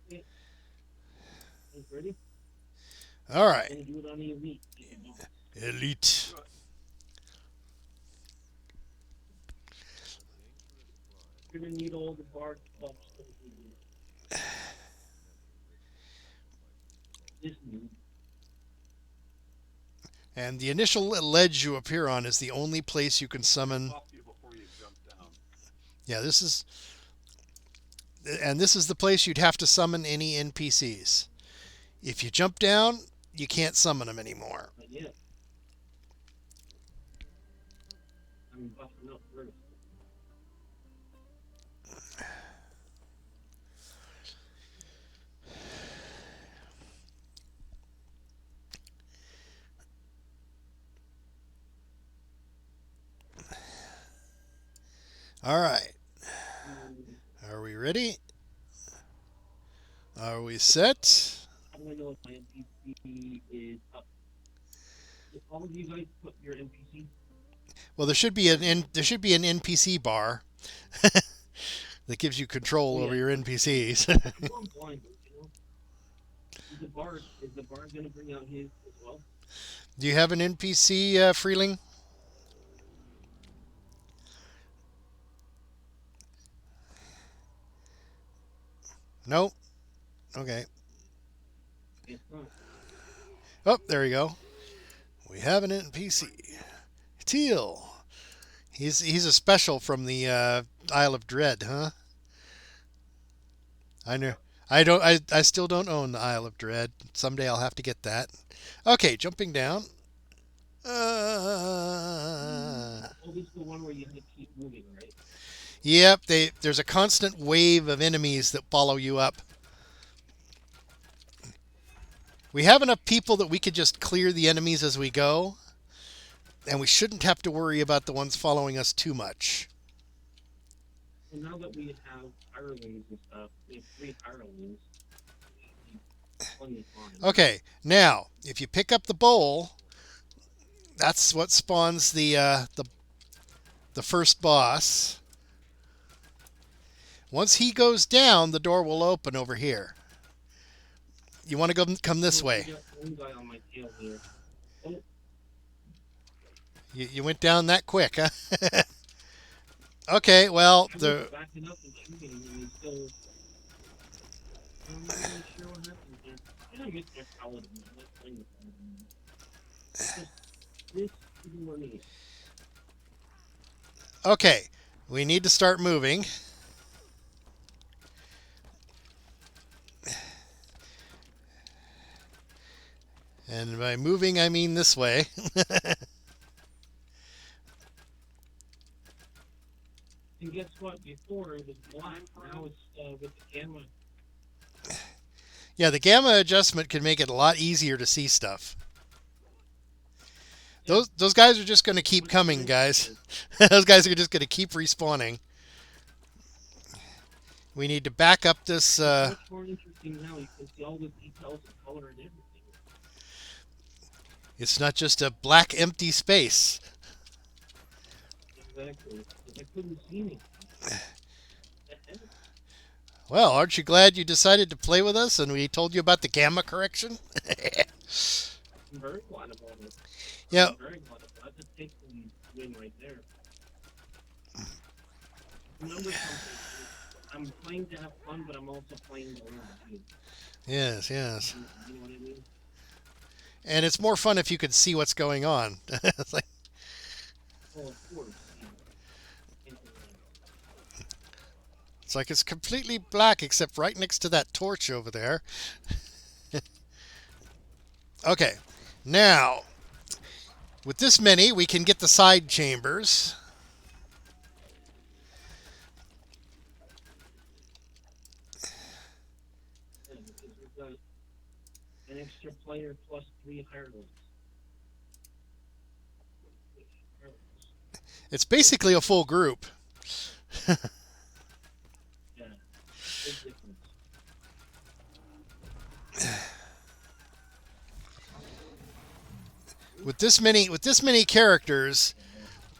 Okay. Ready? All right. I'm gonna do it on the Elite. Elite. You're gonna need all the bar clubs. This new. And the initial ledge you appear on is the only place you can summon. Stop you before you jump down. Yeah, this is the place you'd have to summon any NPCs. If you jump down, you can't summon them anymore. But yeah. I'm buffing up first. All right. Are we ready? Are we set? How do I know if my NPC is up? Did all of you guys put your NPC? Well, there should be an NPC bar that gives you control over your NPCs. I'm blind, you know. Is the bar gonna bring out his as well? Do you have an NPC, Freeling? Nope. Okay. It's not. Oh, there we go. We have an NPC. Teal. He's a special from the Isle of Dread, huh? I know. I still don't own the Isle of Dread. Someday I'll have to get that. Okay, jumping down. Oh, this is the one where you have to keep moving, right? Yep, there's a constant wave of enemies that follow you up. We have enough people that we could just clear the enemies as we go, and we shouldn't have to worry about the ones following us too much. Well, now that we have hirelings and stuff, we have 3 hirelings. Plenty of time. Okay, now if you pick up the bowl, that's what spawns the first boss. Once he goes down, the door will open over here. You want to come this way. I got one guy on my tail here. Oh, You went down that quick, huh? Okay, well, I was backing up and shooting him, and he's still. I'm not really sure what happened there. I didn't get my paladin. I'm not playing the paladin. This is what I need. Okay, we need to start moving. And by moving, I mean this way. And guess what? Before it was black, now it's with the camera. Yeah, the gamma adjustment can make it a lot easier to see stuff. Those guys are just going to keep coming, guys. Those guys are just going to keep respawning. We need to back up this. It's much more interesting now. You can see all the details and color and everything. It's not just a black, empty space. Exactly. I couldn't see anything. Well, aren't you glad you decided to play with us and we told you about the gamma correction? I'm very glad about it. Yeah. I'm very glad about it. That's a take the win right there. Remember something. I'm playing to have fun, but I'm also playing to learn too. Yes, yes. You know what I mean? And it's more fun if you can see what's going on. It's like, Oh, of course. Yeah. And, it's like it's completely black except right next to that torch over there. Okay, now with this many, we can get the side chambers. because we've got an extra player plus 3 hirelings. It's basically a full group. Yeah, big difference. With this many characters,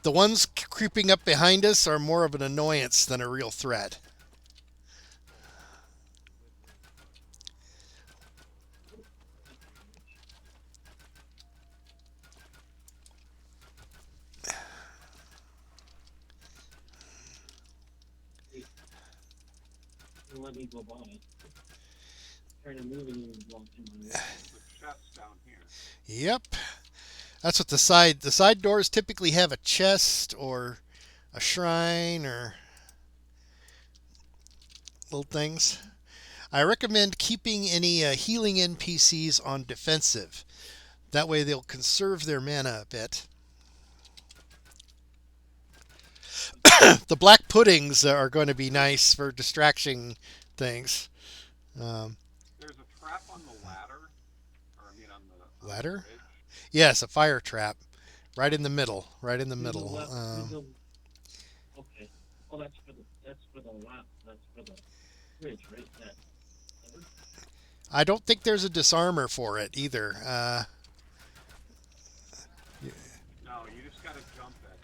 the ones creeping up behind us are more of an annoyance than a real threat. Don't let me go by. Trying to move and you walk in my way. The chest down here. Yep. That's what the side doors typically have, a chest or a shrine or little things. I recommend keeping any healing NPCs on defensive. That way they'll conserve their mana a bit. The black puddings are going to be nice for distraction things. Um, There's a trap on the ladder, or I mean on the Ladder? bridge. yes, a fire trap. Right in the middle. Right in the To the middle. left, okay. Oh, that's for the left. That's for the bridge, right? That. I don't think there's a disarmor for it either. No, you just gotta jump it.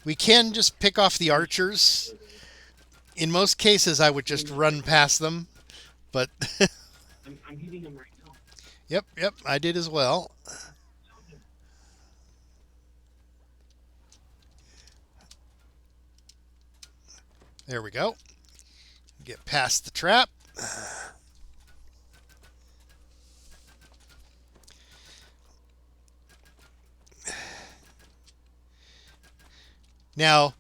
We can just pick off the archers. In most cases, I would just run past them. But, I'm hitting him right now. yep, I did as well. There we go. Get past the trap. Now,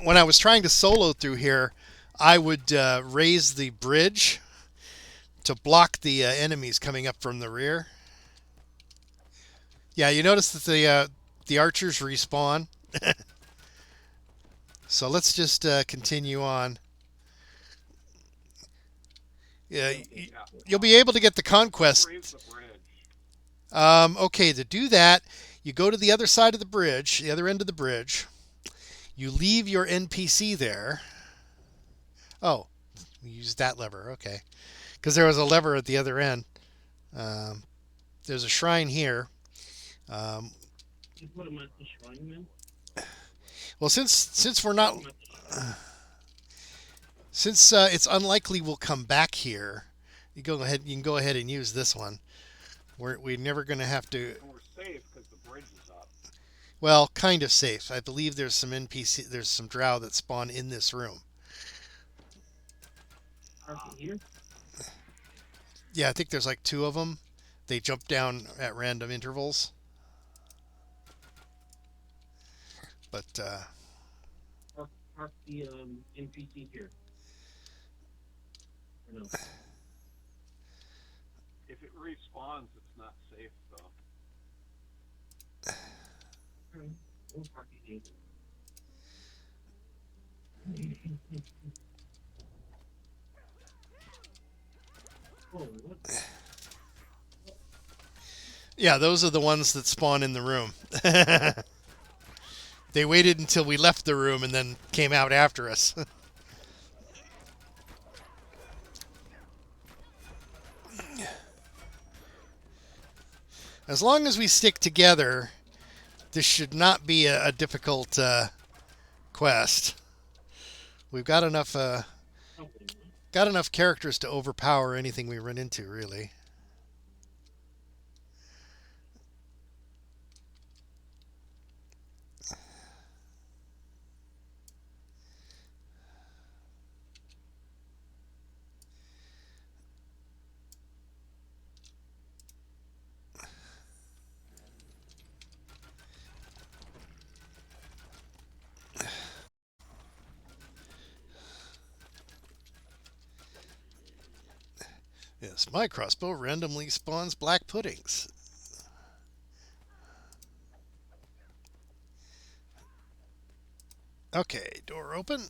when I was trying to solo through here, I would raise the bridge to block the enemies coming up from the rear. Yeah, you notice that the archers respawn. So let's just continue on. Yeah, you'll be able to get the conquest. Raise the bridge. Okay, to do that, you go to the other side of the bridge, the other end of the bridge. You leave your NPC there. Oh, we used that lever. Okay, because there was a lever at the other end. There's a shrine here. You put him at the shrine, man. Well, since we're not, since it's unlikely we'll come back here, you can go ahead and use this one. We're never going to have to. And we're safe because the bridge is up. Well, kind of safe. I believe there's some drow that spawn in this room. Here? Yeah, I think there's like 2 of them. They jump down at random intervals. But Park the NPC here. Or no? If it respawns, it's not safe though. We'll park it here. Oh, what? yeah, those are the ones that spawn in the room. They waited until we left the room and then came out after us. As long as we stick together, this should not be a difficult quest. We've got enough characters to overpower anything we run into, really. Yes, my crossbow randomly spawns black puddings. Okay, door open.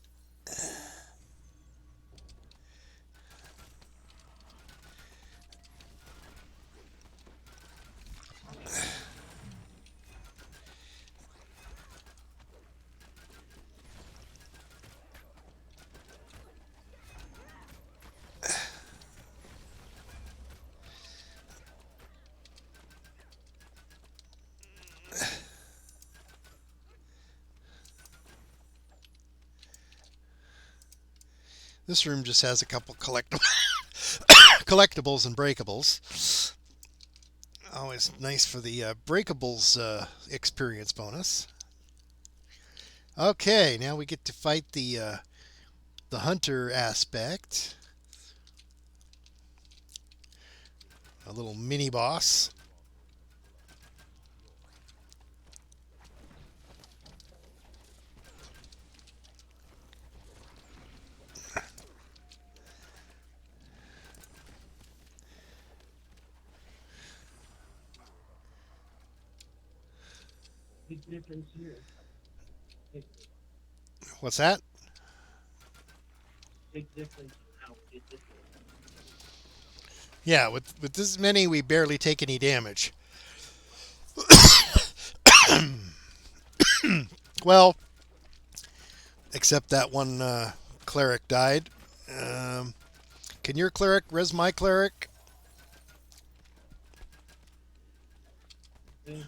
This room just has a couple collectibles and breakables. Always nice for the breakables experience bonus. Okay, now we get to fight the hunter aspect. A little mini boss. Big difference here. What's that? Big difference in how we did this. Yeah, with this many, we barely take any damage. Well, except that one cleric died. Can your cleric res my cleric? Yeah.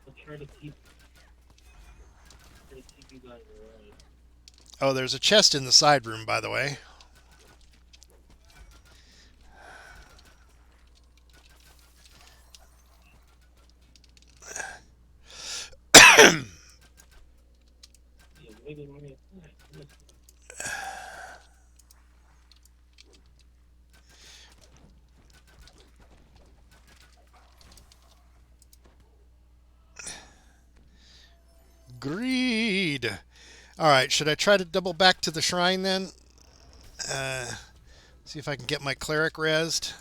I'll try to keep you guys alive. Oh, there's a chest in the side room, by the way. Yeah, maybe my attack. Greed. All right, should I try to double back to the shrine then? See if I can get my cleric rezzed.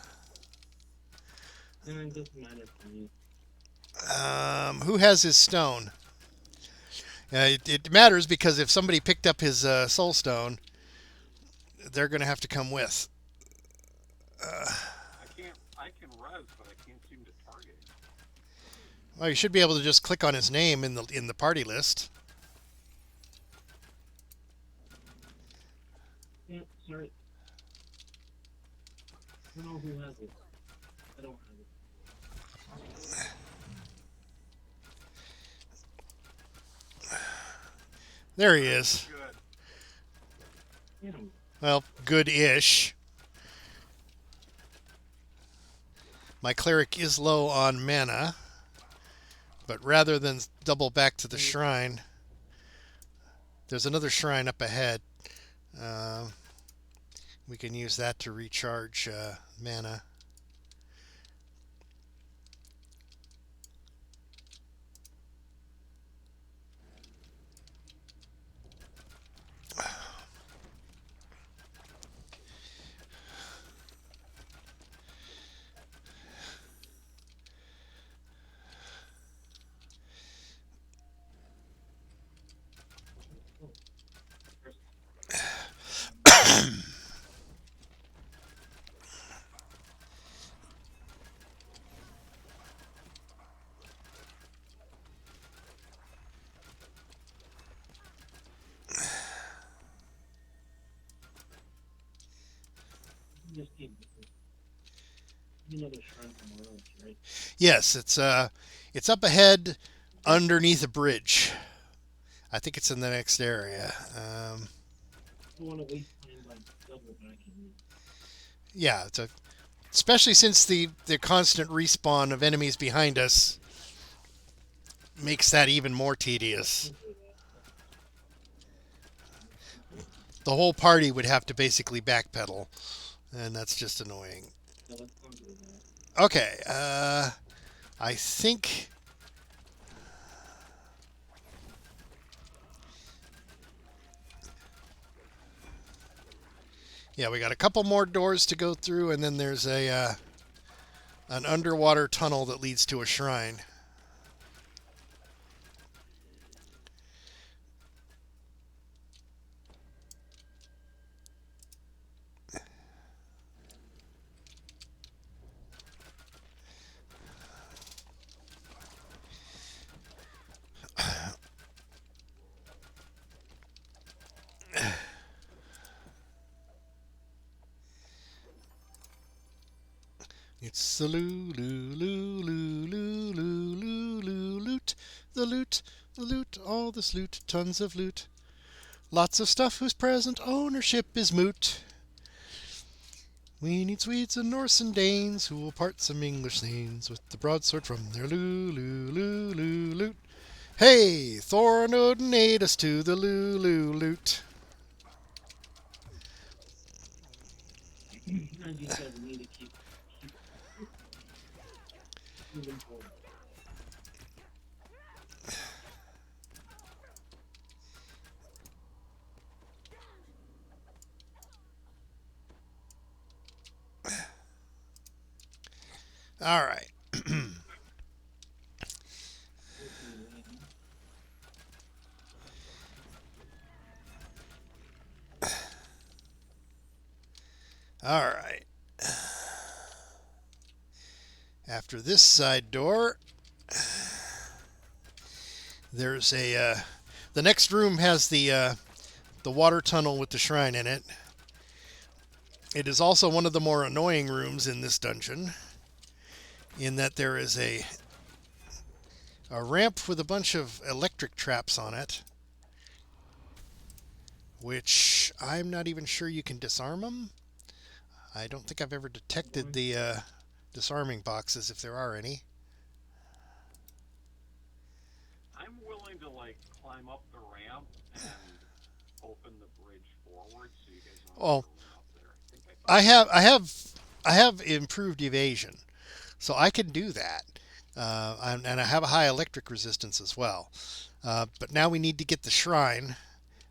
It doesn't matter for me. Who has his stone? It matters because if somebody picked up his soul stone, they're going to have to come with. I can res, but I can't seem to target. Well, you should be able to just click on his name in the party list. Yeah, sorry. I don't know who has it. I don't have it. There he is. Good. Yeah. Well, good-ish. My cleric is low on mana, but rather than double back to the shrine, there's another shrine up ahead. We can use that to recharge mana. Just keep another shrine somewhere else, right? Yes, it's up ahead underneath a bridge. I think it's in the next area. I don't want to waste time by double backing. Yeah, especially since the constant respawn of enemies behind us makes that even more tedious. The whole party would have to basically backpedal, and that's just annoying. Yeah, let's conquer that. Okay, I think... Yeah, we got a couple more doors to go through, and then there's an underwater tunnel that leads to a shrine. It's the loot, the loot, all this loot, tons of loot. Lots of stuff whose present ownership is moot. We need Swedes and Norse and Danes who will part some English thanes with the broadsword from their loot. Hey, Thor and Odin aid us to the loot. As you said, we need to keep moving forward. All right. All right. After this side door, there's the next room has the water tunnel with the shrine in it. It is also one of the more annoying rooms in this dungeon, in that there is a ramp with a bunch of electric traps on it, which I'm not even sure you can disarm them. I don't think I've ever detected the disarming boxes, if there are any. I'm willing to like climb up the ramp and open the bridge forward so you guys don't Oh, have to run up there. I have improved evasion, so I can do that, and I have a high electric resistance as well. But now we need to get the shrine,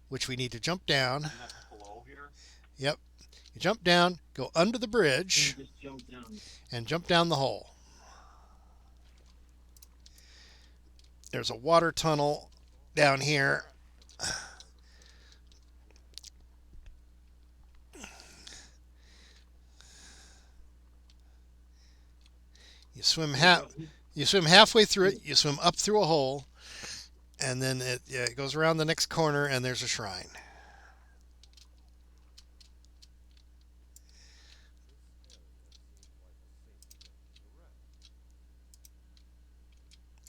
which we need to jump down. And that's below here. Yep, you jump down, go under the bridge, Just jump down. and jump down the hole. There's a water tunnel down here. You swim halfway through it. You swim up through a hole, and then it goes around the next corner, and there's a shrine.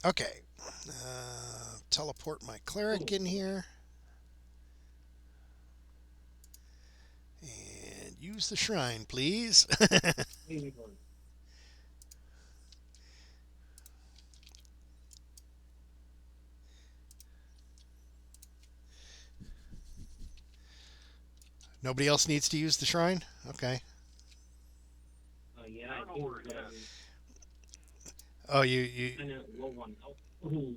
Okay, teleport my cleric in here, and use the shrine, please. Here we go. Nobody else needs to use the shrine? Okay. Yeah, I don't know where it is. Oh, you Kind of low on health. Ooh.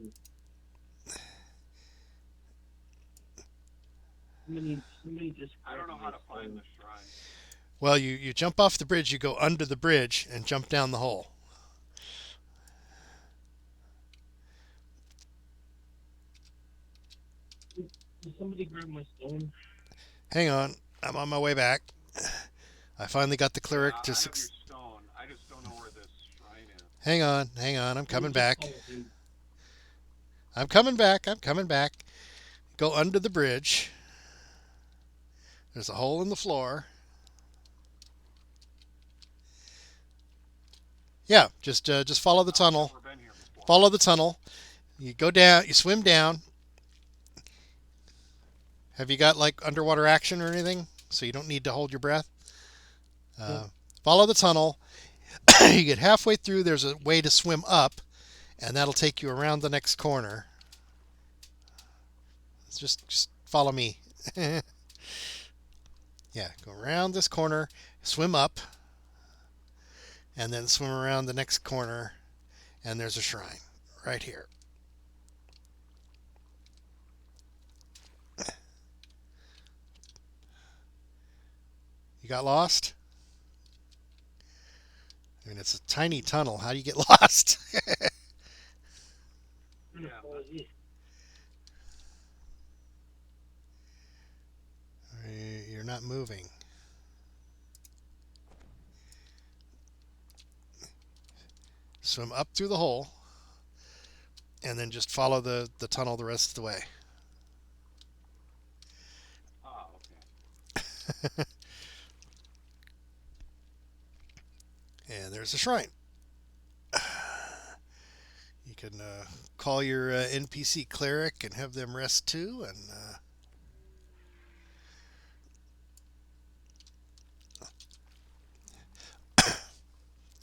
Somebody just. I don't know how to find the shrine. well, you jump off the bridge, you go under the bridge, and jump down the hole. Did somebody grab my stone? Hang on, I'm on my way back. I finally got the cleric I to have your succeed. stone. I just don't know where this shrine is. Hang on, I'm coming back. Oh, dude. I'm coming back. Go under the bridge. There's a hole in the floor. Yeah, just follow the tunnel. I've never been here before. Follow the tunnel. You go down, you swim down. Have you got like underwater action or anything? So you don't need to hold your breath? Follow the tunnel. You get halfway through, there's a way to swim up, and that'll take you around the next corner. Just follow me. Yeah, go around this corner, swim up, and then swim around the next corner, and there's a shrine right here. You got lost? I mean, it's a tiny tunnel. How do you get lost? Yeah, You're not moving. Swim up through the hole, and then just follow the tunnel the rest of the way. okay. And there's a shrine. You can call your NPC cleric and have them rest too,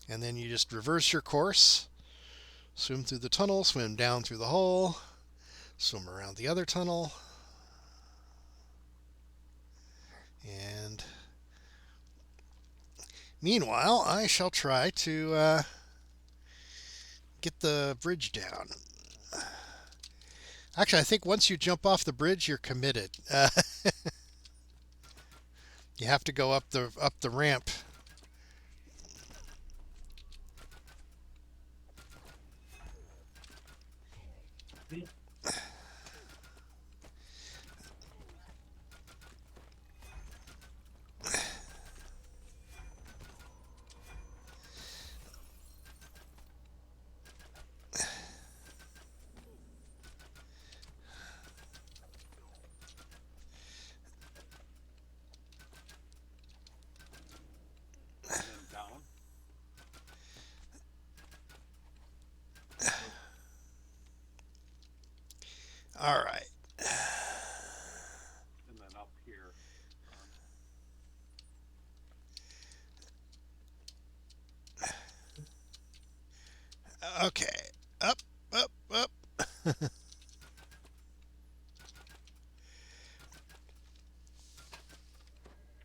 and then you just reverse your course, swim through the tunnel, swim down through the hole, swim around the other tunnel, and meanwhile I shall try to get the bridge down. Actually, I think once you jump off the bridge, you're committed. You have to go up the ramp. And then down. All right. And then up here. Okay. Up, up, up.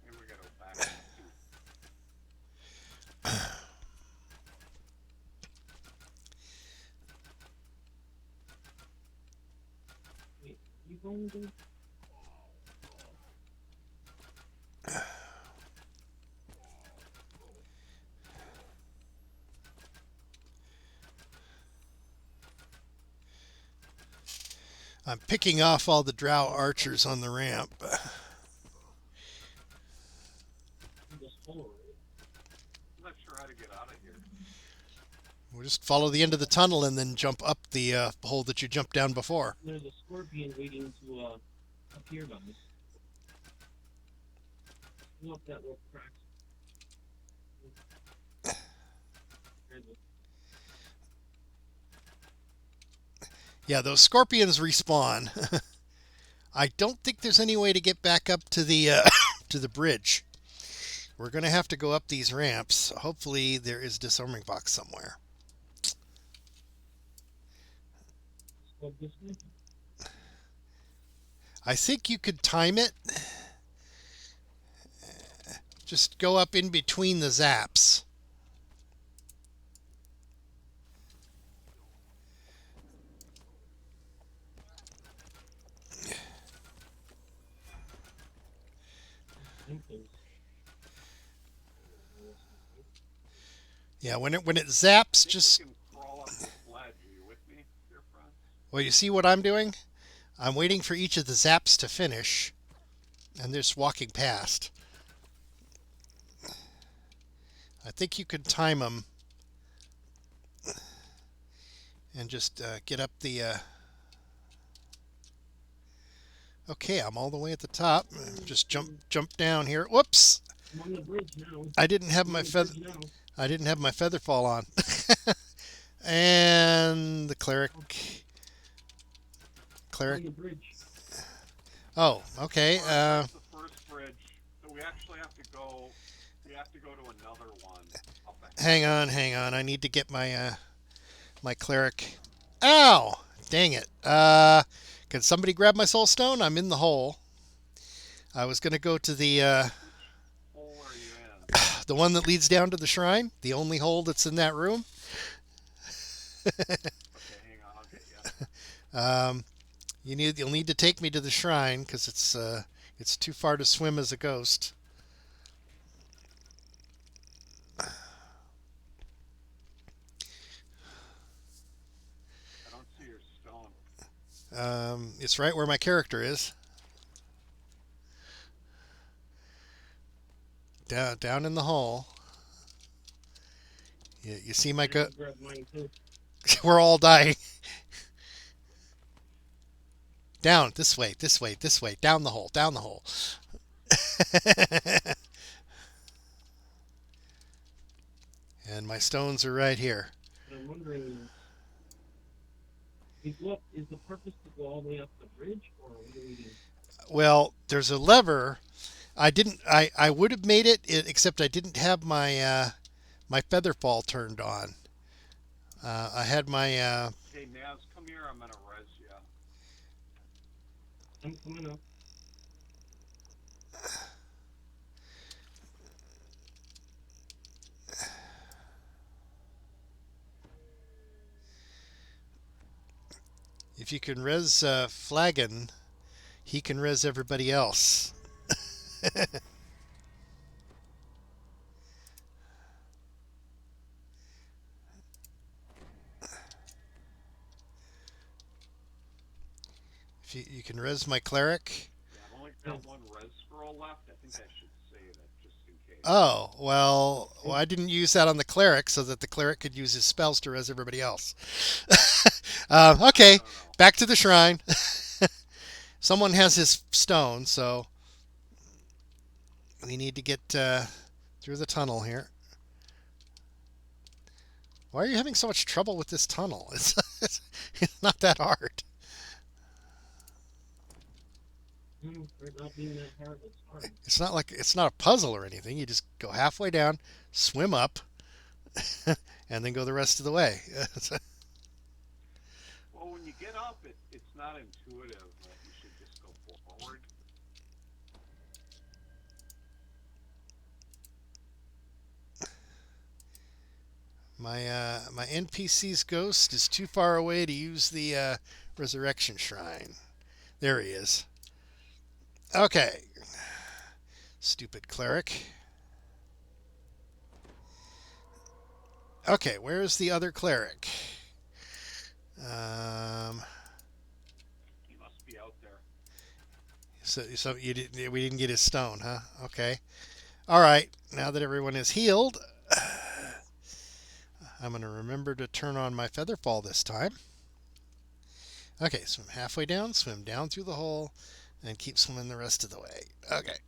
And we gotta go back to Wait, you going to? I'm picking off all the drow archers on the ramp. This hole, right? I'm not sure how to get out of here. We'll just follow the end of the tunnel and then jump up the hole that you jumped down before. There's a scorpion waiting to appear, guys. Go up that little crack. There's a- Yeah, those scorpions respawn. I don't think there's any way to get back up to the to the bridge. We're going to have to go up these ramps. Hopefully there is a disarming box somewhere. Let's go this way. I think you could time it. Just go up in between the zaps. I think there's- Yeah, when it zaps, I think just you can crawl up the ledge. Are you with me, dear friend? well, you see what I'm doing? I'm waiting for each of the zaps to finish, and they're just walking past. I think you could time them and just get up the... Okay, I'm all the way at the top. Just jump down here. Whoops! I'm on the bridge now. I didn't have I'm my on the feather. bridge now. I didn't have my feather fall on. And the cleric. On the bridge. Oh, okay. That's the first bridge. So we actually have to go. We have to go to another one. Up ahead. Hang on. I need to get my my cleric. Ow! Dang it. Can somebody grab my soul stone? I'm in the hole. I was gonna go to the Which hole are you in? the one that leads down to the shrine, the only hole that's in that room. Okay, hang on. I'll get you. You'll need to take me to the shrine because it's too far to swim as a ghost. I don't see your stone. It's right where my character is. Down in the hole. You see my Grab mine too. We're all dying. Down, this way, down the hole. And my stones are right here. But I'm wondering, is the purpose to go all the way up the bridge, or what do we do? Well, there's a lever. I would have made it, except I didn't have my my feather fall turned on. I had my Hey, Naz, come here. I'm gonna res you. I'm coming up. if you can res Flagon, he can res everybody else. If you can res my cleric. Yeah, I've only got one res scroll left. I think I should save it just in case. Oh, well, I didn't use that on the cleric so that the cleric could use his spells to res everybody else. Okay, No. back to the shrine. Someone has his stone, so we need to get through the tunnel here. Why are you having so much trouble with this tunnel? It's not that hard. For it not being that hard, it's hard. It's not a puzzle or anything. You just go halfway down, swim up, and then go the rest of the way. Well, when you get up, it's not intuitive that you should just go forward. My NPC's ghost is too far away to use the resurrection shrine. There he is. Okay. Stupid cleric. Okay, where's the other cleric? He must be out there. So we didn't get his stone, huh? Okay. All right. Now that everyone is healed, I'm going to remember to turn on my feather fall this time. Okay, swim halfway down, swim down through the hole, and keep swimming the rest of the way. Okay.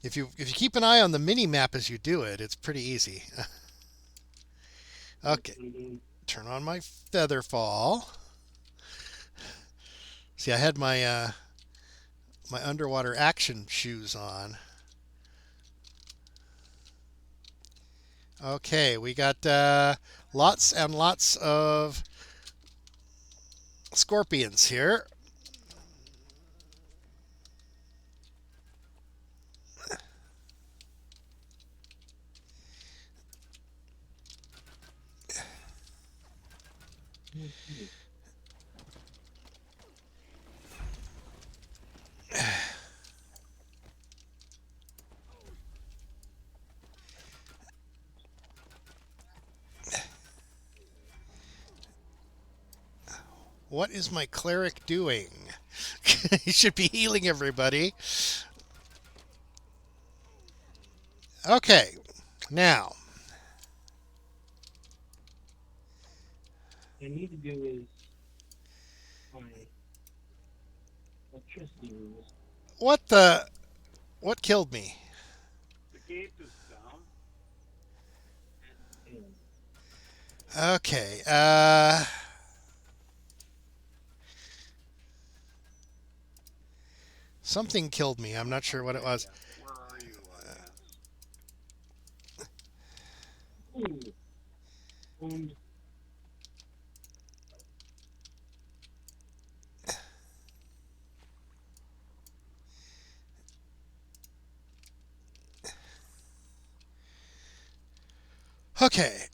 If you keep an eye on the mini map as you do it, it's pretty easy. Okay. Turn on my feather fall. See, I had my my underwater action shoes on. Okay, we got lots and lots of scorpions here. What is my cleric doing? He should be healing everybody. Okay, now. What I need to do is my electricity rules. What killed me? The gate is down. Okay, something killed me. I'm not sure what it was. Where are you, Naz? Ooh. Owned. Okay.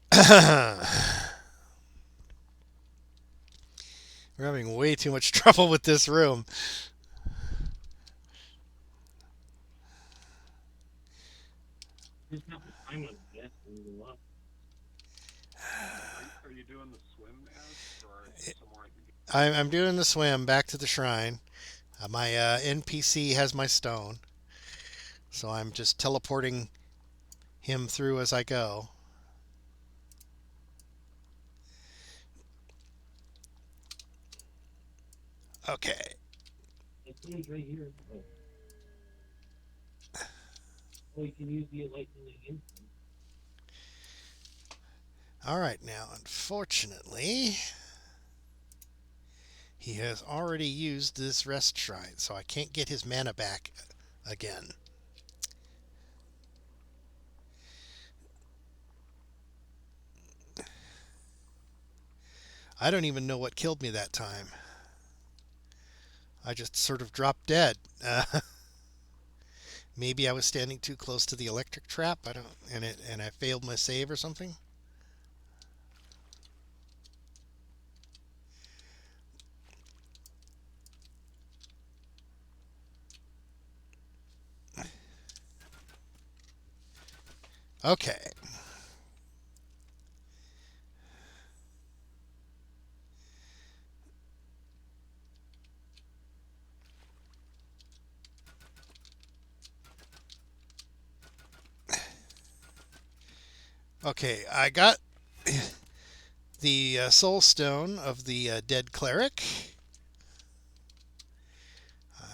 We're having way too much trouble with this room. Just have to climb on desk and go up. Are you doing the swim as, or is it somewhere I can get? I'm doing the swim back to the shrine. My NPC has my stone, so I'm just teleporting him through as I go. Okay. Someone's right here. Oh. Oh, you can use the lightning again. All right, now, unfortunately, he has already used this rest shrine, so I can't get his mana back again. I don't even know what killed me that time. I just sort of dropped dead. Maybe I was standing too close to the electric trap. I don't, and I failed my save or something. Okay. Okay, I got the soul stone of the dead cleric.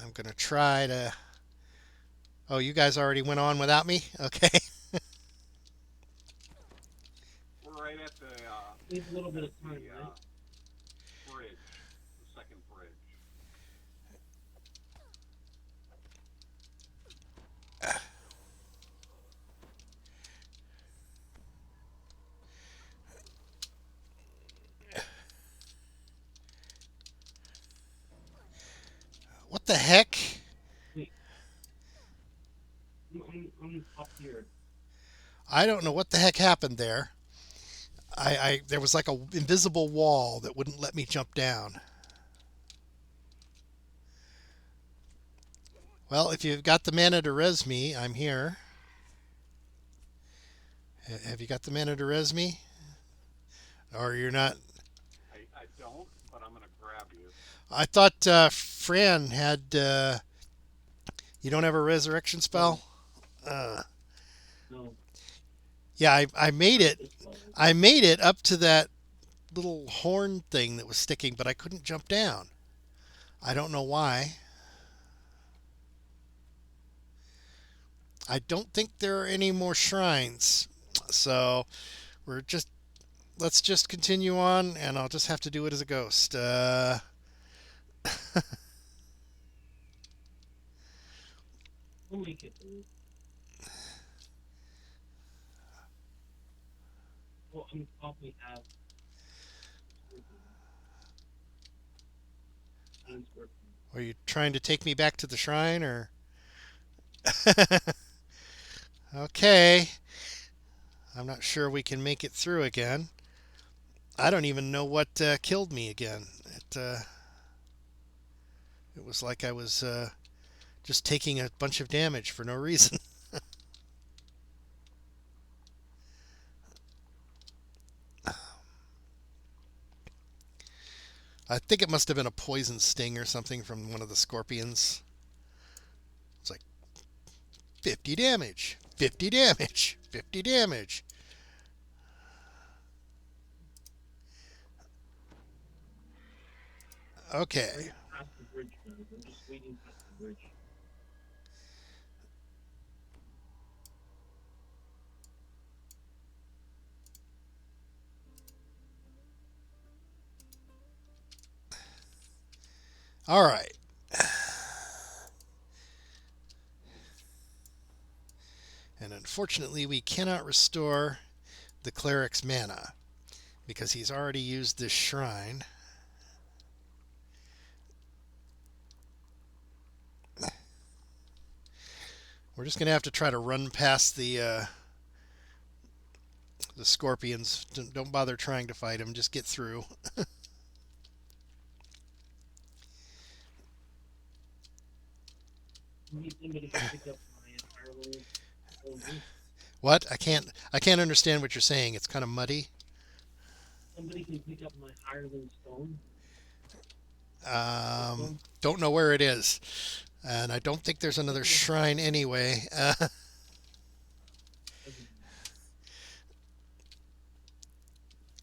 I'm going to try to... Oh, you guys already went on without me? Okay. We're right at the We have a little bit of time, right? bridge, the second bridge. What the heck? Wait. I'm up here. I don't know what the heck happened there. There was like a invisible wall that wouldn't let me jump down. Well, if you've got the mana to res me, I'm here. Have you got the mana to res me? Or you're not? I don't, but I'm going to grab you. I thought Fran had... you don't have a resurrection spell? No. Yeah, I made it. This level. I made it up to that little horn thing that was sticking, but I couldn't jump down. I don't know why. I don't think there are any more shrines. So let's just continue on, and I'll just have to do it as a ghost. We'll make it through. Well, I'm probably have. Are you trying to take me back to the shrine, or? Okay. I'm not sure we can make it through again. I don't even know what killed me again. It was like I was just taking a bunch of damage for no reason. I think it must have been a poison sting or something from one of the scorpions. It's like 50 damage, 50 damage, 50 damage. Okay. Past the bridge now. I'm just waiting past the bridge. All right. And unfortunately, we cannot restore the cleric's mana because he's already used this shrine. We're just going to have to try to run past the The scorpions, don't bother trying to fight them. Just get through. Need somebody to pick up my Ireland stone. What? I can't understand what you're saying. It's kind of muddy. Somebody can pick up my Ireland stone. Don't know where it is. And I don't think there's another shrine anyway.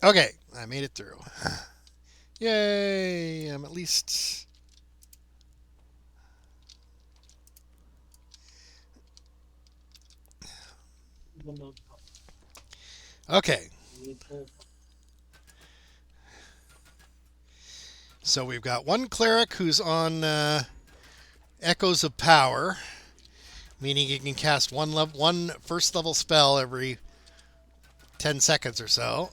Okay, I made it through. Yay! I'm at least... Okay. So we've got one cleric who's on Echoes of Power, meaning he can cast one first level spell every 10 seconds or so.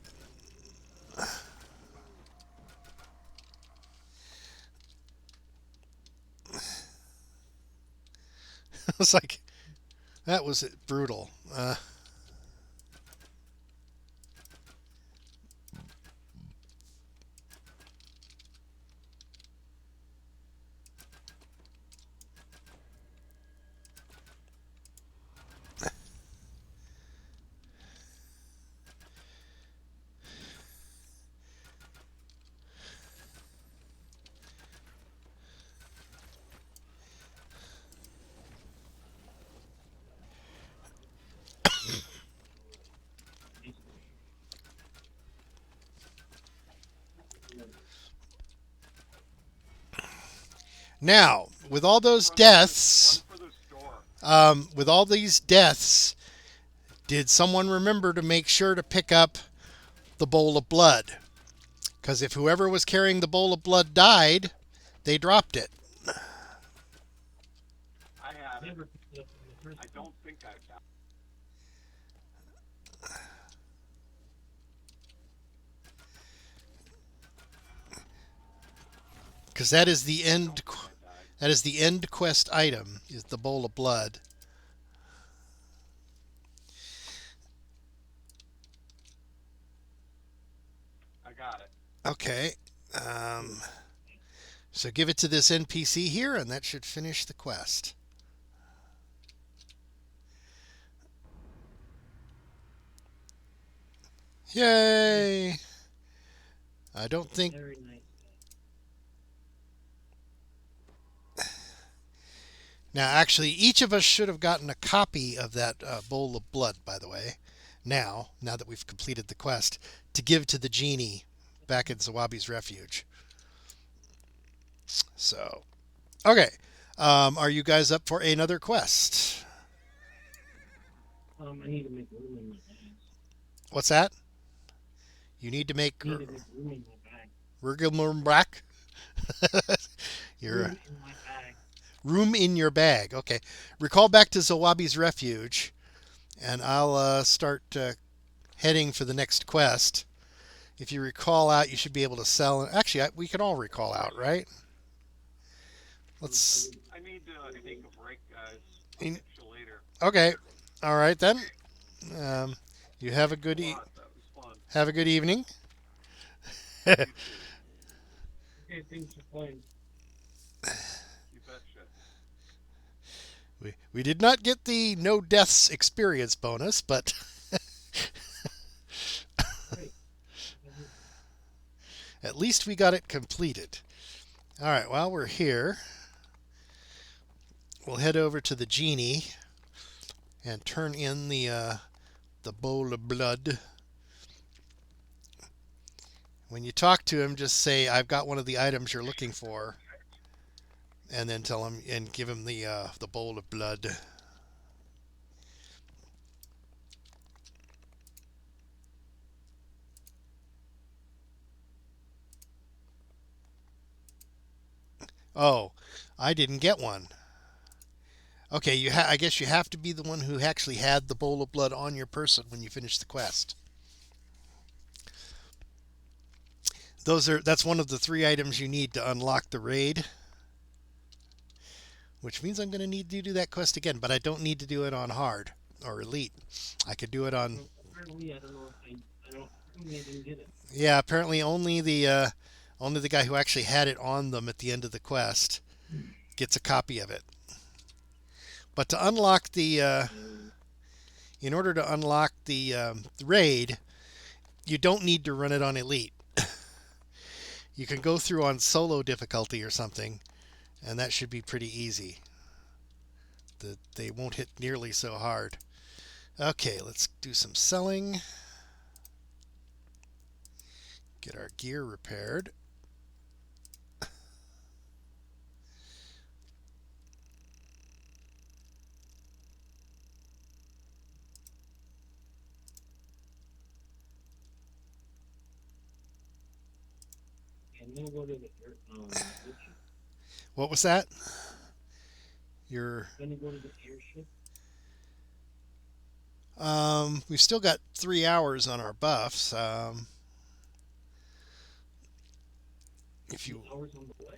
It's like, that was brutal. Now, with all those deaths, with all these deaths, did someone remember to make sure to pick up the bowl of blood? Because if whoever was carrying the bowl of blood died, they dropped it. I have it. I don't think I've got it. Because that is the end. That is the end quest item. Is the bowl of blood. I got it. Okay. So give it to this NPC here, and that should finish the quest. Yay! I don't think... Very nice. Now, actually, each of us should have gotten a copy of that bowl of blood, by the way, now that we've completed the quest, to give to the genie back in Zawabi's refuge. So, okay. Are you guys up for another quest? I need to make room in my bag. What's that? You need to make I need to make room in my bag. Rigmarolac? You're Room in my bag. room in your bag. Okay. Recall back to Zawabi's refuge, and I'll start heading for the next quest. If you recall out, you should be able to sell. Actually, we can all recall out, right? Let's. I need to take a break, guys. I'll In- catch you later. Okay. All right then. You have a good That was fun. have a good evening. You too. Okay, thanks for playing. You betcha. We did not get the no deaths experience bonus, but Great. at least we got it completed. All right, while we're here, we'll head over to the genie and turn in the bowl of blood. When you talk to him, just say, "I've got one of the items you're looking for," and then tell him and give him the bowl of blood. Oh, I didn't get one. Okay, I guess you have to be the one who actually had the bowl of blood on your person when you finish the quest. That's one of the 3 items you need to unlock the raid. Which means I'm going to need to do that quest again, but I don't need to do it on hard or elite. I could do it on apparently, I don't know if I don't, apparently I didn't get it. Yeah, apparently only the guy who actually had it on them at the end of the quest gets a copy of it. But to unlock Um, in order to unlock the raid, you don't need to run it on elite. You can go through on solo difficulty or something, and that should be pretty easy. They won't hit nearly so hard. Okay, let's do some selling. Get our gear repaired. and then go to the airship. What was that? Your Then go to the airship. we've still got 3 hours on our buffs. If you 2 hours on the way.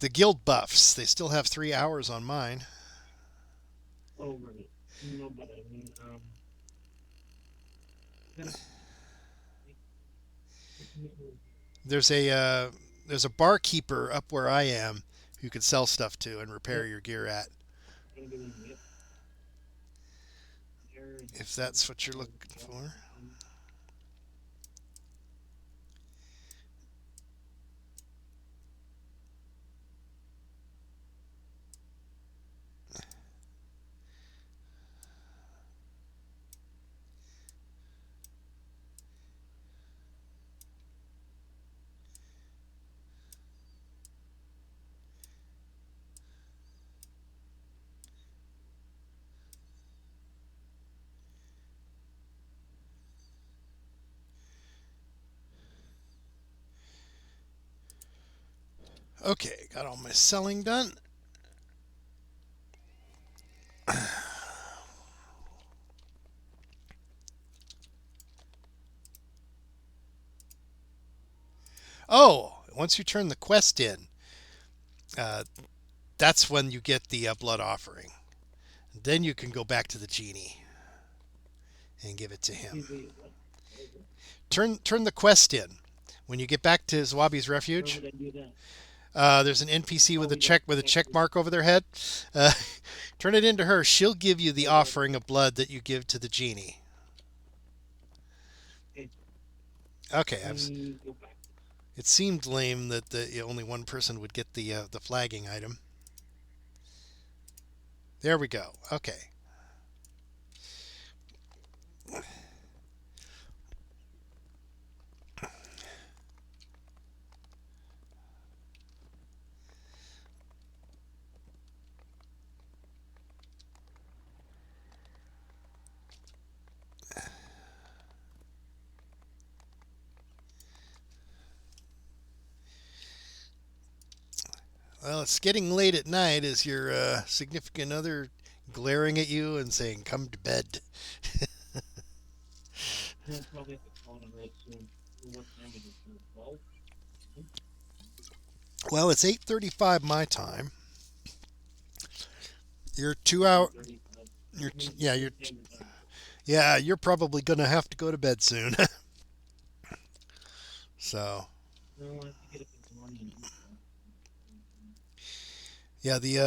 the guild buffs, they still have 3 hours on mine. Oh, right. No, but I mean, gotta, There's a barkeeper up where I am who can sell stuff to and repair your gear at. If that's what you're looking for. Okay, got all my selling done. Oh, once you turn the quest in, uh, that's when you get the blood offering. Then you can go back to the genie and give it to him. Turn the quest in. When you get back to Zwabi's refuge, there's an NPC with a check mark over their head. Uh, turn it into her. She'll give you the offering of blood that you give to the genie. Okay, it seemed lame that only one person would get the flagging item. There we go. Okay. Well, it's getting late at night. Is your significant other glaring at you and saying, "Come to bed"? I'll probably have to call him right soon. What time is it? 12? Well, it's 8:35 my time. You're 2 hour. You're probably gonna have to go to bed soon. So. No, I have to get up in the morning. Yeah, the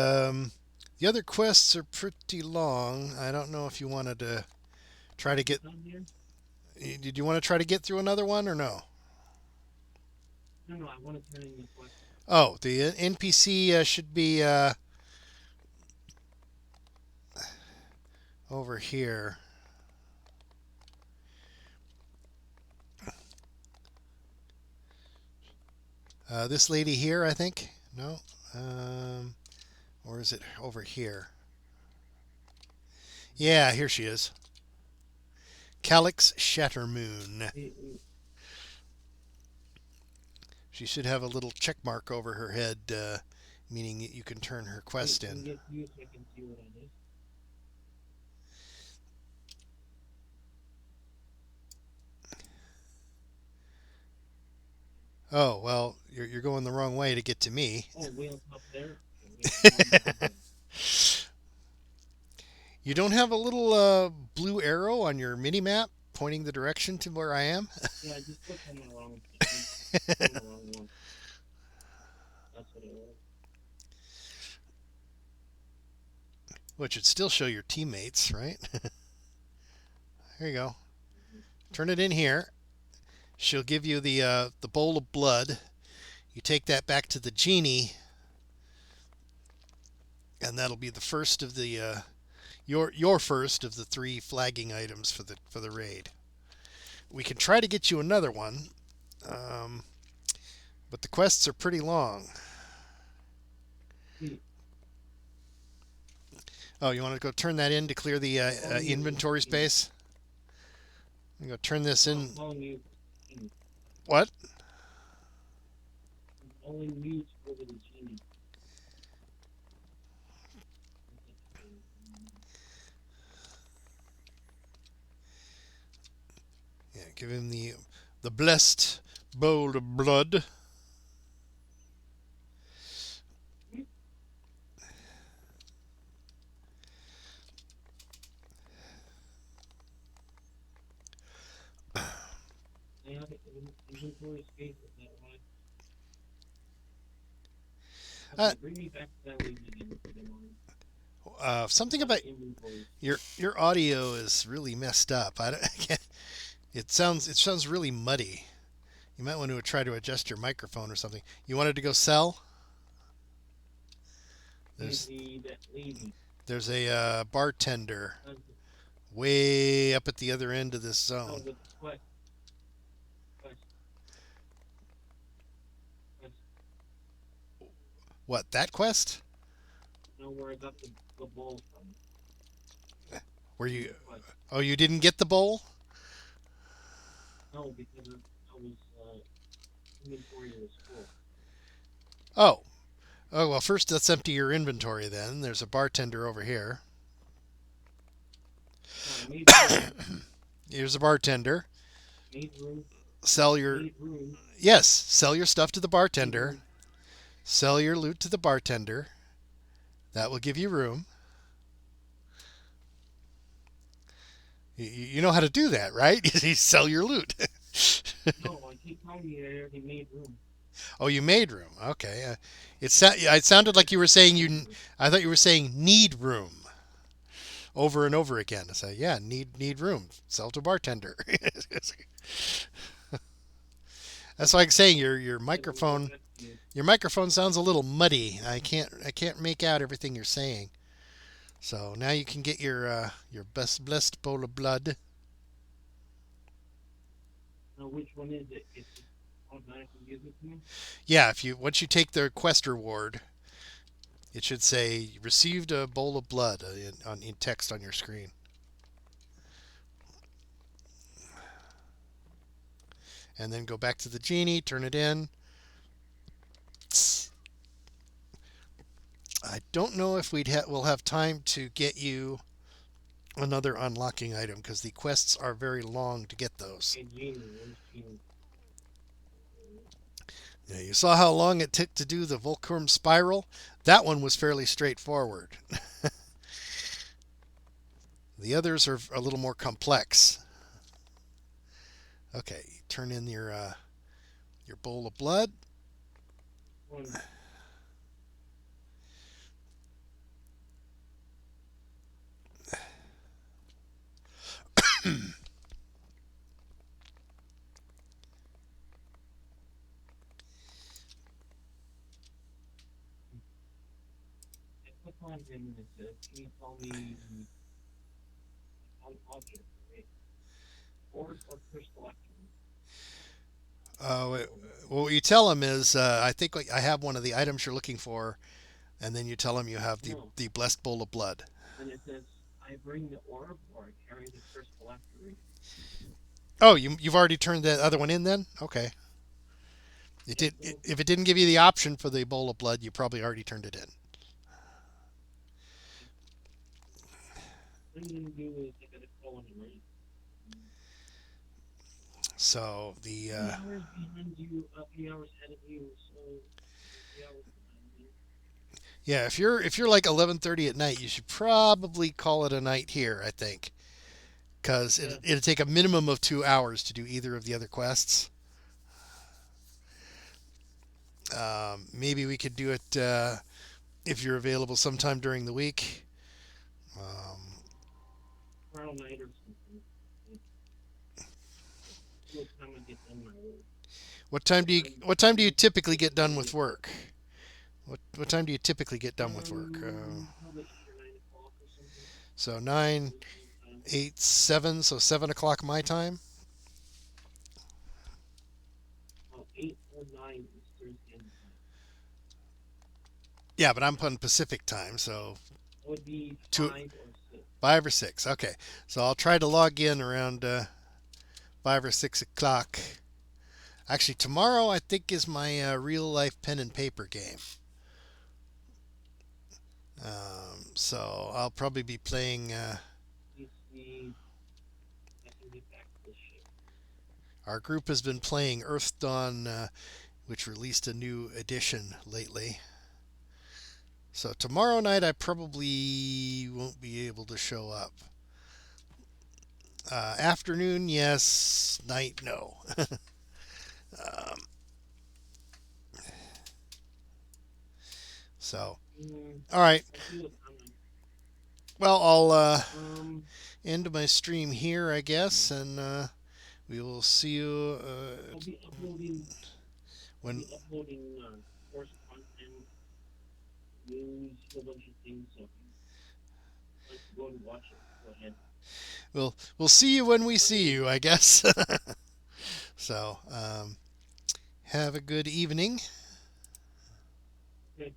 other quests are pretty long. I don't know if you wanted to try to get. Did you want to try to get through another one or no? No, I want to turn in the quest. Oh, the NPC should be over here. This lady here, I think. No. Or is it over here? Yeah, here she is. Calyx Shattermoon. She should have a little check mark over her head, meaning that you can turn her quest in. Oh, well, you're going the wrong way to get to me. Oh, way up there? You don't have a little blue arrow on your mini map pointing the direction to where I am? Yeah, I just clicked on the wrong thing. On the wrong one. That's what it was. Which would still show your teammates, right? There you go. Turn it in here. She'll give you the bowl of blood. You take that back to the genie, and that'll be the first of the your first of the 3 flagging items for the raid. We can try to get you another one, but the quests are pretty long. Oh, you want to go turn that in to clear the inventory space? I'm going to turn this in. What? Only mute over the genie. Yeah, give him the blessed bowl of blood. They have inventory space, is that why? Okay, bring me back to that lead again, if you don't mind. Something about Inventory. your audio is really messed up. I can't, it sounds really muddy. You might want to try to adjust your microphone or something. You wanted to go sell? There's That lady. there's a bartender way up at the other end of this Oh, zone. with the quest. What, that quest? Know where I got the bowl from. Where you? Quest. Oh, you didn't get the bowl? No, because I was inventory was full. Oh. Oh, well, first let's empty your inventory then. There's a bartender over here. So I made room. Here's a bartender. Made room. Sell your Made room. Yes, sell your stuff to the Made bartender. room. Sell your loot to the bartender. That will give you room. You know how to do that, right? You sell your loot. No, I keep telling you I already made room. Oh, you made room. Okay. It sounded like you were saying I thought you were saying need room over and over again. I say, yeah, need room. Sell to bartender. That's why I'm saying your microphone sounds a little muddy. I can't make out everything you're saying. So now you can get your best blessed bowl of blood. Now, which one is it? It's automatically gives it to me? Yeah, once you take the quest reward, it should say received a bowl of blood in text on your screen. And then go back to the genie, turn it in. I don't know if we'll have time to get you another unlocking item because the quests are very long to get those. Hey, Genie, where's Genie? Yeah, you saw how long it took to do the Volcrum spiral? That one was fairly straightforward. The others are a little more complex. Okay, turn in your bowl of blood. One. I click on him and it says, can you tell me on object, right? Or crystal action. Well, what you tell him is, I think I have one of the items you're looking for, and then you tell him you have the blessed bowl of blood. And it says, I bring the orb or I carry the crystal after. Oh, you've already turned that other one in then? Okay. If it didn't give you the option for the bowl of blood, you probably already turned it in. What I'm going to do is I got to call on him, right? So the 3 hours behind you, 3 hours ahead of you, so 3 hours behind you. Yeah, if you're like 11:30 at night, you should probably call it a night here, I think, because Yeah. it'd take a minimum of 2 hours to do either of the other quests. Maybe we could do it if you're available sometime during the week. Um, Tomorrow night or something. What time I get done my work. what time do you typically get done with work? What time do you typically get done with work? Probably 8 or 9 o'clock or something. So 9, Time. 8, 7, so 7 o'clock my time. 8 or 9 Eastern Standard Time. Yeah, but I'm putting Pacific time, so That would be Two- 5 or 6. 5 or 6. Okay, so I'll try to log in around 5 or 6 o'clock. Actually, tomorrow I think is my real life pen and paper game. So I'll probably be playing. You see, I can get back to this ship. Our group has been playing Earth Dawn, which released a new edition lately. So tomorrow night I probably won't be able to show up. Afternoon, yes. Night, no. um, so, all right. I see what's coming. Well, I'll end my stream here, I guess, and we will see you I'll be uploading. when. Course content, news, a whole bunch of things. So, let's go and watch it. Go ahead. We'll see you when we see you, I guess. So, have a good evening. Okay.